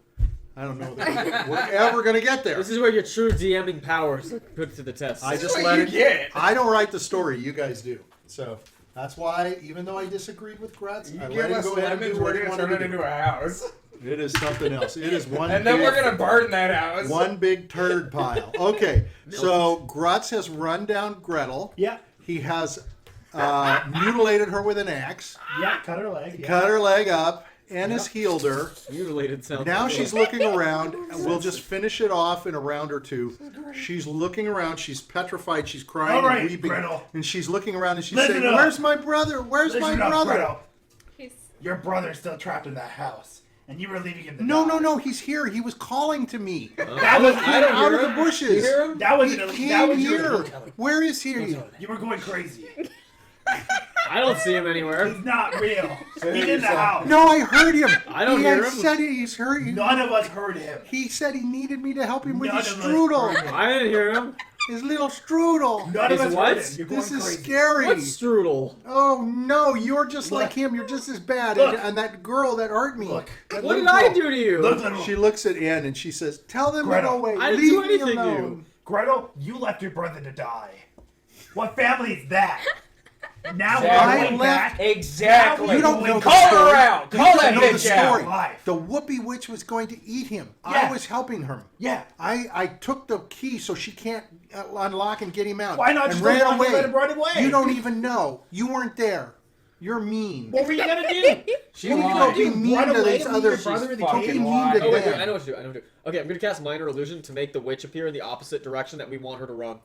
I don't know that we're ever going to get there. This is where your true DMing powers are put to the test. I just what let you it... get. I don't write the story, you guys do. So that's why, even though I disagreed with Grutz, I let him go ahead and do what he wanted to do. a house. It is something else. It is one And then big, we're gonna burn that house. one big turd pile. Okay, so Grutz has run down Gretel. Yeah. He has mutilated her with an axe, Yeah, cut her leg. Yeah. cut her leg up, and has healed her. Mutilated sounds. Now like she's looking around, and we'll just finish it off in a round or two. She's looking around. She's petrified. She's crying All right, and weeping. Gretel. And she's looking around, and she's Listen saying, up. "Where's my brother? Where's my Listen up, brother?" Gretel. He's Your brother's still trapped in that house, and you were leaving him to No, die. no, he's here. He was calling to me. That was I don't out hear of the him. bushes. You hear him? That was He that came was your here. telling. Where is he? You were going crazy. I don't see him anywhere. He's not real. He's in the house. No, I heard him. I don't he hear had him. said he's heard. None of us heard him. He said he needed me to help him with None his of us heard strudel. him. I didn't hear him. His little strudel. None of He's us what? heard him. You're going This is crazy. scary. What's strudel? Oh no, you're just like him. You're just as bad. Look. And that girl that hurt me. Look. That What little did I girl. do to you? Look, little She looks at Ann and she says, "Tell them to Gretel. go away. I didn't Leave do me anything to you." alone." Gretel, you left your brother to die. What family is that? And now Exactly. we're going back. Exactly. You don't know the Call story. her out. You Call don't that know the bitch out. story. Life. The Whoopie witch was going to eat him. I Yeah. was helping her. Yeah. I took the key so she can't unlock and get him out. Why not and just ran unlock away. and let him run away? You don't even know. You weren't there. You're mean. What were you gonna do? She You lied. go be You mean run to away these and leave other your brother in the Go cave? be mean Fucking to Oh wait, them. I know what to do. I know what to do. Okay, I'm gonna cast minor illusion to make the witch appear in the opposite direction that we want her to run.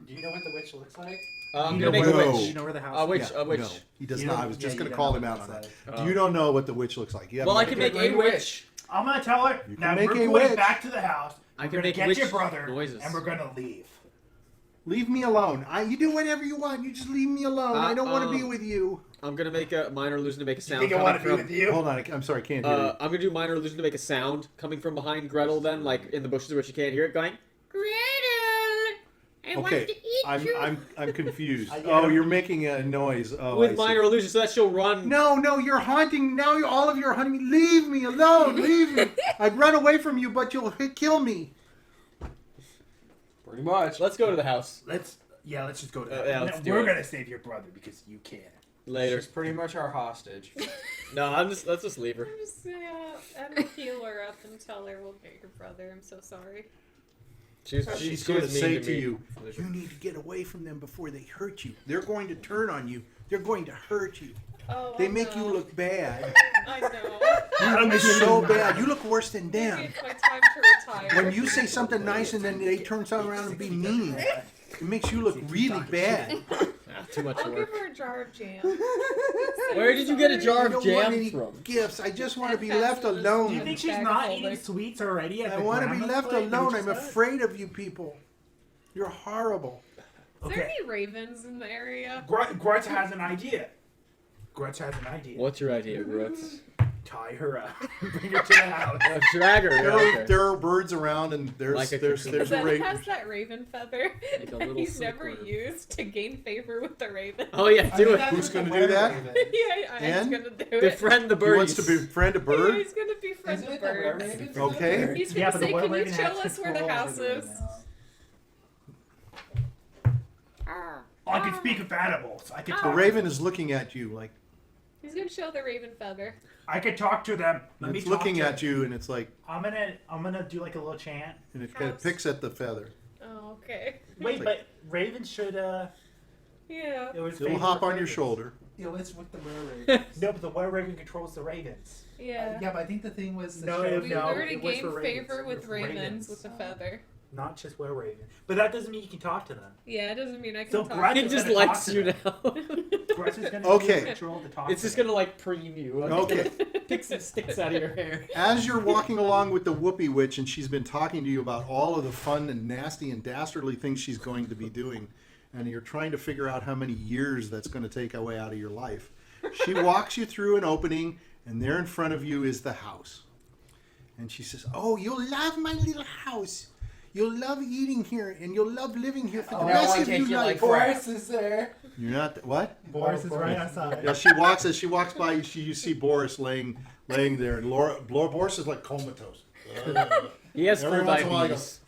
Do you know what the witch looks like? I'm You gonna make know a where- witch. You know where the house A witch. is? A witch. No, he does You not. don't- I was just yeah, going you to call don't him know out what on it that. looks like. You don't know what the witch looks like. You Well, I haven't can looked make at a it. witch. I'm gonna tell her. You can Now make we're a going witch. back to the house. I We're can gonna make get witch your brother, noises. and we're gonna leave. Leave me alone. You do whatever you want. You just leave me alone. I don't want to be um, with you. I'm gonna make a minor illusion to make a You sound think I want coming to be from. with you? Hold on. I'm sorry. I can't hear you. I'm gonna do minor illusion to make a sound coming from behind Gretel. Then, like in the bushes where she can't hear it, going. Gretel, I want Okay, to eat you. I'm confused. I get Oh, it. you're making a noise. Oh, I With see. minor illusion, so that she'll run. No, you're haunting. Now all of you are hunting me. Leave me alone. Leave me. I'd run away from you, but you'll kill me. Pretty much. Let's go to the house Let's just go to that. yeah, let's do We're it. gonna save your brother because you can. later. She's pretty much our hostage. No, let's just leave her. I'm just gonna heal her up and tell her we'll get your brother. I'm so sorry. She's going to mean say to me. you, you need to get away from them before they hurt you. They're going to turn on you. They're going to hurt you. Oh, They I make you know. look bad. I know. You look so bad. You look worse than Maybe them. it's my time to retire. When you say something nice and then they turn something around and be mean, it makes you look really bad. Too much I'll give work. her a jar of jam. Where did you get a jar I of don't want jam any from? gifts. I just want to be That's left what it is. Do you alone. think she's Bag not holder. eating sweets already? I want to be left alone. I'm afraid of you people. You're horrible. Is there any ravens in the area? Grutz has an idea. Grutz has an idea. What's your idea, Grutz? Tie her up. Bring her to the house. Drag her. There are birds around, and there's Like a there's cocoon. there's a Zed raven. has that raven feather Like a that little he's never silkworm. used to gain favor with the raven. Oh yeah, do it. Who's going to do that? Yeah, And? he's gonna do it. Befriend the He birds. wants to befriend a Yeah, bird. he's gonna befriend the birds. Okay. He's Yeah, gonna but the say, were "Can you raven show has us where the control house over the is?" I can speak with animals. I can The talk. raven is looking at you like He's gonna show the raven feather. I can talk to them. Let me it's talk looking to at you, and it's like, I'm gonna do like a little chant. and it kind of House. picks at the feather. Oh, okay. Wait, It's but Raven should Yeah. it was It'll hop on your shoulder. Yo, it's with the were No, but the were raven controls the ravens. Yeah. Yeah, but I think the thing was the No, show- We no, already it was gained for ravens. favor It with was for ravens with the feather. Not just were raven. But that doesn't mean you can talk to them. Yeah, it doesn't mean I can So talk. Grutz He is just gonna likes talk you to now. Grutz is gonna Okay. be control to talk It's to just them. gonna like preen you. Okay. Pick some sticks out of your hair. As you're walking along with the Whoopie Witch, and she's been talking to you about all of the fun and nasty and dastardly things she's going to be doing, and you're trying to figure out how many years that's going to take away out of your life, she walks you through an opening, and there in front of you is the house. And she says, "Oh, you'll love my little house. You'll love eating here, and you'll love living here for the rest of your life." Boris is there. You're not what? Boris is right outside. Yeah, as she walks by, you see Boris laying there, and Boris is like comatose. He has Every food once in a while he diabetes.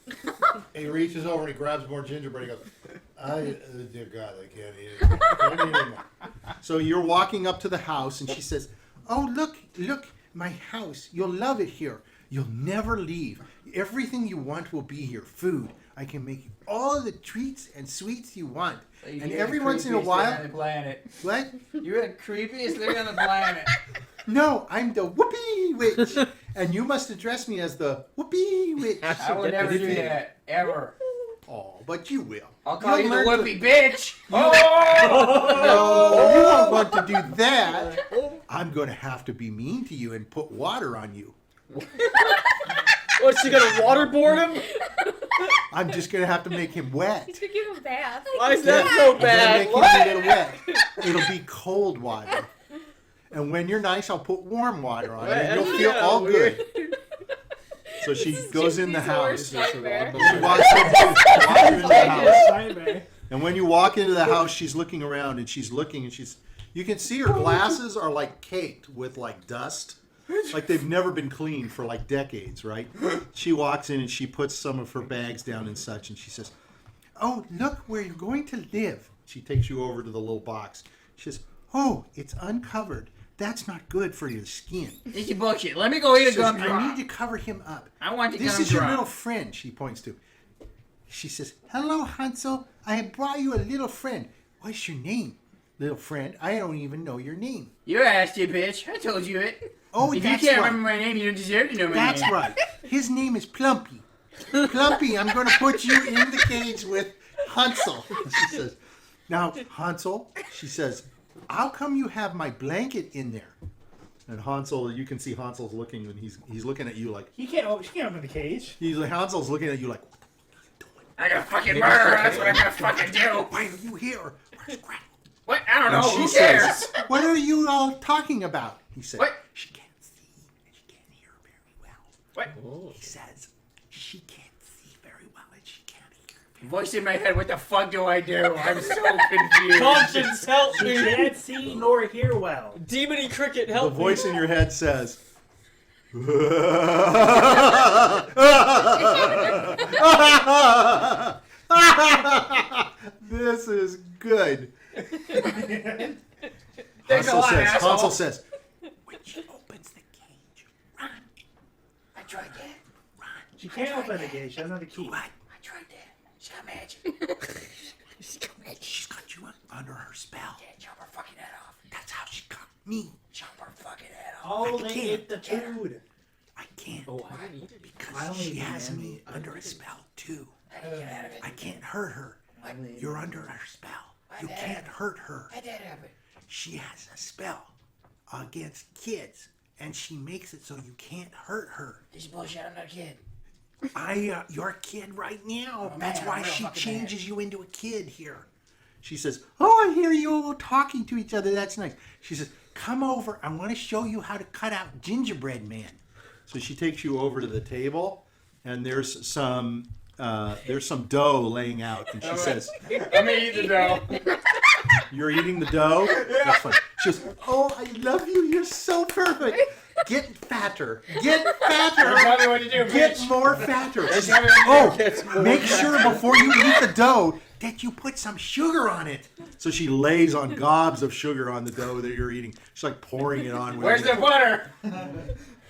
He reaches over and he grabs more gingerbread. He goes, dear God, I can't eat it. Can't eat it anymore." So you're walking up to the house, and she says, "Oh, look, my house. You'll love it here. You'll never leave. Everything you want will be here. Food. I can make you all the treats and sweets you want. And every once in a while, on the planet. what? You're the creepiest thing on the planet. No, I'm the Whoopie Witch, and you must address me as the Whoopie Witch." I will never do that ever. Oh, but you will. I'll call you the learn to- Whoopie bitch. No, you don't want to do that. I'm going to have to be mean to you and put water on you. What's she gonna waterboard him? I'm just going to have to make him wet. He's gonna give him a bath. Why is that so I'm bad? going to make him a little wet. It'll be cold water. And when you're nice, I'll put warm water on it, and you'll feel all good. So she goes in the house. She walks into the house. And when you walk into the house, she's looking around, and she's looking, and you can see her glasses are like caked with like dust. Like they've never been cleaned for like decades, right? She walks in and she puts some of her bags down and such, and she says, "Oh, look where you're going to live." She takes you over to the little box. She says, "Oh, it's uncovered. That's not good for your skin." This is bullshit. Let me go eat She a says, gum "I drop. need to cover him up. I want the This gum is your drop. little friend," she points to. She says, "Hello, Hansel. I have brought you a little friend." "What's your name, little friend? I don't even know your name." You asked it, bitch. I told you it. "Oh, If you that's can't right. remember my name, you don't deserve to know my That's name. right. His name is Plumpy. Plumpy, I'm going to put you in the cage with Hansel." She says, "Now, Hansel," she says, "how come you have my blanket in there?" And Hansel, you can see Hansel's looking, and he's looking at you like, She can't open the cage. Hansel's looking at you like, "What the I gotta fucking murder her. That's what I'm gonna fucking do. why are you here? Where's Gretel?" What? I don't And know. she Who cares? says, "What are you all talking about?" He said, What? "She can't see and she can't hear very well." What? He says, "She can't see very well and she can't hear very Voice in my head. What the fuck do I do? I'm so confused. Conscience, help She me! can't see nor hear well. Demony cricket, well." help The voice me! in your head says, This is good. Thanks a lot, asshole. Hansel says, When she opens the cage, run. I tried that. Run. She can't open the gate. She doesn't have a key. What? I tried that. She's got magic. She's got you under her spell. Yeah, chop her fucking head off. That's how she got me. Chop her fucking head off. Oh, they ate the food. I can't. Oh, I didn't eat it. Because she has me under a spell, too. I can't hurt her. You're under her spell. You can't hurt her. She has a spell against kids, and she makes it so you can't hurt her. This is bullshit. I'm not a kid. You're a kid right now. Oh, That's man, why I'm real she fucking changes you into a kid here. she says, oh, I hear you all talking to each other. That's nice. She says, come over. I want to show you how to cut out gingerbread man. So she takes you over to the table, and there's some dough laying out, and she says, I'm gonna eat the dough. you're eating the dough? That's fine. She goes, oh, I love you. You're so perfect. Get fatter. Get fatter. Tell me what to do, Get bitch. more fatter. Tell me what to do. Oh, make sure before you eat the dough that you put some sugar on it. So she lays on gobs of sugar on the dough that you're eating. She's like pouring it on. Where's the butter?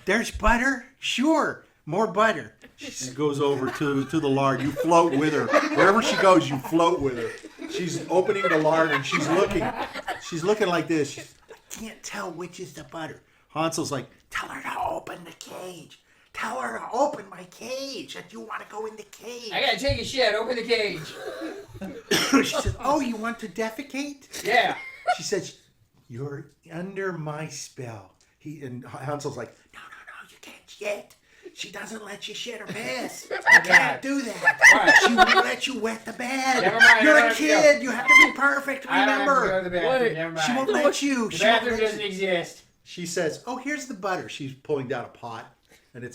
There's butter? Sure. More butter. She goes over to the lard. You float with her. Wherever she goes, you float with her. She's opening the lard and she's looking like this. I can't tell which is the butter. Hansel's like, tell her to open the cage. Tell her to open my cage. That you want to go in the cage. I gotta take a shit. Open the cage. She says, oh, you want to defecate? Yeah. She says, you're under my spell. And Hansel's like, no, you can't yet. She doesn't let you shit her pants. You can't do that. Right. She won't let you wet the bed. Never mind, You're I a don't have to kid. You have to be perfect. I don't have to go to Remember. the bathroom. Wait. Never mind. She won't let you. The She won't bathroom let doesn't you. exist. She says, oh, here's the butter. She's pulling down a pot, and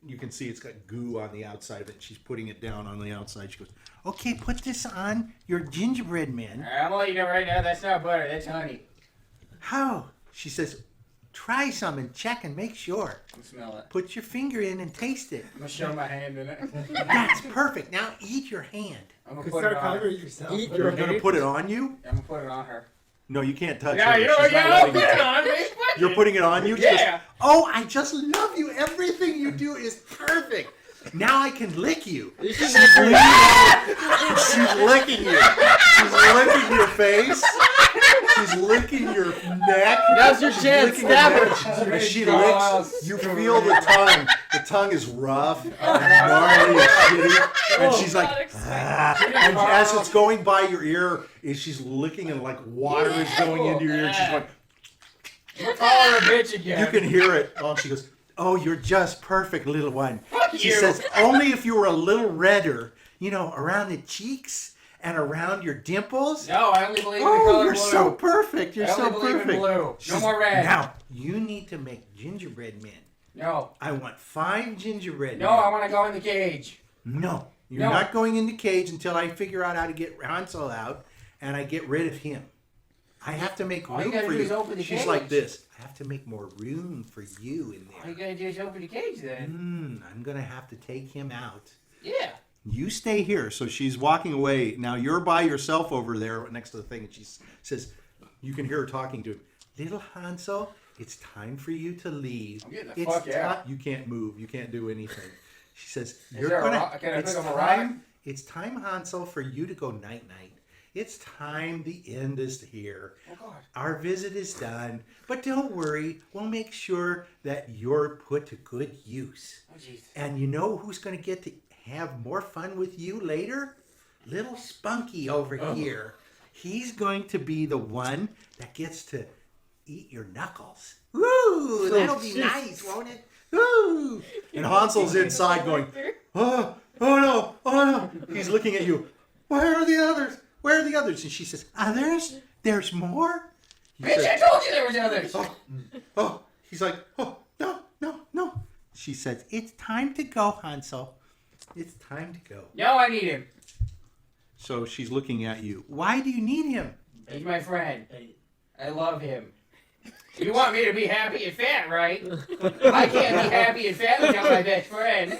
you can see it's got goo on the outside of it. She's putting it down on the outside. She goes, okay, put this on your gingerbread man. Alright, I'm gonna let you know right now. That's not butter. That's honey. How? She says, try some and check and make sure. I'll smell it. Put your finger in and taste it. I'm gonna show my hand in it. That's perfect. Now eat your hand. I'm gonna Could put it start on her. covering yourself. Eat You're going to put it on you? I'm gonna put it on her. No, you can't touch Yeah, her. you know what? She's not Yeah, I'll letting put you it touch- on me. Fuck You're it. putting it on you? She goes, Yeah. oh, I just love you. Everything you do is perfect. Now I can lick you. She's licking you. She's licking your face. She's licking your neck. Now's your She's chance. licking Stab your her. neck. As she Oh, licks, you feel the tongue. The tongue is rough and gnarly and shitty. And she's like, ah. And as it's going by your ear, she's licking and like water is going into your ear. And she's like, Call her a bitch again. you can hear it. Oh, she goes, oh, you're just perfect, little one. She you. says, only if you were a little redder, around the cheeks and around your dimples. No, I only believe in the Oh, color you're blue. so perfect. You're I only so believe in perfect. blue. She No says, more red. Now, you need to make gingerbread men. No. I want 5 gingerbread No, men. I want to go in the cage. No, you're No. not going in the cage until I figure out how to get Hansel out and I get rid of him. I have to make All you room gotta for do you. is open the She's cage. like this. I have to make more room for you in All there. you gotta do is open the cage then. I'm going to have to take him out. Yeah. You stay here. So she's walking away. Now you're by yourself over there next to the thing. And she says, you can hear her talking to him. Little Hansel, it's time for you to leave. I'm getting the It's fuck out. You can't move. You can't do anything. She says, Is there a rock? Can I it's pick up a time. It's time, Hansel, for you to go night-night. It's time. The end is here. Oh, God. Our visit is done. But don't worry. We'll make sure that you're put to good use. Oh, jeez. And you know who's going to get to have more fun with you later? Little Spunky over here. He's going to be the one that gets to eat your knuckles. Woo! That'll be nice, won't it? Woo! And Hansel's inside going, oh no. He's looking at you. Where are the others? Where are the others? And she says, others? There's more? He Bitch, says, I told you there was others. oh. He's like, oh, no. She says, it's time to go, Hansel. It's time to go. No, I need him. So she's looking at you. Why do you need him? He's my friend. I love him. You want me to be happy and fat, right? I can't be happy and fat without my best friend.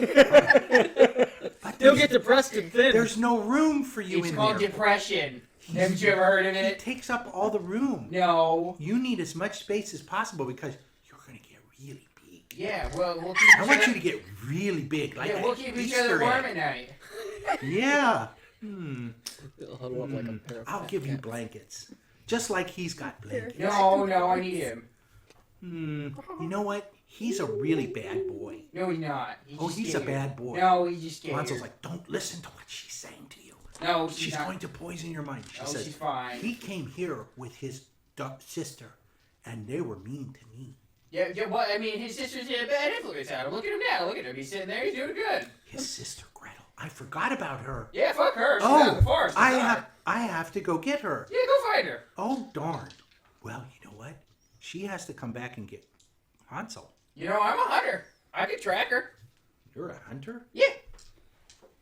But They'll get depressed and thin. There's no room for you It's in called there. depression. Haven't you ever heard of It it? takes up all the room. No. You need as much space as possible because you're going to get really big. Yeah, well, we'll keep I want you to get really big, like yeah, an we'll keep each Easter other warm egg. at night. Yeah. They'll huddle up like a pair of I'll give you blankets. Just like he's got blankets. No, I need him. You know what? He's a really bad boy. No, he's not. He's a bad boy. No, he's just scared. Hansel's like, don't listen to what she's saying to you. No, She's not. going to poison your mind. She No, says, she's fine. he came here with his sister, and they were mean to me. Yeah, well, I mean, his sister's a bad influence on him. Look at him now. Look at him. He's sitting there. He's doing good. His sister Gretel. I forgot about her. Yeah, fuck her. She's out in the forest. I have to go get her. Yeah, go find her. Oh, darn. Well, you know what? She has to come back and get Hansel. You know, I'm a hunter. I could track her. You're a hunter? Yeah.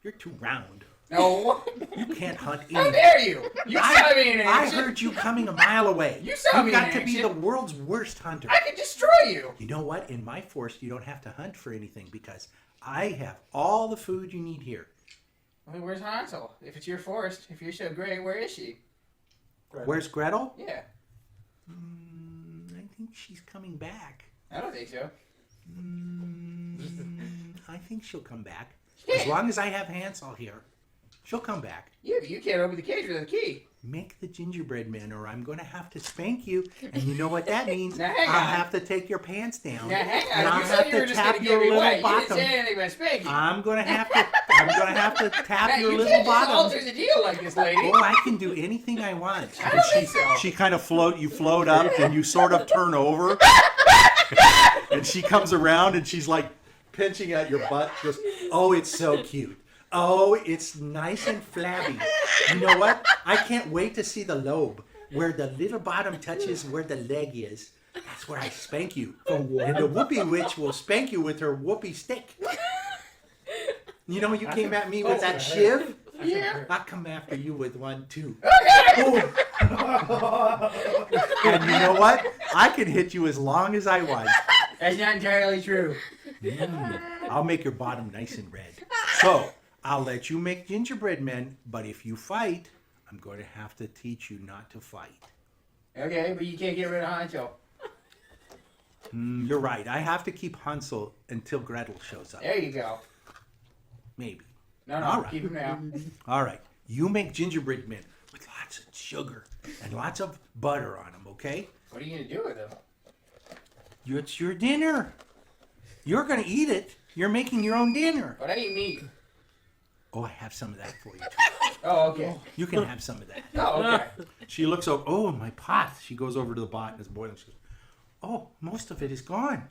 You're too round. No. You can't hunt How anything. dare you? You saw me in I action. heard you coming a mile away. You saw me You've got in to be action. the world's worst hunter. I could destroy you. You know what? In my forest, you don't have to hunt for anything because I have all the food you need here. Well, where's Hansel? If it's your forest, if you're so great, where is she? Where's Gretel? Yeah. I think she's coming back. I don't think so. I think she'll come back. As long as I have Hansel here, she'll come back. Yeah, but you can't open the cage with a key. Make the gingerbread man or I'm going to have to spank you. And you know what that means? Now, hang I'll on. have to take your pants down. Now, hang And on. I'll You have said you to were just tap going to your give me little away. You didn't bottom. say anything about spanking. I'm going to have to tap Now, your you little can't just bottom. alter the deal like this, lady. Oh, I can do anything I want. I don't think so. She kind of you float up, and you sort of turn over, and she comes around, and she's like pinching at your butt. She goes, Oh, it's so cute. Oh, it's nice and flabby. You know what? I can't wait to see the lobe where the little bottom touches where the leg is. That's where I spank you. And the Whoopie witch will spank you with her Whoopie stick. You know, you came at me with that shiv. Yeah. I'll come after you with one too. Okay. And you know what? I can hit you as long as I want. That's not entirely true. I'll make your bottom nice and red. So, I'll let you make gingerbread men, but if you fight, I'm going to have to teach you not to fight. Okay, but you can't get rid of Hansel. You're right. I have to keep Hansel until Gretel shows up. There you go. Maybe. No, All right. keep him now. All right. You make gingerbread men with lots of sugar and lots of butter on them, okay? What are you going to do with him? It's your dinner. You're going to eat it. You're making your own dinner. But I eat meat. Oh, I have some of that for you. Oh, okay. You can have some of that. Oh, okay. she looks over. Oh, my pot. She goes over to the pot and it's boiling. She goes, Oh, most of it is gone.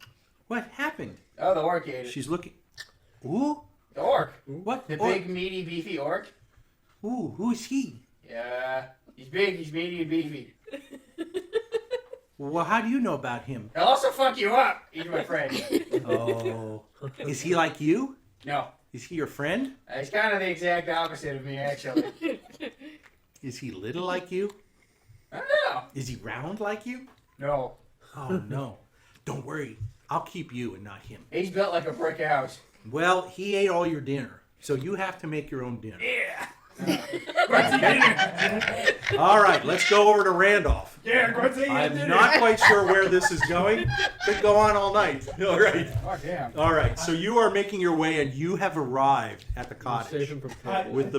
What happened? Oh, the orc ate it. She's looking. Ooh, The orc. what? The Oh, big, meaty, beefy orc. ooh, who is he? Yeah. He's big, he's meaty, and beefy. Well, how do you know about him? He'll also fuck you up. He's my friend. Oh, is he like you? No. Is he your friend? He's kind of the exact opposite of me, actually. Is he little like you? I don't know. Is he round like you? No. Oh, no. Don't worry. I'll keep you and not him. He's built like a brick house. Well, he ate all your dinner, so you have to make your own dinner. Yeah. all right, let's go over to Randolph. Yeah, Grutz, I'm not quite sure where this is going. Could go on all night. All right. Oh, damn. All right. So you are making your way, and you have arrived at the Save cottage him from with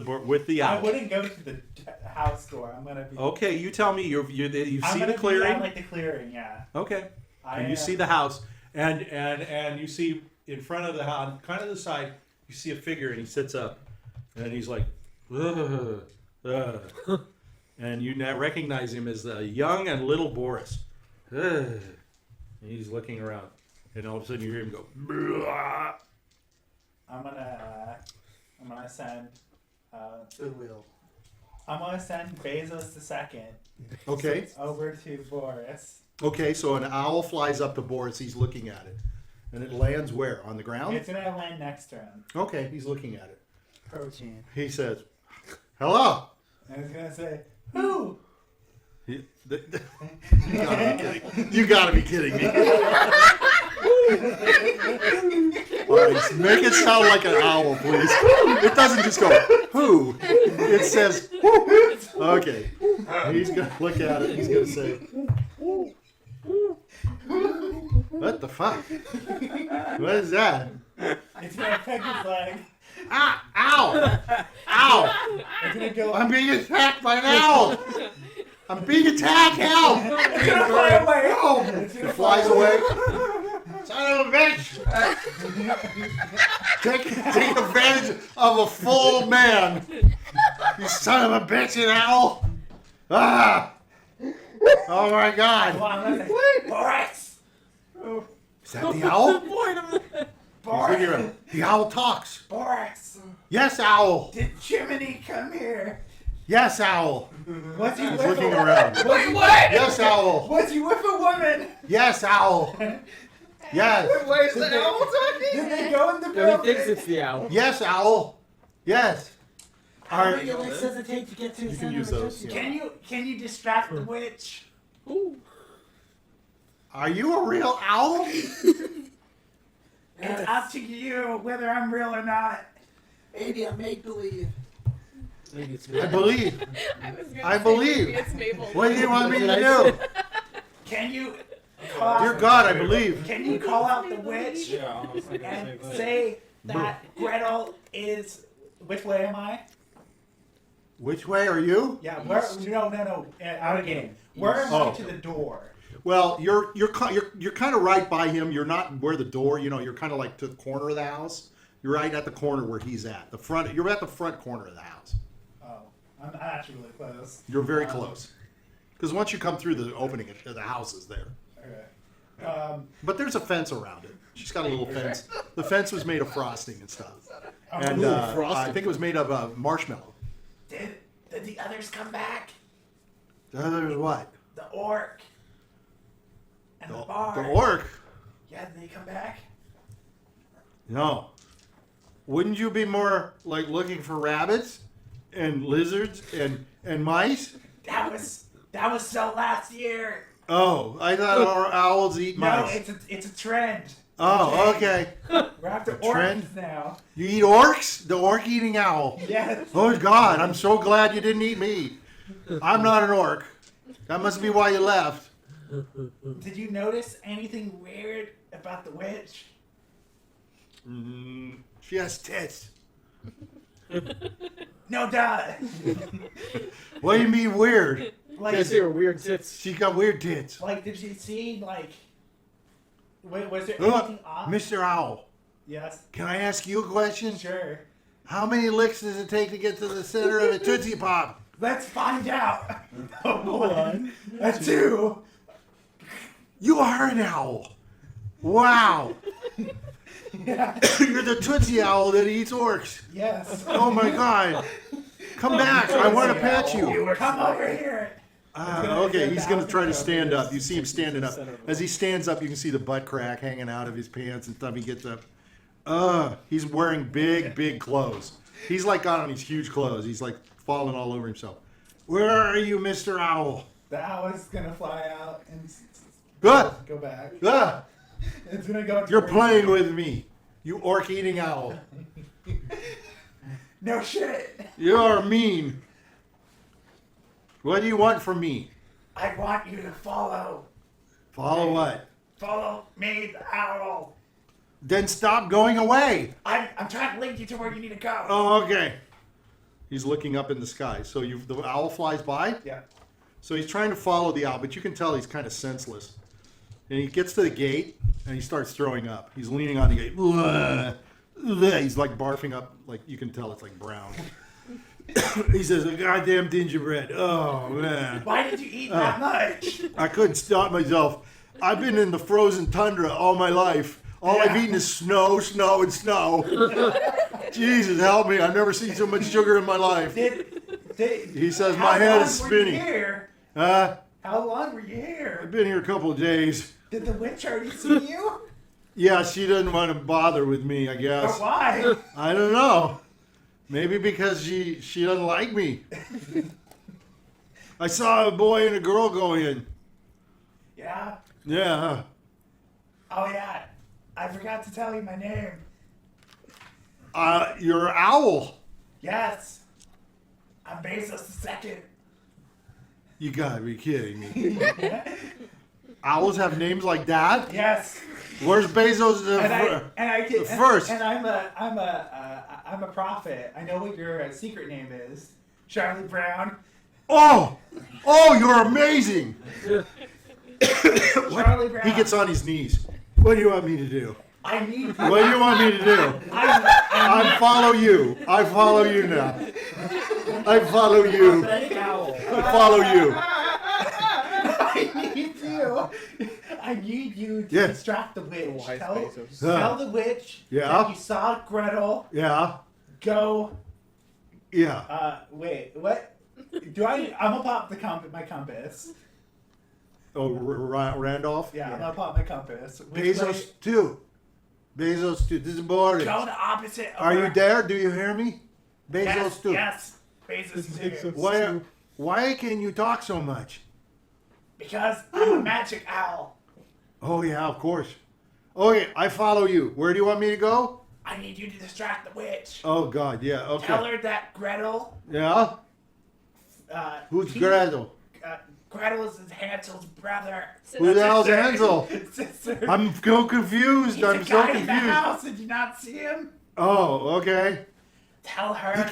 the I owl. wouldn't go to the house door. I'm gonna be. Okay, you tell me. You I'm see gonna the be clearing. at, like the clearing, yeah. Okay. I, And you see the house, and you see in front of the house, kind of the side, you see a figure, and he sits up, and he's like, "Ugh, ugh." And you now recognize him as the young and little Boris. Ugh. And he's looking around, and all of a sudden you hear him go, "Blah." I'm gonna send. Goodwill. I'm gonna send Bezos II Okay. over to Boris. Okay, so an owl flies up to Boris. He's looking at it, and it lands where? On the ground? It's gonna land next to him. Okay, he's looking at it. Protein. He says, "Hello." And it's gonna say, "Who?" You gotta be kidding. You gotta be kidding me. All right, make it sound like an owl, please. It doesn't just go, who? It says, whoo. Okay. He's going to look at it. He's going to say, what the fuck? What is that? It's gonna peck his leg. Ah, ow! Ow! It's gonna go. I'm being attacked by an owl! I'm being attacked! Help! It's gonna fly away. Help! It's gonna It flies fly away. Son of a bitch! Take advantage of a full man! You son of a bitch, an owl! Ah! Oh my god! Come on, let's say, Boris! Is that the owl? Boris! The owl talks. Boris! Yes, owl. Did Jiminy come here? Yes, owl. Was he He's with looking a around. Wait, what? Yes, owl. Was he with a woman? Yes, owl. Yes. Why is the owl talking? Did they go in the No, building? he thinks it's the owl. Yes, owl. Yes. How Are, many licks does it take to get to the You can center use of a those, tootsie? yeah. Can you distract the witch? are you a real owl? It's up to you whether I'm real or not. Maybe I make believe. I believe. I say believe. maybe it's Mabel. What do you want me to do? Can you call Dear God, I believe. Can you call out the witch Yeah, I was thinking the same and thing. say that Gretel is? Which way am I? Which way are you? Yeah, where? No. Out of game. Where am Oh. I to the door? Well, you're kind of right by him. You're not where the door. You know, you're kind of like to the corner of the house. You're right at the corner where he's at. The front. You're at the front corner of the house. Oh, I'm actually really close. You're very close. Because once you come through the opening, the house is there. Okay. But there's a fence around it. She's got a little fence. The fence was made of frosting and stuff. And Ooh, I think it was made of marshmallow. Did the others come back? The other what? The orc and the, The bar. orc? Yeah, did they come back? No. Wouldn't you be more like looking for rabbits and lizards and mice? That was so last year. Oh, I thought our owls eat No, mice. it's a trend. Oh, okay. We're after A orcs trend? now. You eat orcs? The orc eating owl. Yes. Oh God, I'm so glad you didn't eat me. I'm not an orc. That must be why you left. Did you notice anything weird about the witch? She has tits. No doubt. What do you mean weird? Guys, they were weird tits. She got weird tits. Like, did you see, like, was there Look, anything off? Mr. Owl, Yes. can I ask you a question? Sure. How many licks does it take to get to the center of a Tootsie Pop? Let's find out. A 1, a 2. You are an owl. Wow. Yeah. You're the Tootsie Owl that eats orcs. Yes. Oh my God. Come back. I want to pet you. Come over here. Okay, he's going to try to stand up. You see him standing up. As he stands up, you can see the butt crack hanging out of his pants and stuff. He gets up. He's wearing big clothes. He's like got on these huge clothes. He's like falling all over himself. Where are you, Mr. Owl? The owl is gonna fly out and Good. go back. Ah, It's gonna go. you're towards playing you. with me, you orc-eating owl. No shit. You are mean. What do you want from me? I want you to follow. Follow what? Follow me, the owl. Then stop going away. I'm trying to lead you to where you need to go. Oh, okay. He's looking up in the sky. So the owl flies by. Yeah. So he's trying to follow the owl, but you can tell he's kind of senseless. And he gets to the gate and he starts throwing up. He's leaning on the gate. Blah, blah. He's like barfing up, like you can tell it's like brown. He says, "A goddamn gingerbread." Oh man. Why did you eat that much? I couldn't stop myself. I've been in the frozen tundra all my life. All I've eaten is snow, and snow. Jesus, help me. I've never seen so much sugar in my life. He says, my head is spinning. How long were you here? I've been here a couple of days. Did the witch already see you? Yeah, she doesn't want to bother with me, I guess. But why? I don't know. Maybe because she doesn't like me. I saw a boy and a girl go in. Yeah. Yeah. Oh yeah. I forgot to tell you my name. You're Owl. Yes. I'm Bezos II. You gotta be kidding me. Owls have names like that? Yes. Where's Bezos first? And I'm a prophet. I know what your secret name is. Charlie Brown. Oh, you're amazing. Charlie Brown. He gets on his knees. What do you want me to do? I need. What do you want me to do? I follow you. I follow you now. I follow you. I follow you. I need you to Yeah. distract the witch. Wise Tell Bezos. the witch Yeah. that you saw Gretel Yeah. go. Yeah. Wait, what? I'm gonna pop my compass. Oh, Randolph? Yeah, I'm gonna pop my compass. Bezos too. Bezos too. This is boring. Go the opposite. Of Are you where- there? Do you hear me? Bezos Yes. too. Yes. Bezos too. Why can you talk so much? Because I'm a magic owl. Oh yeah, of course. Okay, I follow you. Where do you want me to go? I need you to distract the witch. Oh God, yeah. Okay. Tell her that Gretel. Yeah. Who's Gretel? Gretel is Hansel's brother. Who the hell's Sister. Hansel? Sister. I'm so confused. He's I'm the so guy in the confused. house. Did you not see him? Oh, okay. Tell her.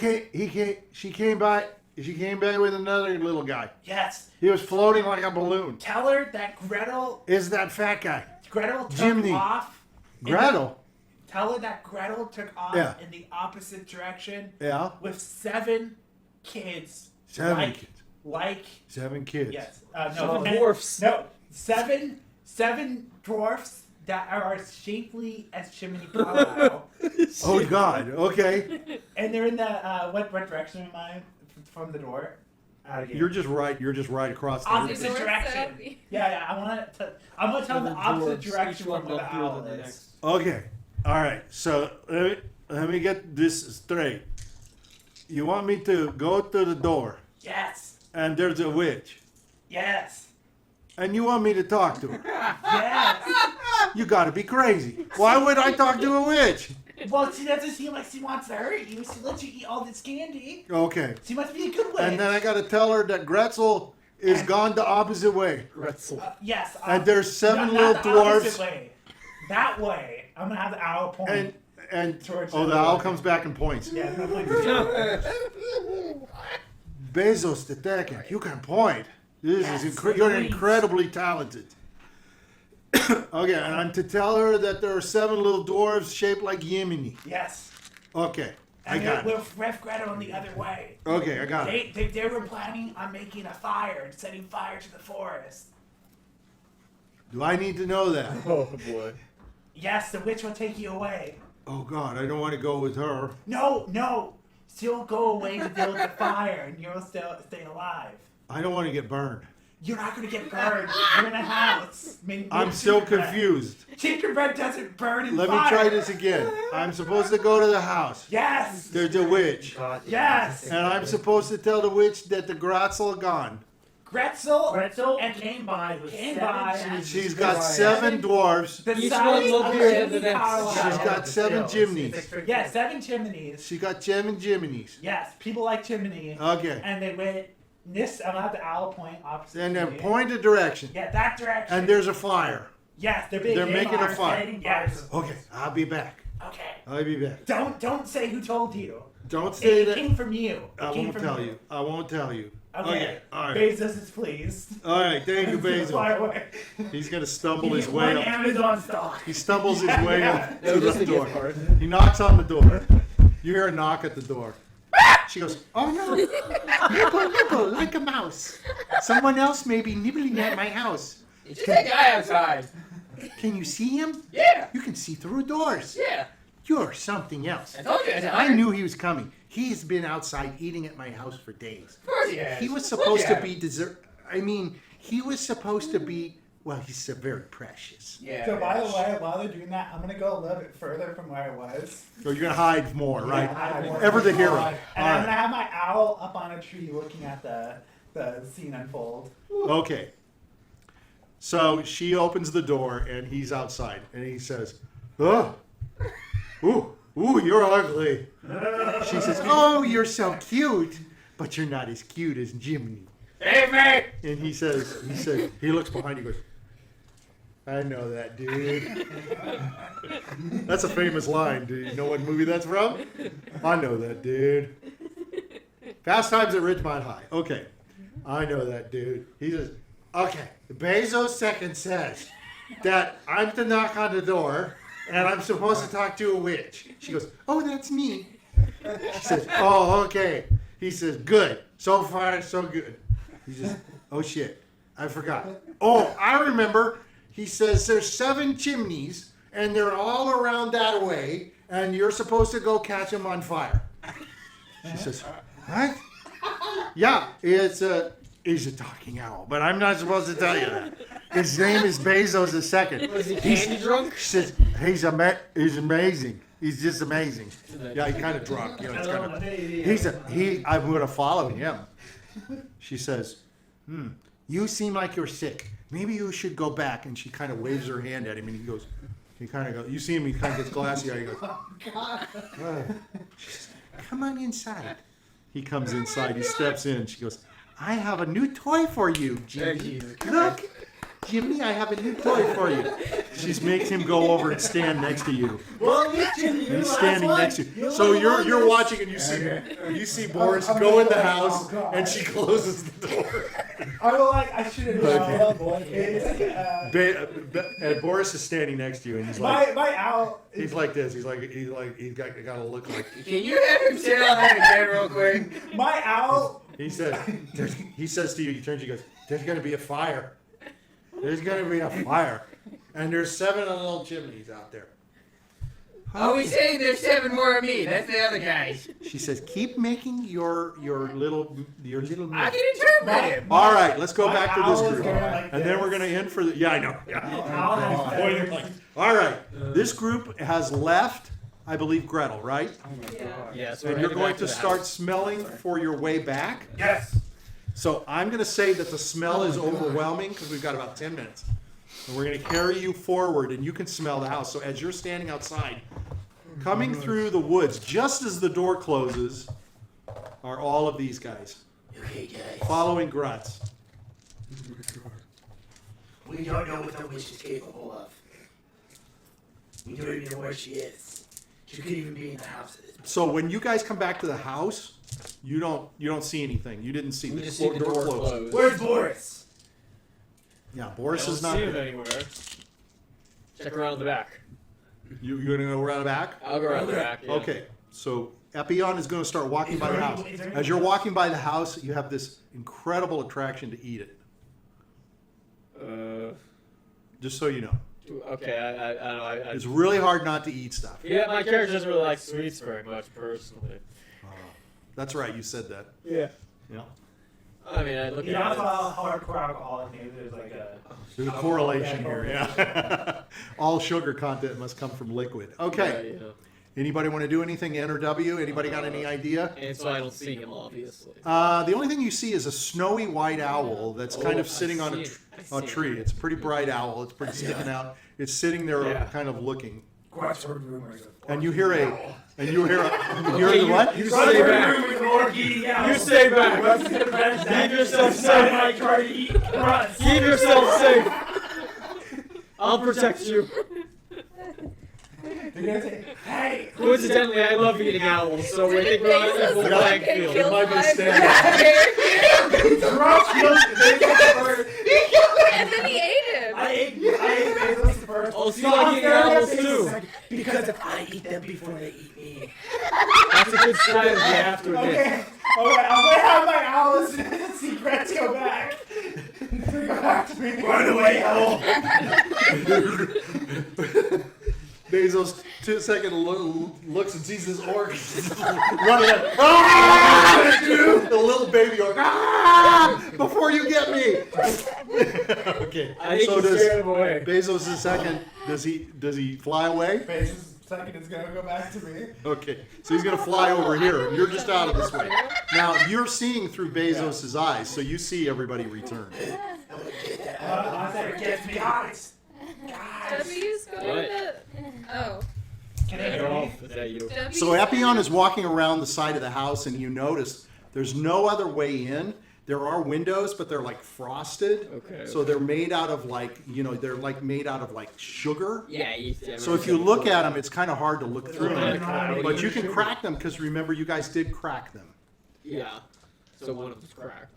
She came by with another little guy. Yes. He was floating like a balloon. Tell her that Gretel Is that fat guy? took Jiminy. off. Gretel. Tell her that Gretel took off Yeah. in the opposite direction Yeah. with 7 kids. 7 like, kids. Like 7 kids. yes. Seven and- dwarfs. No, 7 dwarfs that are as shapely as Jiminy Carlyle. Oh God. Okay. And they're in the what direction am I from the door? Out again. You're just right. You're just right across the Opposite North, direction. south, Yeah. I'm gonna tell the opposite direction from where the owl than the is. next. Okay. All right. So let me get this straight. You want me to go to the door, Yes. and there's a witch, Yes. and you want me to talk to her? Yes. You got to be crazy. Why would I talk to a witch? Well, she doesn't seem like she wants to hurt you. She lets you eat all this candy. Okay. She must be a good witch. And then I got to tell her that Gretzel is gone the opposite way, Gretzel. Yes. and there's 7 not little the opposite dwarves, way. That way. I'm gonna have the owl point. and Towards oh, the the- owl comes back and points. Yeah, I'm gonna point Bezos the second, you can point. This Yes, is you're please. incredibly talented. Okay, and I'm to tell her that there are 7 little dwarves shaped like Jiminy. Yes. Okay, I And got we're it. Rev Gretel on the other way. Okay, I got it. They were planning on making a fire and setting fire to the forest. Do I need to know that? Oh boy. Yes, the witch will take you away. Oh God, I don't want to go with her. No. She'll go away to build the fire and you'll still stay alive. I don't want to get burned. You're not gonna get burned. You're in a house. I'm still gingerbread. confused. Gingerbread doesn't burn in Let me fire. try this again. I'm supposed to go to the house. Yes. There's a witch. Yes. And I'm supposed to tell the witch that the Grutz are gone. Gretzel and came by with came 7 by. chimneys. She's got 7 dwarves. The Each size one of located in Jiminy the next. Carlyle. She's got 7 chimneys. Yeah, 7 chimneys. She got 7 chimneys. Yes, people like chimney. Okay. And they went this. I'm gonna have the owl point opposite. And to then me. point a direction. Yeah, that direction. And there's a fire. yes, They're big. They're making a fire. Yes. Okay, I'll be back. Okay. I'll be back. Don't say who told you. Don't say It that. came from you. I It came won't from tell you. you. I won't tell you. Okay. Okay, all right. Bezos is pleased. All right, thank you, Fly Bezos. away. He's gonna stumble You his get way one up. Amazon stock. He stumbles his way up to just the a door. gift card. He knocks on the door. You hear a knock at the door. She goes, "Oh no, nibble, like a mouse. Someone else may be nibbling at my house. It's just that guy outside. Can you see him? Yeah. You can see through doors. Yeah. You're something else." I told you. I knew he was coming. He's been outside eating at my house for days. Of course he has. He was supposed to Yeah. be he was supposed to be. Well, he's very precious. Yeah. So by the way, while they're doing that, I'm gonna go a little bit further from where I was. So you're gonna hide more, right? Yeah, Ever the hero. And I'm All gonna right. have my owl up on a tree looking at the scene unfold. Okay. So she opens the door and he's outside and he says, Oh, ooh, you're ugly. She says, oh, you're so cute, but you're not as cute as Jiminy. Hey, man! And he looks behind you, goes, I know that dude. That's a famous line. Do you know what movie that's from? I know that dude. Fast Times at Ridgemont High. Okay. I know that dude. He says, okay, Bezos second says that I'm to knock on the door and I'm supposed to talk to a witch. She goes, oh, that's me. She says, oh, okay. He says, good. So far, so good. He says, oh, shit. I forgot. Oh, I remember. He says there's 7 chimneys and they're all around that way and you're supposed to go catch them on fire. She says, what? Yeah, he's a talking owl, but I'm not supposed to tell you that. His name is Bezos II. Was he candy drunk? She says, he's amazing. He's just amazing. Yeah, he's kind of drunk. You know, it's kind of. I'm going to follow him. She says, you seem like you're sick. Maybe you should go back. And she kind of waves her hand at him, and he kind of goes. You see him, he kind of gets glassy eyed. He goes, oh God. She says, come on inside. He comes inside. He steps in. She goes, I have a new toy for you, Jimmy. Look, Jimmy, I have a new toy for you. She makes him go over and stand next to you. Well, Jimmy, He's standing next to you. So you're watching and you see Boris go in the house and she closes the door. I should have known. And Boris is standing next to you and he's like, My owl. he's like this. He's got to look like. Can you have him say all that again real quick? My owl. He says to you, he turns, he goes, there's going to be a fire. There's going to be a fire. And there's 7 little chimneys out there. Oh, he's saying there's 7 more of me. That's the other guys. She says, keep making your little I can interpret him. All right, let's go back to this owl is group. going like And then we're going to end for the... Yeah, I know. Owl has feathers. All right, this group has left, I believe, Gretel, right? Yeah, so And we're you're heading going back to the start house. smelling for your way back. Yes. So I'm going to say that the smell is overwhelming because we've got about 10 minutes. And we're going to carry you forward and you can smell the house. So as you're standing outside, coming through the woods, just as the door closes, are all of these guys. Okay, guys. Following Grutz. We don't know what the witch is capable of. We don't even know where she is. She could even be in the house. So when you guys come back to the house, you don't see anything. You didn't see We the just see the door closed. Where's Boris? Yeah, I Boris don't is not see him there. anywhere. Check around the back. You're going to go around the back? I'll go around the back. Yeah. Okay, so Epion is going to start walking by the house. As you're walking by the house, you have this incredible attraction to eat it. Just so you know. Okay, I don't know. It's really hard not to eat stuff. Yeah, my character doesn't really like sweets very much, personally. That's right, you said that. Yeah. Yeah. I mean, I look You know how at hardcore alcoholic maybe there's like a. There's a correlation here, yeah. All sugar content must come from liquid. Okay. Yeah. Anybody want to do anything, N or W? Anybody got any idea? And so I don't see him, obviously. The only thing you see is a snowy white owl that's kind of sitting on a tree. It's a pretty bright owl. It's pretty sticking out. It's sitting there kind of looking. Grutz heard rumors of. And you hear the what? You stay back. Rumors of orc eating owls. You stay back. Grutz is gonna prevent that. Keep yourself So I safe. might try to eat Grutz. Keep yourself safe. I'll protect you. They're gonna say, Hey, Coincidentally, I love eating owls, so I think we're on an equal playing field. It might be standing. Grutz kills Bezos first. And then he ate him. I ate Bezos first. Oh, so you like eating owls too? Because if I eat them before they eat me. That's a good strategy, I have to admit. Okay. Alright, I'm gonna have my owls and see Grutz go back. Go back to me. Run away, owl. Bezos, 2 seconds looks and sees this orc running up. Ah! The little baby orc. Ah! Before you get me. Okay. I think So you does scared him away. Bezos the second? Does he fly away? Bezos second is gonna go back to me. Okay. So he's gonna fly over here. And you're just out of this way. Now you're seeing through Bezos' eyes, so you see everybody return. That gets me eyes. W's going What? to. Oh. Can I hear Randolph, me? is that you? So Epion is walking around the side of the house, and you notice there's no other way in. There are windows, but they're like frosted. Okay. So they're made out of like, they're like made out of like sugar. Yeah. So if you look at them, it's kind of hard to look through Kinda them. cloudy. But you can crack them because remember, you guys did crack them. Yeah. So one of them's cracked.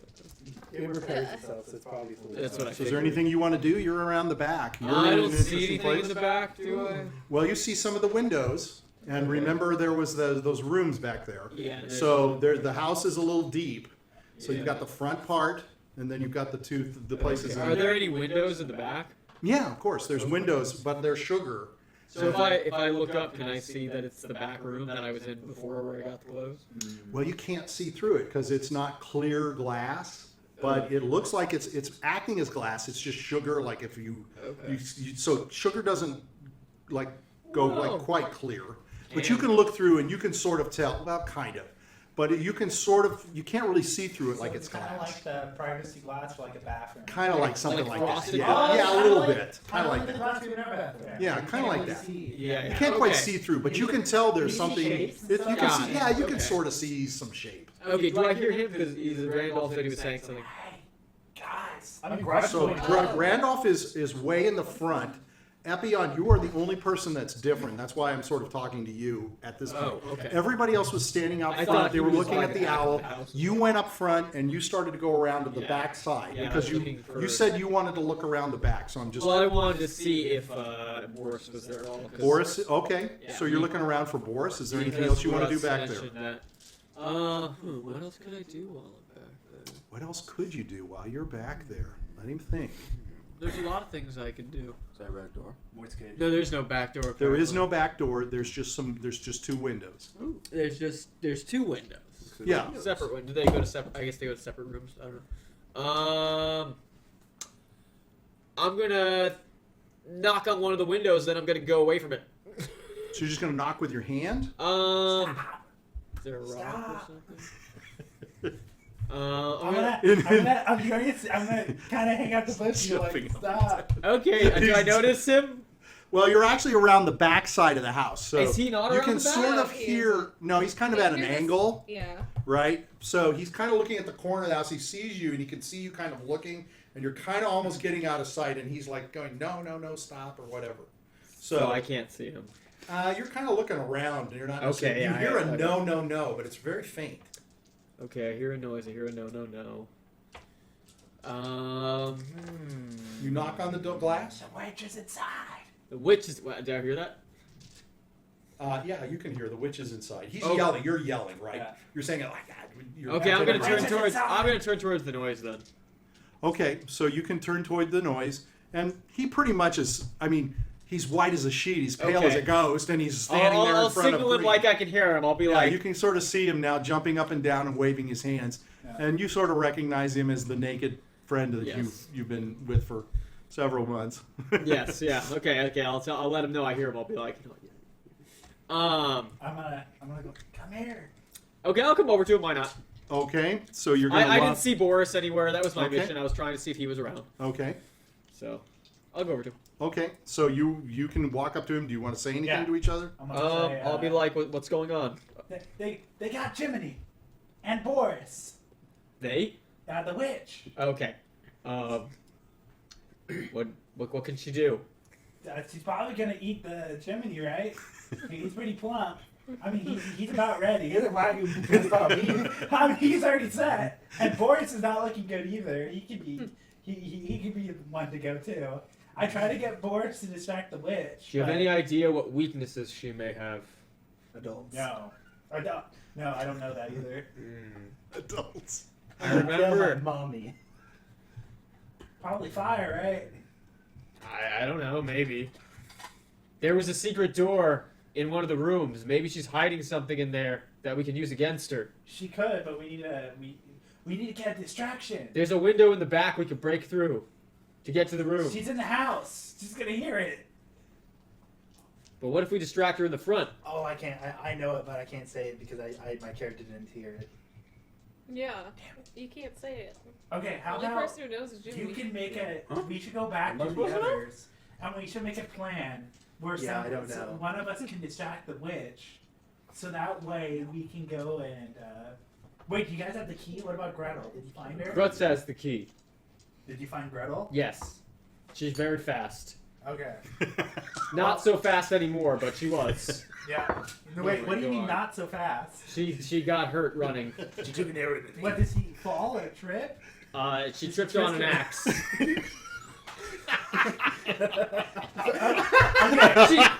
It repairs itself, so it's probably full. That's what I So is there anything you want to do? You're around the back. You're I in don't an see interesting anything place. in the back, do I? Well, you see some of the windows, and remember there was those rooms back there. Yeah. So the house is a little deep. So you've got the front part, and then you've got the places. Are there any windows in the back? Yeah, of course. There's windows, but they're sugar. So if I look up, can I see that it's the back room that I was in before where I got the clothes? Well, you can't see through it because it's not clear glass. But it looks like it's acting as glass. It's just sugar. Like if you so sugar doesn't like go like quite clear. But you can look through and you can sort of tell. Well, kind of. But you can you can't really see through it like it's kind of glass. like the privacy glass for like a bathroom. Kind of like something Like like that. frosted Yeah, glass? yeah, a little bit. Kind of like the that. glass we would never have there. Yeah, kind of like that. Yeah. You can't quite see through, but you can tell there's see something. shapes and You stuff? can see, yeah, you Okay. can sort of see some shape. Okay, do I hear him? Because Randolph said he was saying something. Hey, guys. I mean, Grutz So going Randolph is way in the front. Epion, you are the only person that's different. That's why I'm sort of talking to you at this point. Oh, okay. Everybody else was standing out I front. thought They he were was looking like at the half owl. the house. You went up front and you started to go around to the Yeah. back side Yeah, I because was looking for- you said you wanted to look around the back. So I'm just Well, I wanted to see if Boris was there at all. 'cause- Boris. Okay, Yeah. so you're looking around for Boris. Is there anything because else you want to do Grutz back there? mentioned that. What else could I do while I'm back there? What else could you do while you're back there? Let him think. There's a lot of things I could do. Is that red door? Voice cage. No, there's no back door. There is apparently. no back door. There's just two windows. Ooh, there's two windows. Yeah. Separate windows. Do they go to separate? I guess they go to separate rooms. I don't know. I'm gonna knock on one of the windows. Then I'm gonna go away from it. So you're just gonna knock with your hand? Is there a rock or something? I'm gonna kind of hang out the bush and be Jumping like, up. stop. Okay. Do I notice him? Well, you're actually around the back side of the house, so Is he not you around can the back? sort of He hear. No, he's kind of at an Here's this- angle, Yeah. right? So he's kind of looking at the corner of the house. He sees you, and he can see you kind of looking, and you're kind of almost getting out of sight, and he's like going, "No, no, no, stop," or whatever. So I can't see him. You're kind of looking around, and you're not. Okay, You yeah, hear a okay. no, no, no, but it's very faint. Okay, I hear a noise. I hear a no, no, no. You knock on the glass. The witch is inside. The witch is. What, did I hear that? Yeah, you can hear the witch is inside. He's Okay. yelling. You're yelling, right? Yeah. You're saying it like that. You're Okay, I'm gonna acting turn right. towards. I'm gonna turn towards the noise then. Okay, so you can turn toward the noise, and he pretty much is. I mean, he's white as a sheet. He's pale as a Okay. ghost, and he's standing there I'll in front signal of. him like I can hear him. I'll be Yeah, like, you can sort of see him now jumping up and down and waving his hands, and you sort of recognize him as the naked friend that Yes. you've been with for several months. yes, yeah, okay. I'll let him know I hear him. I'll be like, I'm gonna go. Come here. okay, I'll come over to him. Why not? Okay, so you're gonna. I walk- didn't see Boris anywhere. That was my Okay. mission. I was trying to see if he was around. Okay, So, I'll go over to him. okay, so you can walk up to him. Do you want to say anything Yeah. to each other? I'm gonna say, I'll be like, what's going on? they got Jiminy and Boris. They? The witch. Okay. What can she do? She's probably gonna eat the Jiminy, right? He's pretty plump. I mean, he's about ready. Why are you pissed off? I mean, he's already set. And Boris is not looking good either. He could be, he could be the one to go too. I try to get Boris to distract the witch. Do you have but- any idea what weaknesses she may have? Adults. No, I don't. No, I don't know that either. Adults. I remember. Mommy. Probably fire, right? I don't know. Maybe there was a secret door in one of the rooms. Maybe she's hiding something in there that we can use against her. She could, but we need to get a distraction. There's a window in the back we could break through to get to the room. She's in the house. She's gonna hear it. But what if we distract her in the front? Oh, I can't. I know it, but I can't say it because my character didn't hear it. Yeah. You can't say it. Okay, The how only about person who knows is Jimmy. you can make a? We should go back Am I to the supposed to know? others, and we should make a plan Yeah, I don't know. One of us can distract the witch, so that way we can go and. Wait, do you guys have the key? What about Gretel? Did you find her? Grutz has the key. Did you find Gretel? Yes. She's very fast. Okay. Not so fast anymore, but she was. Yeah. No, wait, what do you mean not so fast? She got hurt running. She took an arrow to the What, does he fall or trip? She tripped on an axe.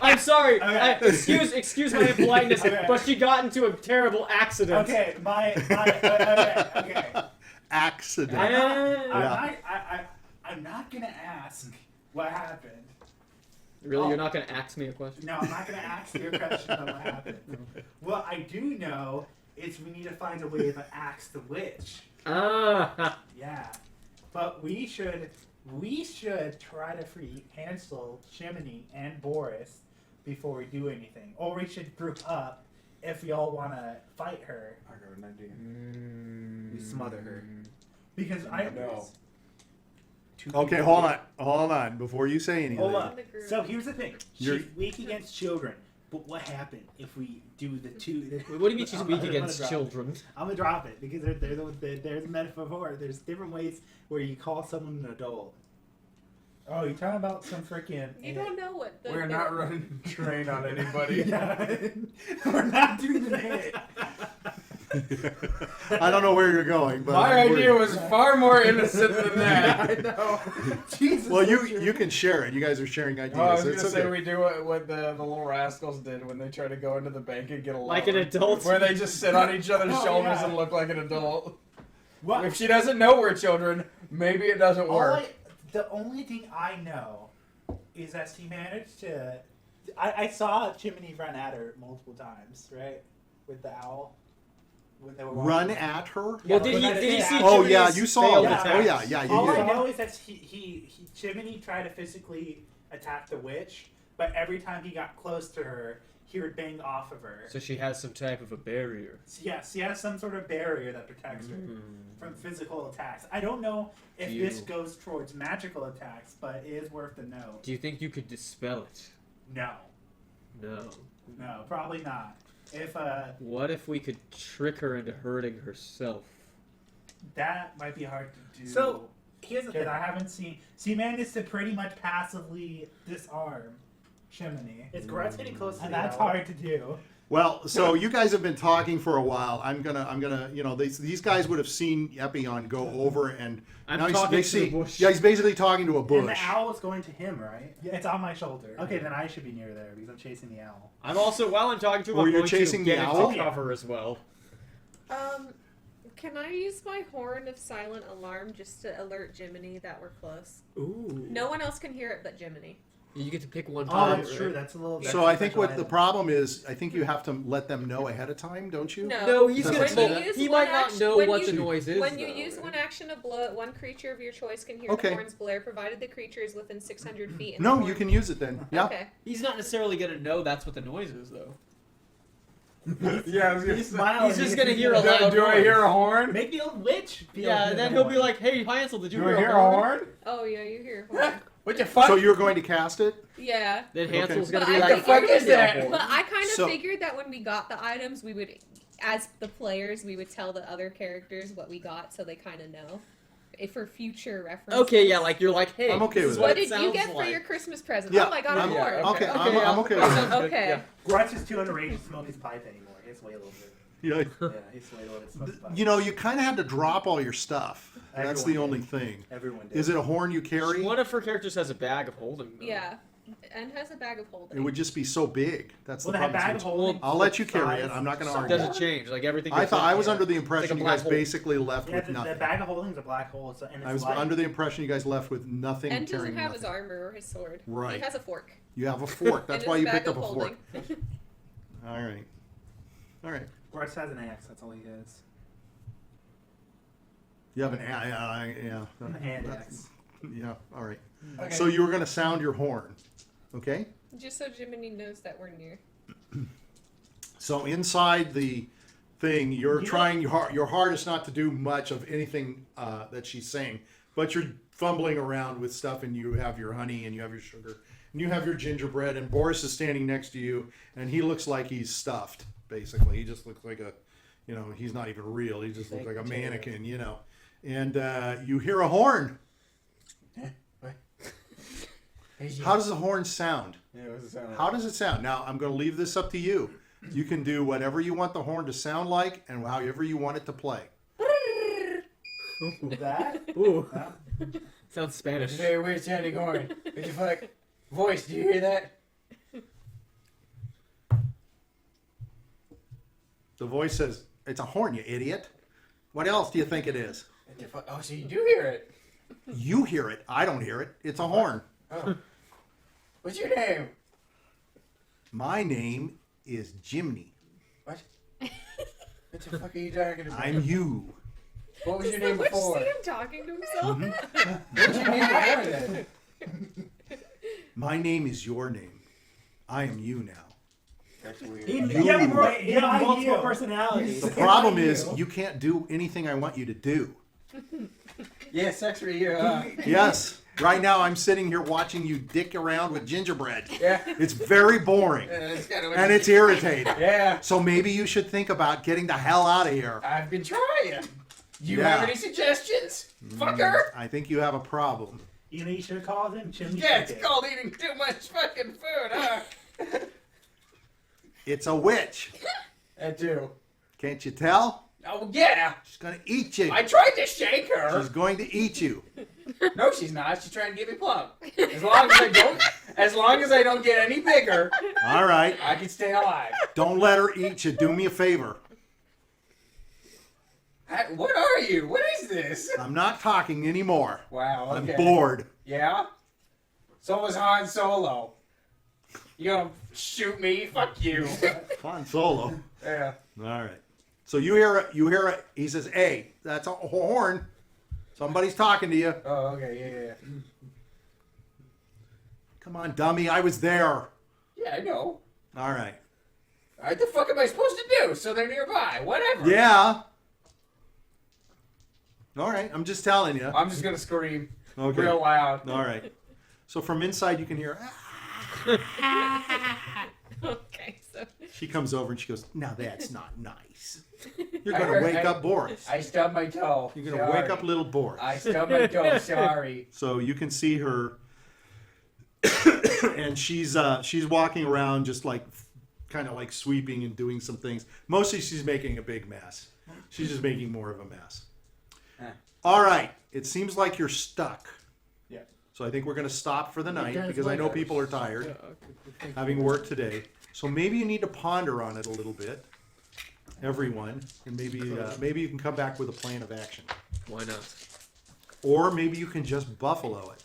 I'm sorry. Okay. Excuse my impoliteness, Okay. but she got into a terrible accident. Okay, okay. Accident. I'm not gonna ask what happened. Really, you're not gonna ask me a question? No, I'm not gonna ask you a question about what happened. What I do know is we need to find a way to axe the witch. Ah. Yeah, but we should try to free Hansel, Jiminy, and Boris before we do anything, or we should group up if we all want to fight her. I got an idea. We smother her. Because I No. Okay, hold on. Before you say anything, Hold up. So here's the thing: You're- she's weak against children. But what happened if we do the two? What do you mean she's weak I'm gonna against drop children? it. I'm gonna drop it because there's a metaphor. There's different ways where you call someone an adult. Oh, you're talking about some freaking. You don't know what the. We're not running train on anybody. Yeah, we're not doing the hit. I don't know where you're going, but My idea was far more innocent than that. I know. Jesus. Well, you can share it. You guys are sharing ideas. Oh, I was It's gonna say okay. we do what the little rascals did when they try to go into the bank and get a loan. Like an adult? Where they just sit on each other's Oh, shoulders yeah. and look like an adult. What? If she doesn't know we're children, maybe it doesn't work. The only thing I know is that she managed to. I saw Jiminy run at her multiple times, right? With the owl. When they were Run walking. at her. Well, did but he see? Oh yeah, Jiminy's you saw. failed Oh attacks? yeah. You All I did. know is that Jiminy tried to physically attack the witch, but every time he got close to her, he would bang off of her. So she has some type of a barrier. So yes, she has some sort of barrier that protects her from physical attacks. I don't know if this goes towards magical attacks, but it is worth the note. Do you think you could dispel it? No, No. probably not. If What if we could trick her into hurting herself? that might be hard to do. So, here's the because thing. I haven't seen. She managed to pretty much passively disarm Jiminy, Is Grutz getting close to and the that's owl? hard to do. Well, so you guys have been talking for a while. I'm gonna, these guys would have seen Epion go over and I'm now talking they to see. the bush. Yeah, he's basically talking to a And the bush. owl is going to him, right? Yeah, it's on my shoulder. Okay, then I should be near there because I'm chasing the owl. I'm also, while I'm talking to him, Oh, I'm you're going chasing to the get owl? into cover as well. Can I use my horn of silent alarm just to alert Jiminy that we're close? Ooh. No one else can hear it but Jiminy. You get to pick one Oh, time. that's true. That's a little. So I think what the problem is, I think you have to let them know ahead of time, don't you? No, he's Doesn't gonna. say When you use He one might not action- know when what you- the noise is. When you though, use right? one action to blow it, one creature of your choice can hear Okay. the horn's blare, provided the creature is within 600 feet. and No, the you horn- can use it then. Yeah. Okay. He's not necessarily gonna know that's what the noise is, though. Yeah, I was gonna He's say. smiling. He's just gonna hear a Do, loud do I noise. hear a horn? Make the old witch. feel Yeah, the then he'll be horn. like, "Hey, Hansel, did you Do I hear hear a a horn?" horn? Oh yeah, you hear a horn. What the fuck? So you're going to cast it? Yeah. Then Okay. Hansel's gonna But be I like, think- "What the fuck is that?" But I kind of So- figured that when we got the items, we would, as the players, we would tell the other characters what we got, so they kind of know, if for future reference. Okay, yeah, like you're like, "Hey, I'm okay this with is that. What it did you sounds get for like. your Christmas present? Yeah, Oh, I got a I'm- horn. okay, I'm yeah. okay with that. Okay. Yeah. Grutz is too underage to smoke his pipe anymore. He has to wait a little bit. Yeah. Yeah, he's way to smoke his pipe. You know, you kind of had to drop all your stuff. That's the Everyone only did. thing. Everyone did. Is it a horn you carry? One of her characters has a bag of holding. Though. Yeah. And has a bag of holding. It would just be so big. That's Well, the that problem. bag of holding. I'll let you carry it. size- I'm not going to so argue. Doesn't change. Like everything. I goes thought in I was there. under the It's impression like a you guys black hole. basically left Yeah, with the nothing. bag of holding is a black hole, so, and it's I was light. under the impression you guys left with nothing. And doesn't carrying have his nothing. armor or his sword. Right. He has a fork. You have a fork. That's And why his you bag picked up of a fork. holding. All right. All right. Grutz has an axe. That's all he has. You have an yeah. A hand axe. Yeah. All right. Okay. So you were going to sound your horn. Okay. Just so Jiminy knows that we're near. So inside the thing, you're You know- trying your hardest not to do much of anything that she's saying, but you're fumbling around with stuff, and you have your honey and you have your sugar, and And you have your gingerbread, and Boris is standing next to you, and he looks like he's stuffed, basically. He just looks like a, he's not even real. He just looks like a mannequin, And you hear a horn. How does the horn sound? Yeah, what does it sound like? How does it sound? Now, I'm going to leave this up to you. You can do whatever you want the horn to sound like and however you want it to play. That? Ooh. Sounds Spanish. It's a very weird sounding horn. With your fuck voice, do you hear that? The voice says, "It's a horn, you idiot. What else do you think it is?" Oh, so you do hear it. You hear it. I don't hear it. It's a horn. Oh. What's your name? My name is Jiminy. What? What the fuck are you talking about? I'm you. What was Does your name the witch before? see him talking to himself? What's your name before then? My name is your name. I am you now. That's weird. You have multiple personalities. The problem is you can't do anything I want you to do. Yeah, sex for you, huh? Yes. Right now I'm sitting here watching you dick around with gingerbread. Yeah. It's very boring. That's kinda what And you- it's irritating. Yeah. So maybe you should think about getting the hell out of here. I've been trying. Do you Yeah. have any suggestions? Fucker! I think you have a problem. You should have called him Chimney Yeah, it's Chicken. called eating too much fucking food, huh? It's a witch. That too. Can't you tell? Oh, yeah. She's going to eat you. I tried to shake her. She's going to eat you. No, she's not. She's trying to get me plump. As long as I don't get any bigger, All right. I can stay alive. Don't let her eat you. Do me a favor. What are you? What is this? I'm not talking anymore. Wow. Okay. I'm bored. Yeah. So was Han Solo. You gonna shoot me? Fuck you. Han Solo. Yeah. All right. So you hear it. He says, "Hey, that's a horn. Somebody's talking to you." Oh, okay. Yeah. Come on, dummy. I was there. Yeah, I know. All right. What the fuck am I supposed to do? So they're nearby. Whatever. Yeah. All right. I'm just telling you. I'm just gonna scream Okay. real loud. All right. So from inside you can hear. Okay, so She comes over and she goes, "Now that's not nice. You're I going heard- to wake up Boris. I stubbed my toe. You're going to wake up little Boris." I stubbed my toe. Sorry. So you can see her, and she's walking around just like, kind of like sweeping and doing some things. Mostly she's making a big mess. She's just making more of a mess. All right. It seems like you're stuck. Yeah. So I think we're going to stop for the night guys because I know like us. people are tired, having worked today. So maybe you need to ponder on it a little bit, everyone, and maybe you can come back with a plan of action. Why not? Or maybe you can just buffalo it.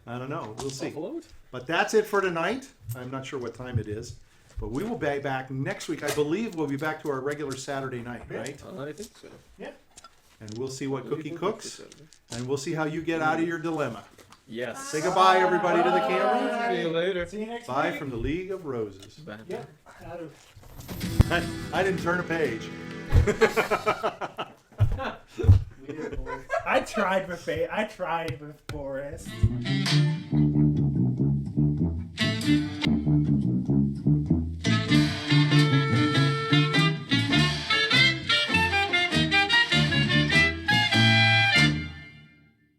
I don't know. We'll see. Buffaloed? But that's it for tonight. I'm not sure what time it is. But we will be back next week. I believe we'll be back to our regular Saturday night, right? I think so. And we'll see what Cookie cooks. And we'll see how you get out of your dilemma. Yes. Say goodbye, everybody, to the camera. See you later. See you next Bye week. from the League of Roses. Bye. Yeah. I didn't turn a page. I tried with Boris.